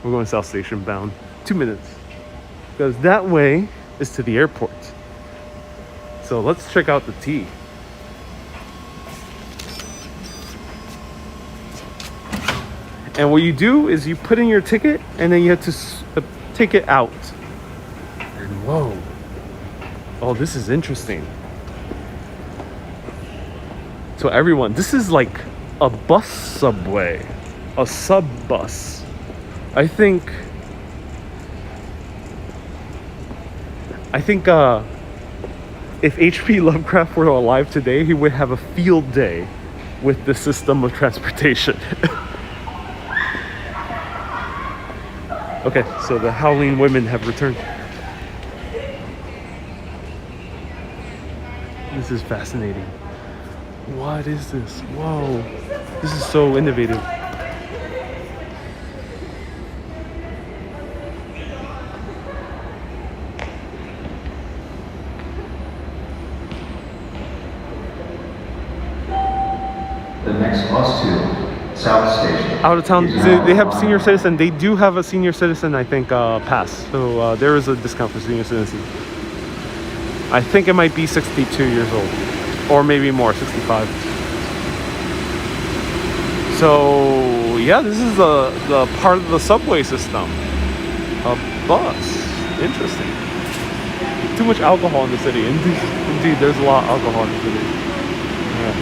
We're going South Station bound. 2 minutes. Because that way is to the airport. So let's check out the T. And what you do is you put in your ticket and then you have to take it out. And whoa. Oh, this is interesting. So everyone, this is like a bus subway, a sub bus. I think if H.P. Lovecraft were alive today, he would have a field day with the system of transportation. Okay, so the Howling Women have returned. This is fascinating. What is this? Whoa, this is so innovative. The next bus to South Station. Out of town, they have senior citizen. They do have a senior citizen, I think, pass. So there is a discount for senior citizens. I think it might be 62 years old. Or maybe more, 65. So yeah, this is the part of the subway system. A bus. Interesting. Too much alcohol in the city. Indeed, there's a lot of alcohol in the city. Yeah.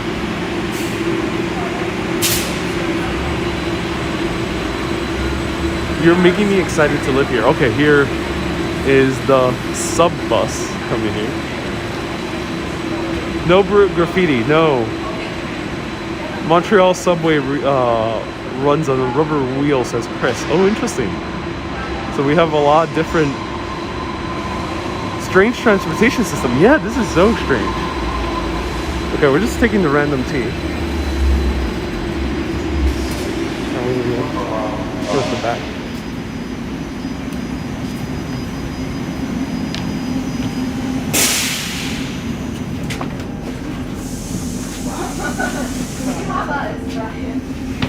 You're making me excited to live here. Okay, here is the sub bus coming here. No graffiti, no. Montreal subway runs on a rubber wheel, says Chris. Oh, interesting. So we have a lot of different strange transportation system. Yeah, this is so strange. Okay, we're just taking the random T. Towards the back.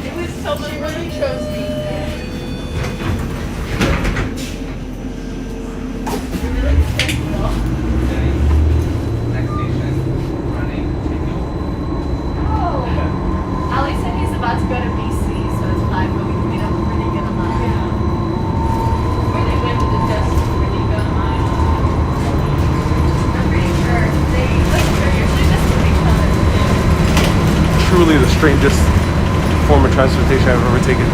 It was someone really chose me. Next station strangest form of transportation I've ever taken.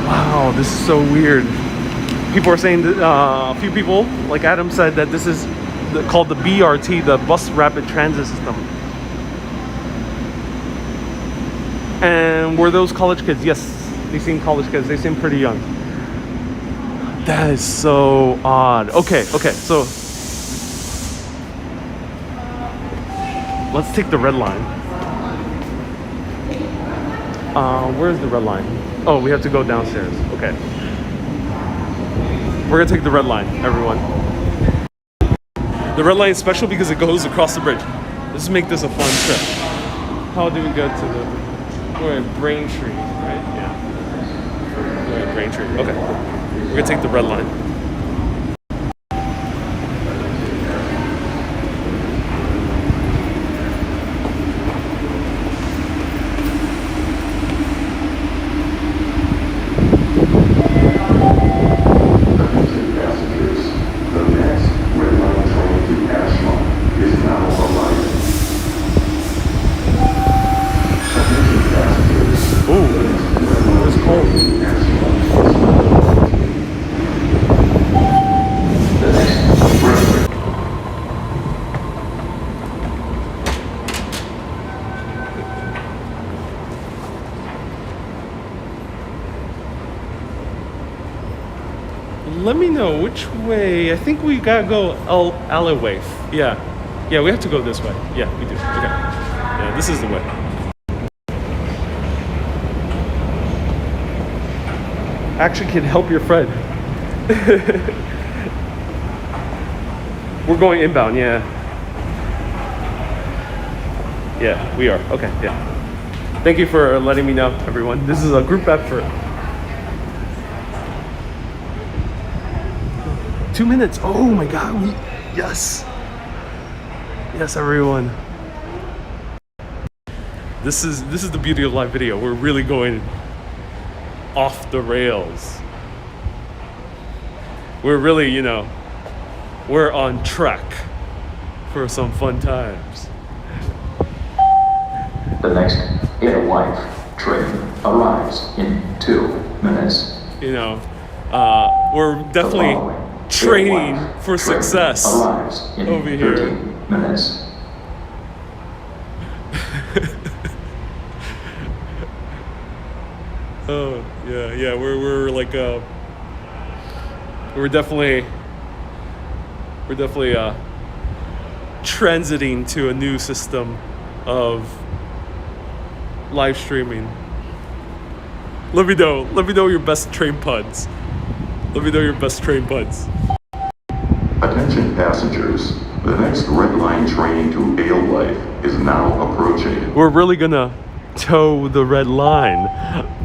Wow, this is so weird. People are saying that a few people, like Adam said, that this is called the BRT, the Bus Rapid Transit System. And were those college kids? Yes, they seem college kids. They seem pretty young. That is so odd. Okay, so let's take the red line. Where's the red line? Oh, we have to go downstairs. Okay. We're gonna take the red line, everyone. The red line is special because it goes across the bridge. Let's make this a fun trip. How do we go to the... We're in Braintree, right? Yeah. We're in Braintree. Okay. We're gonna take the red line. Let me know which way. I think we gotta go alleyway. Yeah, we have to go this way. Yeah, we do. Okay. Yeah, this is the way. Actually, can help your friend. We're going inbound. Yeah. Yeah, we are. Okay. Yeah. Thank you for letting me know, everyone. This is a group effort. 2 minutes. Oh my God. Yes, everyone. This is the beauty of live video. We're really going off the rails. We're really, we're on track for some fun times. The next Alewife train arrives in 2 minutes. We're definitely training for success over here. 13 minutes. Oh yeah. We're like we're definitely transiting to a new system of live streaming. Let me know your best train puns. Attention passengers, the next Red Line train to Alewife is now approaching. We're really gonna toe the red line.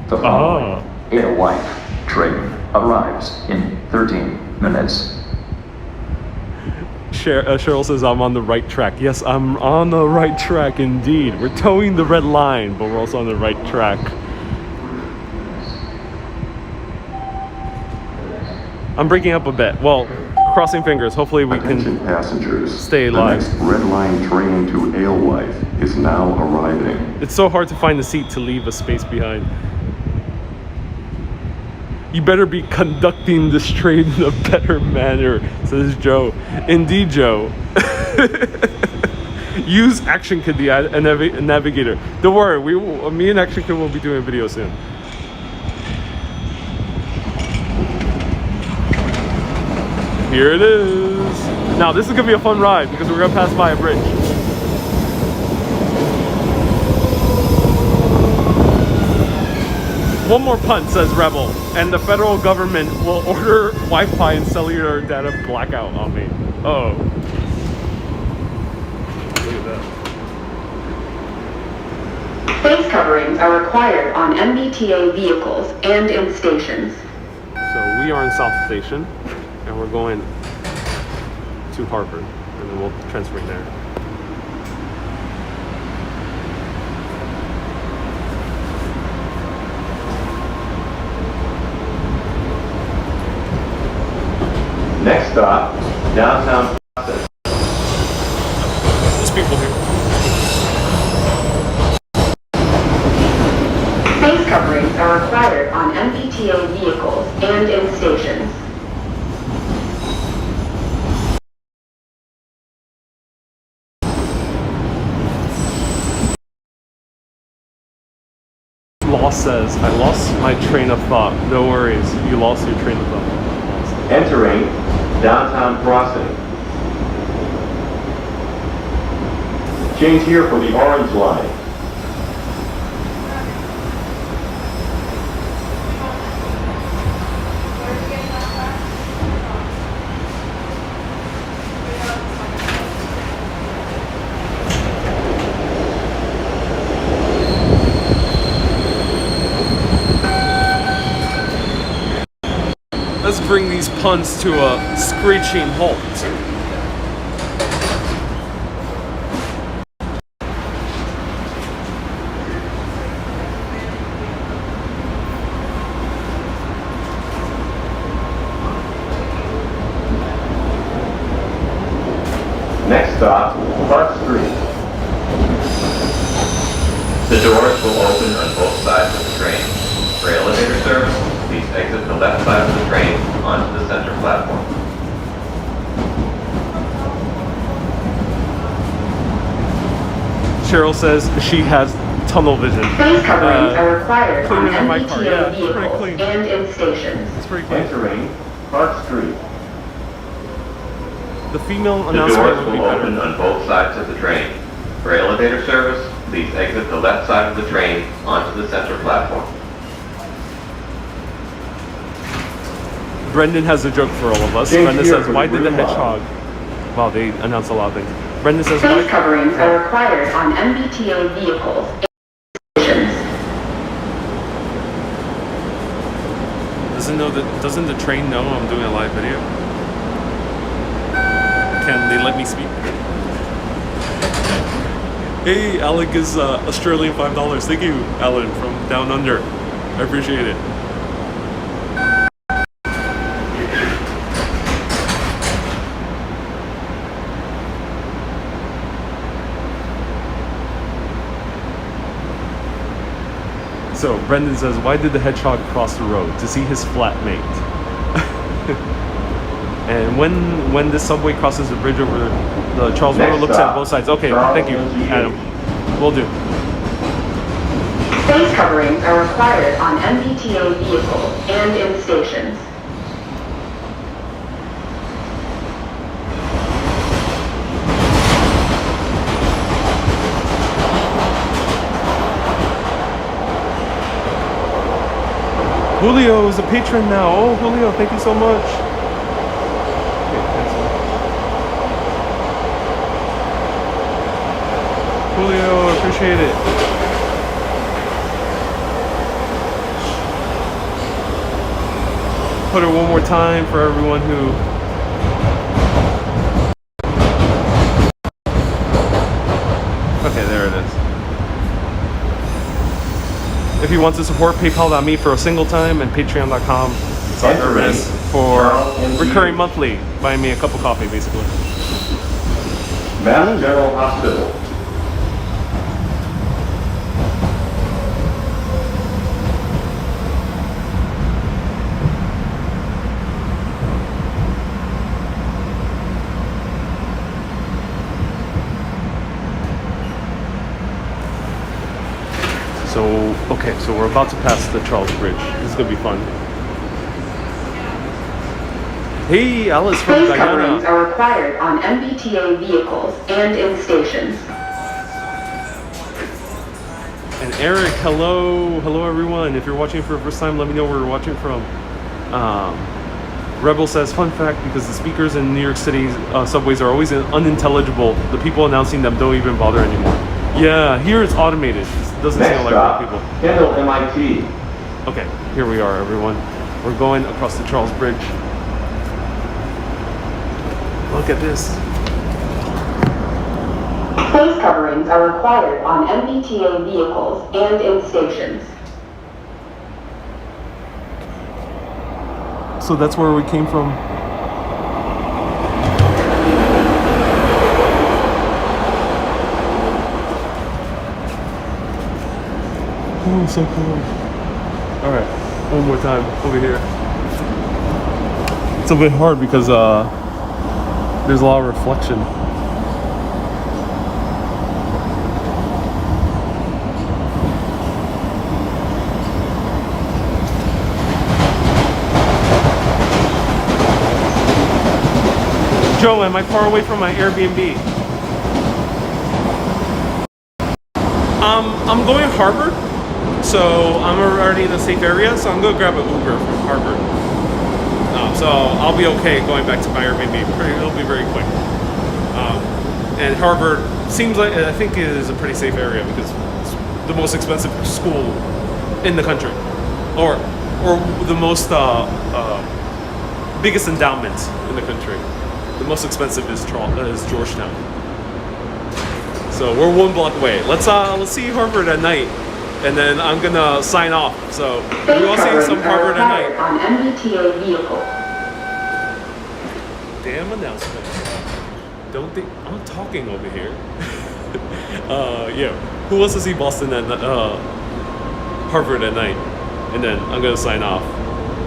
The following Alewife train arrives in 13 minutes. Cheryl says I'm on the right track. Yes, I'm on the right track indeed. We're towing the red line, but we're also on the right track. I'm breaking up a bit. Well, crossing fingers. Hopefully we Attention can passengers. stay alive. The next Red Line train to Alewife is now arriving. It's so hard to find a seat to leave a space behind. You better be conducting this train in a better manner, says Joe. Indeed, Joe. Use Action Kid, the navigator. Don't worry, me and Action Kid will be doing a video soon. Here it is. Now this is gonna be a fun ride because we're gonna pass by a bridge. One more punt, says Rebel, and the federal government will order Wi-Fi and cellular data blackout on me. Oh. Look at that. Face coverings are required on MBTA vehicles and in stations. So we are in South Station, and we're going to Harvard, and then we'll transfer there. Next stop, downtown Process. There's people here. Face coverings are required on MBTA vehicles and in stations. Lost says, I lost my train of thought. No worries, you lost your train of thought. Entering downtown crossing. Change here for the orange line. Let's bring these punts to a screeching halt. Next stop, Park Street. The doors will open on both sides of the train. For elevator service, please exit the left side of the train onto the center platform. Cheryl says she has tunnel vision. Face coverings are required on cleaner than my car. MBTA Yeah, it's pretty vehicles clean. and in stations. It's pretty clean. Entering Park Street. The female The announcement doors would be will open better. on both sides of the train. For elevator service, please exit the left side of the train onto the center platform. Brendan has a joke for all of us. Change Brendan here says, for why the did the green line. hedgehog... Wow, they announced a lot of things. Brendan says, Face why... coverings are required on MBTA vehicles and stations. Doesn't the train know I'm doing a live video? Can they let me speak? Hey, Alec is Australian $5. Thank you, Alan, from Down Under. I appreciate it. So, Brendan says, why did the hedgehog cross the road? To see his flatmate. And when this subway crosses the bridge over the Charles River, Next looks stop, at both sides. Okay, Charles thank you, MGH. Adam. Will do. Face coverings are required on MBTA vehicles and in stations. Julio is a patron now. Oh, Julio, thank you so much. Okay, cancel. Julio, appreciate it. put it one more time for everyone who. Okay, there it is. If you want to support, PayPal.me for a single time and Patreon.com/Ernest for recurring monthly. Buying me a cup of coffee, basically. Mass General Hospital. So, okay, so we're about to pass the Charles Bridge. This is gonna be fun. Hey, Alice from Face coverings Guyana. are required on MBTA vehicles and in stations. And Eric, hello. Hello, everyone. If you're watching for the first time, let me know where you're watching from. Rebel says, fun fact, because the speakers in New York City subways are always unintelligible, the people announcing them don't even bother anymore. Yeah, here it's automated. It doesn't Next sound like stop, real people. Kendall MIT. Okay, here we are, everyone. We're going across the Charles Bridge. Look at this. Face coverings are required on MBTA vehicles and in stations. So that's where we came from. Oh, so cool. All right, one more time over here. It's a bit hard because there's a lot of reflection. Joe, am I far away from my Airbnb? I'm going Harvard, so I'm already in a safe area, so I'm gonna grab an Uber from Harvard. So I'll be okay going back to my Airbnb. It'll be very quick. And Harvard seems like, I think it is a pretty safe area because it's the most expensive school in the country, or the most biggest endowment in the country. The most expensive is Georgetown. So we're one block away. Let's see Harvard at night, and then I'm gonna sign off. So we will see some Harvard at night. On MBTA vehicles. Damn announcement. Don't think I'm talking over here. Yeah. Who wants to see Boston at Harvard at night? And then I'm gonna sign off.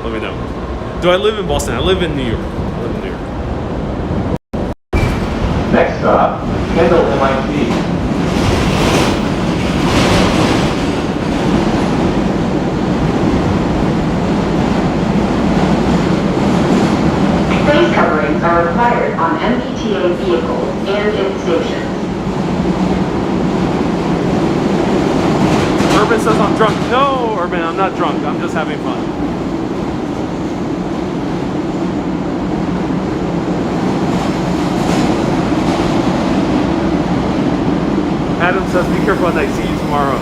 Let me know. Do I live in Boston? I live in New York. I live in New York. Next stop, Kendall MIT. Face coverings are required on MBTA vehicles and in stations. Urban says I'm drunk. No, Urban, I'm not drunk. I'm just having fun. Adam says, be careful at night. See you tomorrow.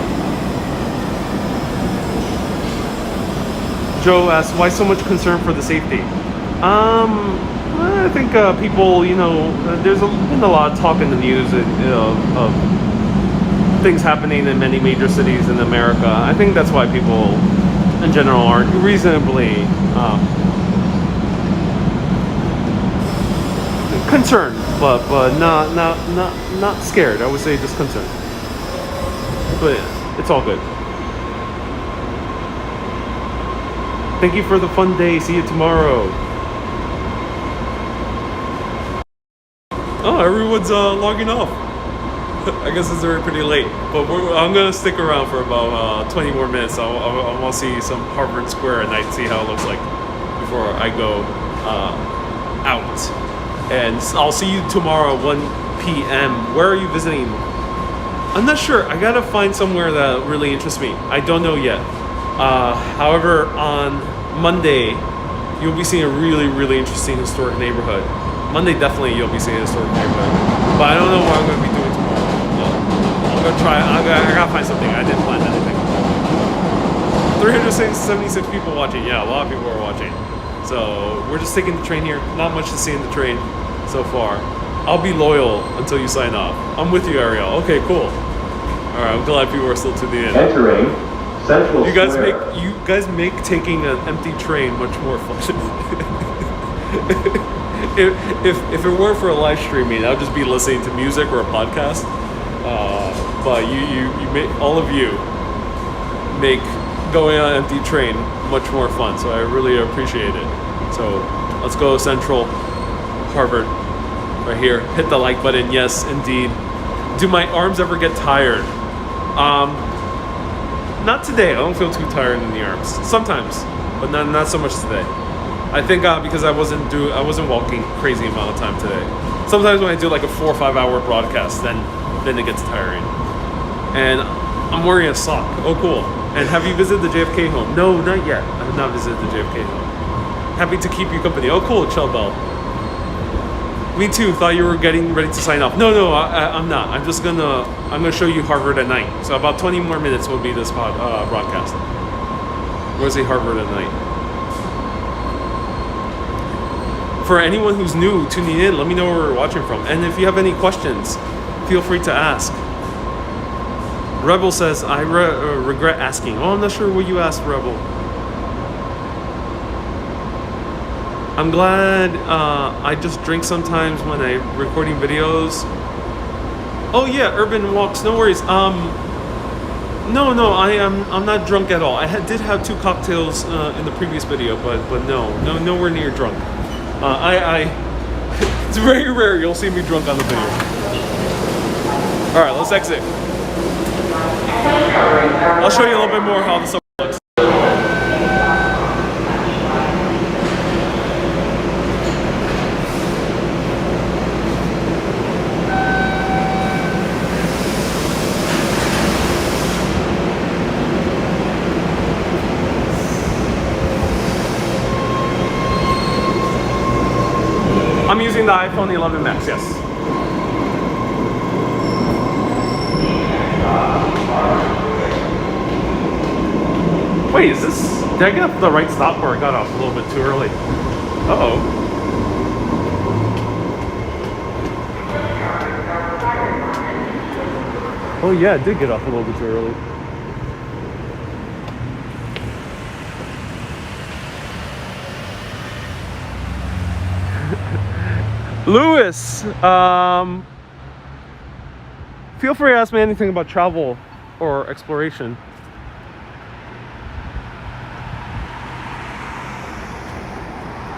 Joe asks, why so much concern for the safety? I think people, there's been a lot of talk in the news of things happening in many major cities in America. I think that's why people, in general, are reasonably concerned, but not scared. I would say just concerned. But yeah, it's all good. Thank you for the fun day. See you tomorrow. Oh, everyone's logging off. I guess it's already pretty late, but I'm gonna stick around for about 20 more minutes. I want to see some Harvard Square at night, see how it looks like before I go out. And I'll see you tomorrow at 1 p.m. Where are you visiting? I'm not sure. I gotta find somewhere that really interests me. I don't know yet. However, on Monday, you'll be seeing a really, really interesting historic neighborhood. Monday, definitely, you'll be seeing a historic neighborhood. But I don't know what I'm gonna be doing tomorrow. I'm gonna try. I gotta find something. I didn't plan anything. 376 people watching. Yeah, a lot of people are watching. So we're just taking the train here. Not much to see in the train so far. I'll be loyal until you sign off. I'm with you, Ariel. Okay, cool. All right, I'm glad people are still to the end. Entering Central You guys Square. make taking an empty train much more fun. if it weren't for a live streaming, I would just be listening to music or a podcast. But you make, all of you make going on an empty train much more fun. So I really appreciate it. So let's go Central Harvard right here. Hit the like button. Yes, indeed. Do my arms ever get tired? Not today. I don't feel too tired in the arms. Sometimes, but not so much today. I think because I wasn't walking crazy amount of time today. Sometimes when I do like a 4 or 5 hour broadcast, then it gets tiring. And I'm wearing a sock. Oh, cool. And have you visited the JFK home? No, not yet. I have not visited the JFK home. Happy to keep you company. Oh, cool, Chell Bell. Me too. Thought you were getting ready to sign off. No, I'm not. I'm gonna show you Harvard at night. So about 20 more minutes will be this broadcast. I'm gonna say Harvard at night. For anyone who's new tuning in, let me know where you're watching from. And if you have any questions, feel free to ask. Rebel says, I regret asking. Oh, I'm not sure what you asked, Rebel. I'm glad I just drink sometimes when I'm recording videos. Oh yeah, Urban Walks, no worries. No, I'm not drunk at all. I did have 2 cocktails in the previous video, but nowhere near drunk. It's very rare you'll see me drunk on the video. All right, let's exit. I'll show you a little bit more how the subway looks. I'm using the iPhone 11 Max, yes. Wait, did I get up the right stop or I got off a little bit too early? Uh-oh. Oh yeah, I did get off a little bit too early. Lewis, feel free to ask me anything about travel or exploration.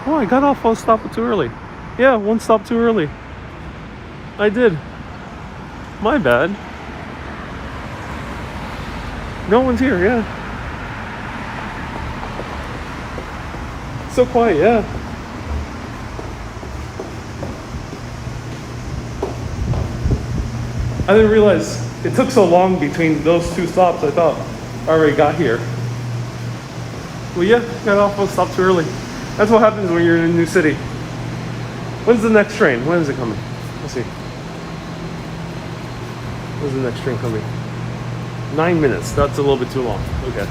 Oh, I got off one stop too early. Yeah, one stop too early. I did. My bad. No one's here, yeah. So quiet, yeah. I didn't realize it took so long between those 2 stops. I thought I already got here. Well, yeah, got off one stop too early. That's what happens when you're in a new city. When's the next train? When is it coming? Let's see. When's the next train coming? 9 minutes. That's a little bit too long. Okay.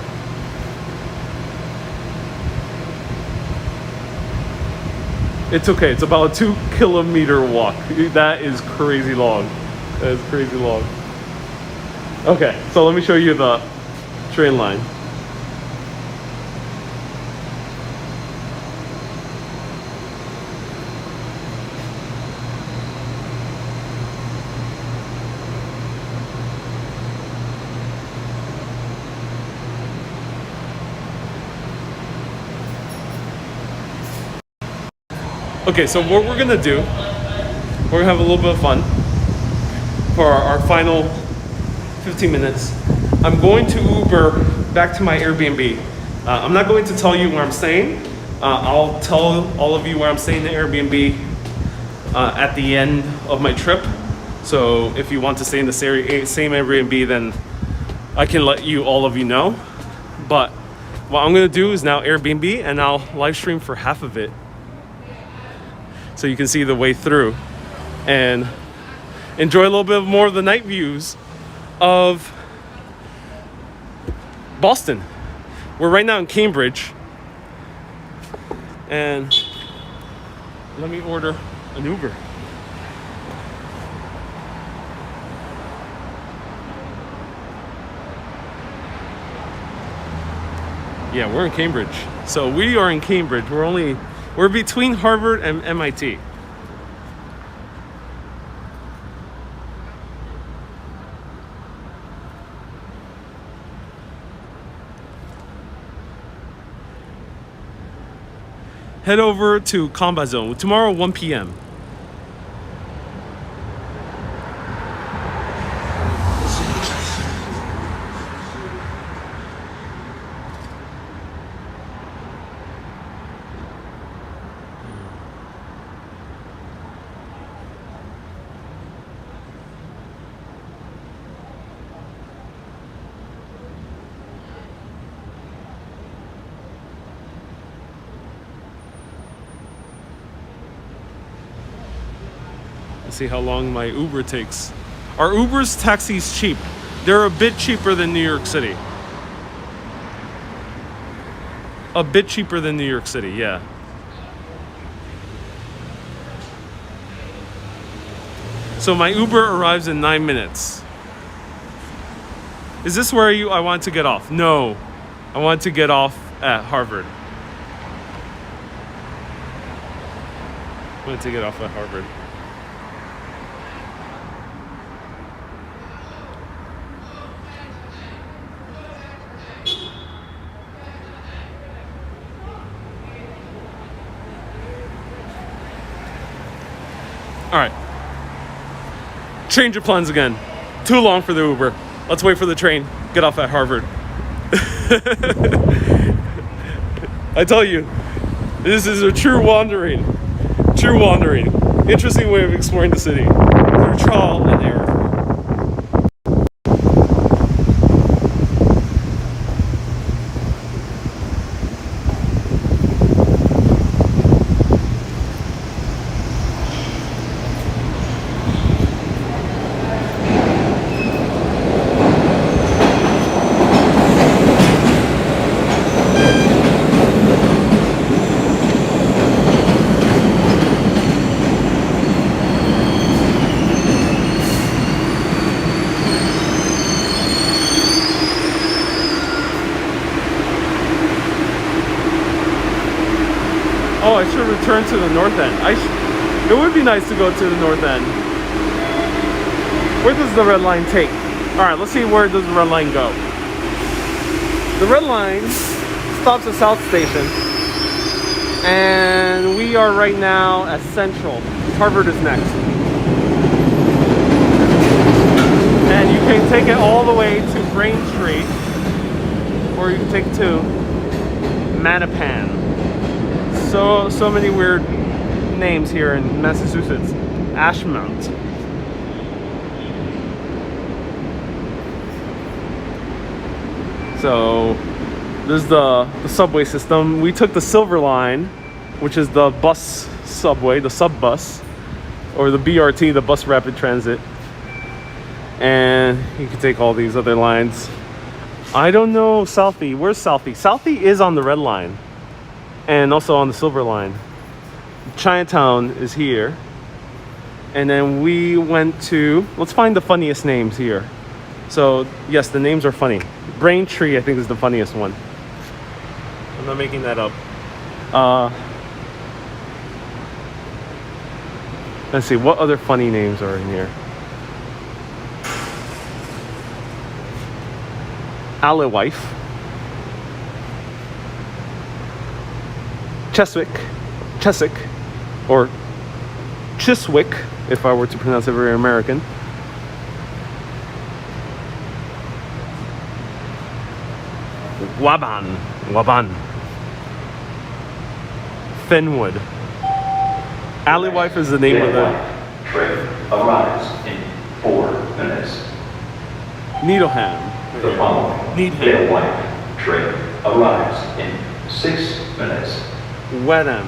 It's okay. It's about a 2 kilometer walk. That is crazy long. That is crazy long. Okay, so let me show you the train line. Okay, so what we're gonna do, we're gonna have a little bit of fun for our final 15 minutes. I'm going to Uber back to my Airbnb. I'm not going to tell you where I'm staying. I'll tell all of you where I'm staying in the Airbnb at the end of my trip. So if you want to stay in the same Airbnb, then I can let all of you know. But what I'm gonna do is now Airbnb, and I'll live stream for half of it, so you can see the way through and enjoy a little bit more of the night views of Boston. We're right now in Cambridge. And let me order an Uber. Yeah, we're in Cambridge. So we are in Cambridge. We're between Harvard and MIT. Head over to Combat Zone tomorrow 1 p.m. Let's see how long my Uber takes. Are Uber's taxis cheap? They're a bit cheaper than New York City. A bit cheaper than New York City, yeah. So my Uber arrives in 9 minutes. Is this where I want to get off? No, I want to get off at Harvard. I want to get off at Harvard. All right. Change your plans again. Too long for the Uber. Let's wait for the train. Get off at Harvard. I tell you, this is a true wandering. True wandering. Interesting way of exploring the city. Through trial and error. Oh, I should return to the north end. It would be nice to go to the north end. Where does the red line take? All right, let's see, where does the red line go? The red line stops at South Station. And we are right now at Central. Harvard is next. And you can take it all the way to Braintree. Or you can take it to Mattapan. So many weird names here in Massachusetts. Ashmount. So this is the subway system. We took the Silver Line, which is the bus subway, the sub bus, or the BRT, the bus rapid transit. And you can take all these other lines. I don't know Southie. Where's Southie? Southie is on the red line. And also on the Silver Line. Chinatown is here. And then we went to, let's find the funniest names here. So yes, the names are funny. Braintree, I think, is the funniest one. I'm not making that up. Let's see, what other funny names are in here? Alewife. Cheswick, or Chiswick, if I were to pronounce it very American. Waban. Fenwood. Alewife is the name of the... Train arrives in 4 minutes. Needleham. The following Needham. Alewife train arrives in 6 minutes. Wenham.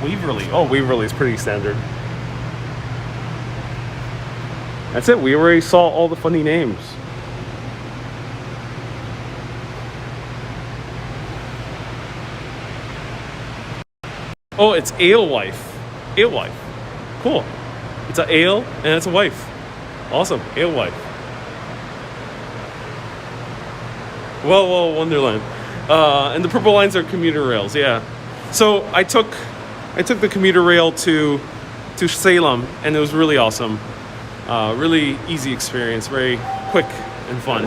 Waverly. Oh, Waverly is pretty standard. That's it. We already saw all the funny names. Oh, it's alewife. Alewife. Cool. It's an ale and it's a wife. Awesome. Alewife. Well, Wonderland. And the purple lines are commuter rails, yeah. So I took the commuter rail to Salem, and it was really awesome. Really easy experience, very quick and fun.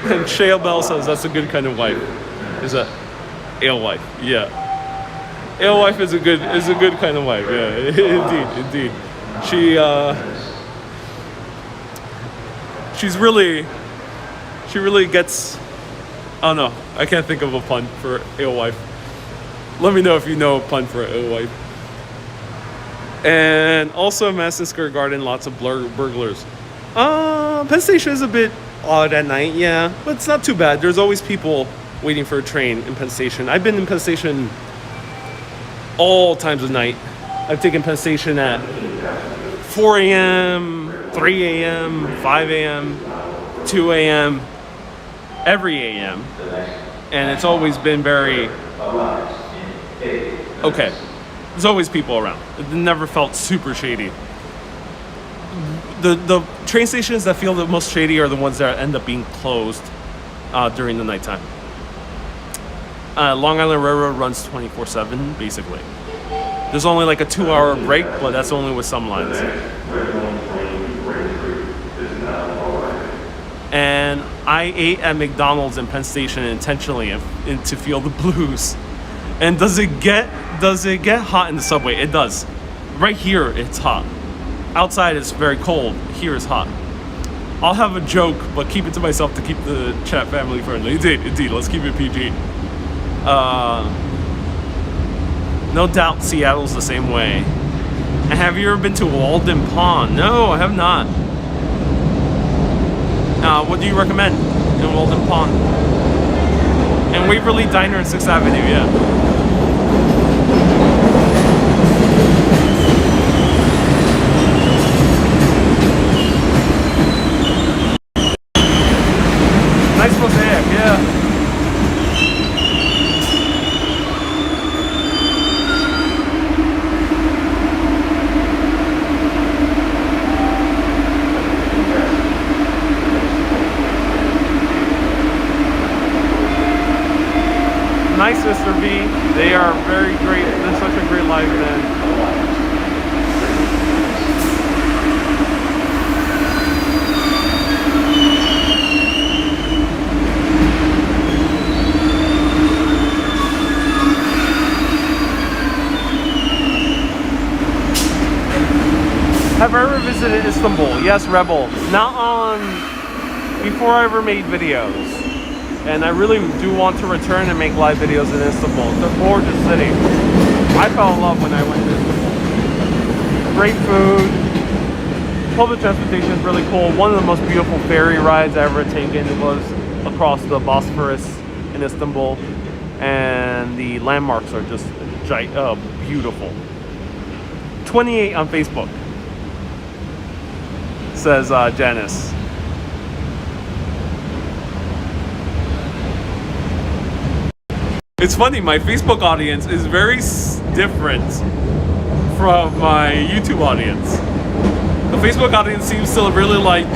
And Shea Bell says that's a good kind of wife. Is a alewife, yeah. Alewife is a good kind of wife, yeah. Indeed. She really gets. Oh no, I can't think of a pun for alewife. Let me know if you know a pun for alewife. And also Madison Square Garden, lots of burglars. Penn Station is a bit odd at night, yeah, but it's not too bad. There's always people waiting for a train in Penn Station. I've been in Penn Station all times of night. I've taken Penn Station at 4 a.m., 3 a.m., 5 a.m., 2 a.m., every a.m. And it's always been very okay. There's always people around. It never felt super shady. The train stations that feel the most shady are the ones that end up being closed during the nighttime. Long Island Railroad runs 24/7, basically. There's only like a 2-hour break, but that's only with some lines. And I ate at McDonald's in Penn Station intentionally and to feel the blues. And does it get hot in the subway? It does. Right here, it's hot. Outside, it's very cold. Here, it's hot. I'll have a joke, but keep it to myself to keep the chat family friendly. Indeed. Let's keep it PG. No doubt Seattle's the same way. And have you ever been to Walden Pond? No, I have not. What do you recommend in Walden Pond? And Waverly Diner and 6th Avenue, yeah. Nice mosaic, yeah. Nice, Mr. V. They are very great. They're such a great live band. Have I ever visited Istanbul? Yes, Rebel. Not on, before I ever made videos. And I really do want to return and make live videos in Istanbul. It's a gorgeous city. I fell in love when I went to Istanbul. Great food. Public transportation is really cool. One of the most beautiful ferry rides I ever taken was across the Bosphorus in Istanbul. And the landmarks are just beautiful. 28 on Facebook, says Janice. It's funny, my Facebook audience is very different from my YouTube audience. The Facebook audience seems to really like,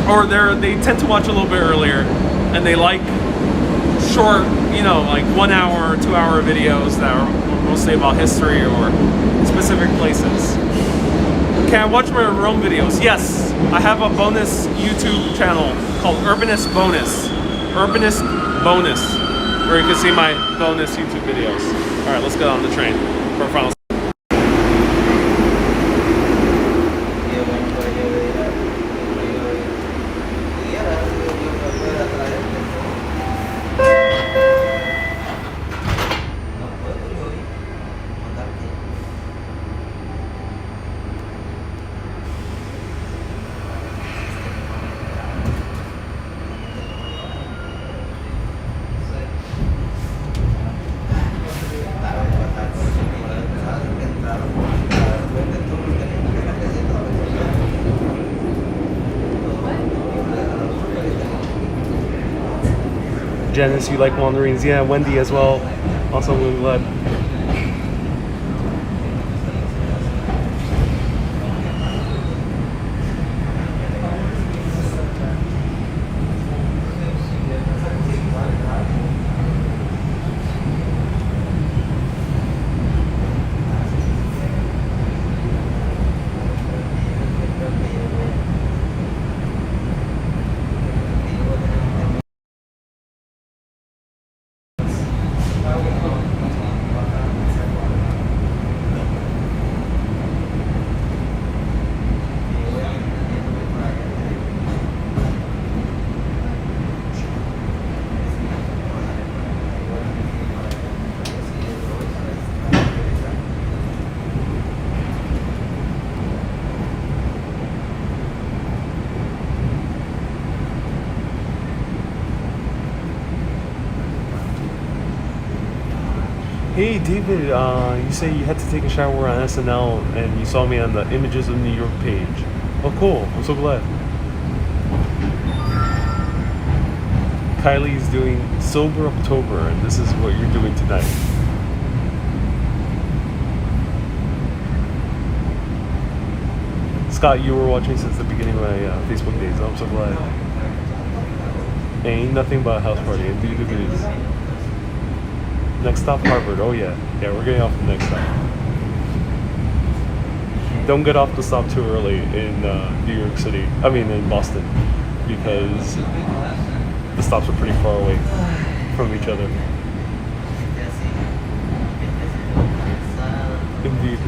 or they tend to watch a little bit earlier, and they like short, like 1 hour or 2 hour videos that are mostly about history or specific places. Can I watch my Rome videos? Yes, I have a bonus YouTube channel called Urbanist Bonus. Urbanist Bonus. Where you can see my bonus YouTube videos. All right, let's get on the train for our final. Janice, you like Wanderings? Yeah, Wendy as well. Awesome, I'm glad. Hey David, you say you had to take a shower on SNL and you saw me on the Images of New York page. Oh cool, I'm so glad. Kylie's doing Sober October and this is what you're doing tonight. Scott, you were watching since the beginning of my Facebook days. I'm so glad. Ain't nothing but a house party. Indeed it is. Next stop, Harvard. Oh yeah. Yeah, we're getting off the next stop. Don't get off the stop too early in New York City. I mean in Boston. Because the stops are pretty far away from each other. Indeed.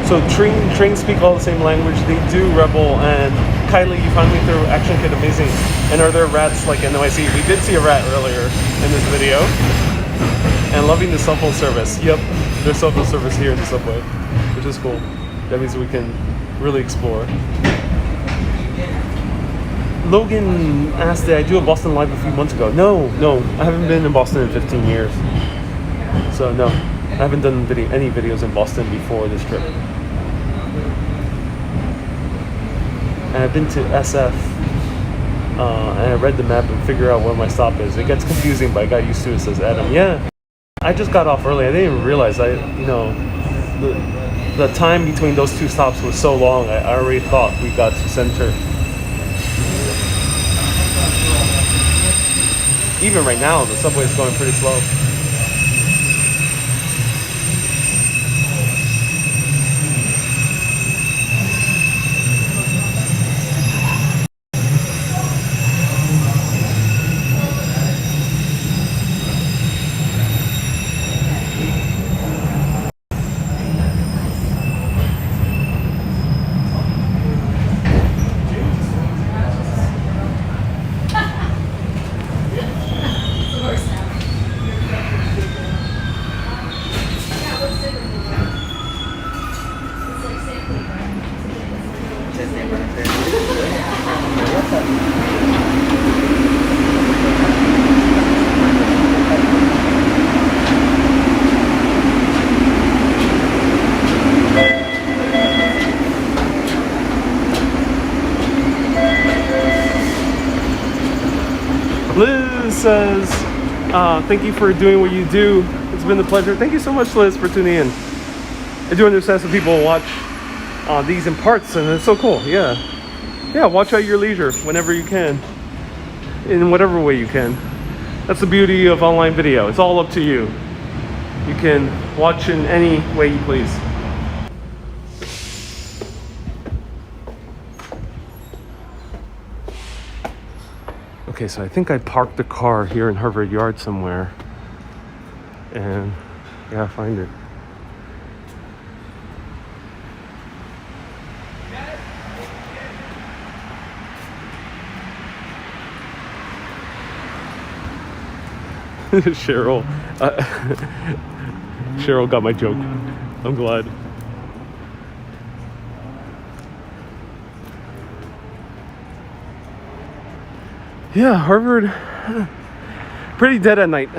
So trains speak all the same language. They do Rebel and Kylie. You found me through Action Kid, amazing. And are there rats like NYC? We did see a rat earlier in this video. And loving the cell phone service. Yep, there's cell phone service here in the subway, which is cool. That means we can really explore. Logan asked, did I do a Boston Live a few months ago? No, I haven't been in Boston in 15 years. So no, I haven't done any videos in Boston before this trip. And I've been to SF, and I read the map and figure out where my stop is. It gets confusing, but I got used to it, says Adam. Yeah, I just got off early. I didn't even realize the time between those two stops was so long. I already thought we got to Center. Even right now, the subway is going pretty slow. Liz says, thank you for doing what you do. It's been a pleasure. Thank you so much, Liz, for tuning in. I do understand some people watch these in parts, and it's so cool. Yeah, watch at your leisure whenever you can, in whatever way you can. That's the beauty of online video. It's all up to you. You can watch in any way you please. Okay, so I think I parked the car here in Harvard Yard somewhere. And I gotta find it. Cheryl. Cheryl got my joke. I'm glad. Yeah, Harvard, pretty dead at night.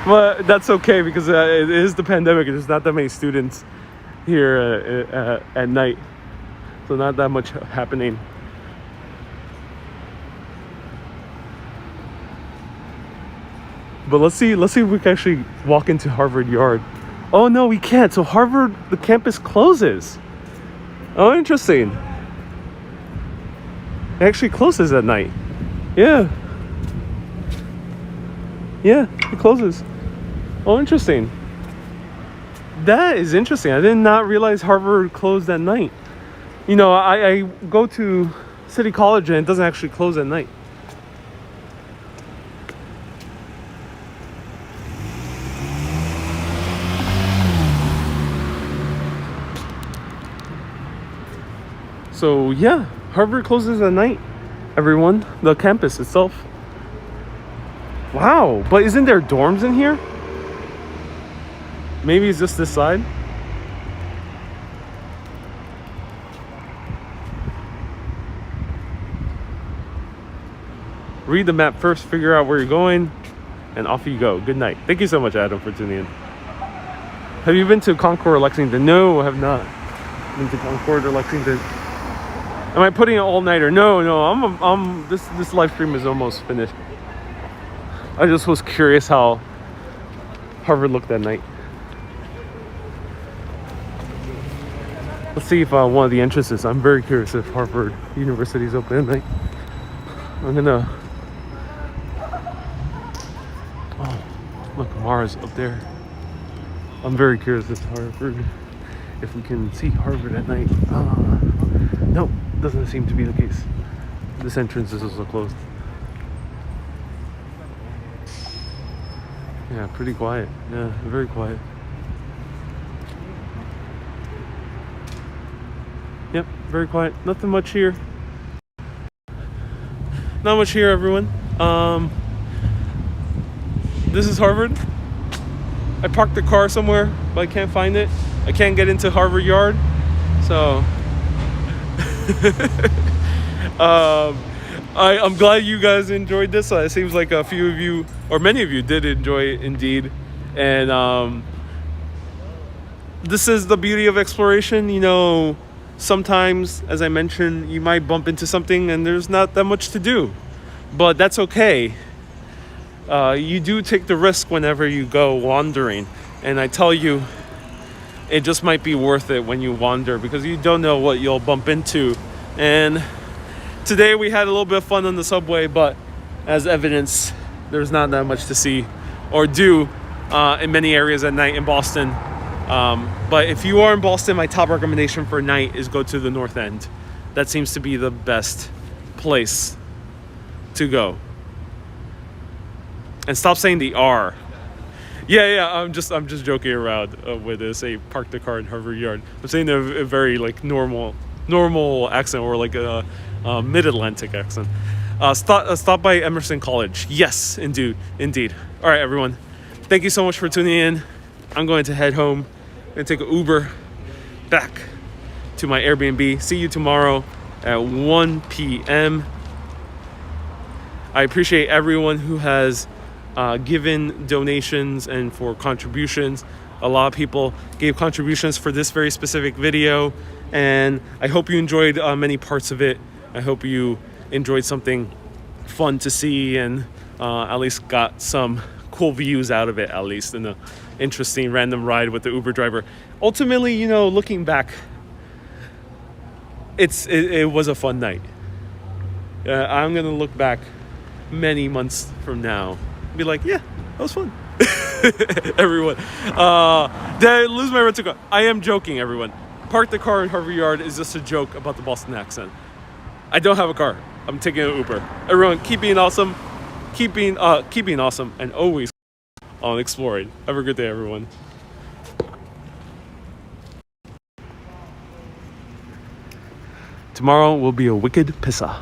But that's okay because it is the pandemic. There's not that many students here at night. So not that much happening. But let's see if we can actually walk into Harvard Yard. Oh no, we can't. So Harvard, the campus closes. Oh, interesting. It actually closes at night. Yeah. Yeah, it closes. Oh, interesting. That is interesting. I did not realize Harvard closed at night. You know, I go to City College and it doesn't actually close at night. So yeah, Harvard closes at night, everyone. The campus itself. Wow, but isn't there dorms in here? Maybe it's just this side. Read the map first, figure out where you're going, and off you go. Good night. Thank you so much, Adam, for tuning in. Have you been to Concord or Lexington? No, I have not been to Concord or Lexington. Am I putting an all-nighter? No. This live stream is almost finished. I just was curious how Harvard looked that night. Let's see if one of the entrances. I'm very curious if Harvard University is open at night. I'm gonna. Oh, look, Mars up there. I'm very curious if Harvard, if we can see Harvard at night. No. Doesn't seem to be the case. This entrance is also closed. Yeah, pretty quiet. Yeah, very quiet. Yep, very quiet. Nothing much here. Not much here, everyone. This is Harvard. I parked the car somewhere, but I can't find it. I can't get into Harvard Yard, so I'm glad you guys enjoyed this. It seems like a few of you, or many of you, did enjoy it indeed. And this is the beauty of exploration. You know, sometimes, as I mentioned, you might bump into something and there's not that much to do, but that's okay. You do take the risk whenever you go wandering, and I tell you, it just might be worth it when you wander because you don't know what you'll bump into. And today we had a little bit of fun on the subway, but as evidence, there's not that much to see or do in many areas at night in Boston. But if you are in Boston, my top recommendation for night is go to the North End. That seems to be the best place to go. And stop saying the R. Yeah, I'm just joking around with this. Say park the car in Harvard Yard. I'm saying a very like normal accent, or like a mid-Atlantic accent. Stop by Emerson College. Yes, indeed. All right, everyone. Thank you so much for tuning in. I'm going to head home and take an Uber back to my Airbnb. See you tomorrow at 1 p.m. I appreciate everyone who has given donations and for contributions. A lot of people gave contributions for this very specific video, and I hope you enjoyed many parts of it. I hope you enjoyed something fun to see and at least got some cool views out of it, at least in an interesting random ride with the Uber driver. Ultimately, you know, looking back, it was a fun night. I'm gonna look back many months from now, be like, yeah, that was fun. Everyone. Did I lose my rental car? I am joking, everyone. Park the car in Harvard Yard is just a joke about the Boston accent. I don't have a car. I'm taking an Uber. Everyone, keep being awesome. Keep being awesome, and always on exploring. Have a good day, everyone. Tomorrow will be a wicked pissa.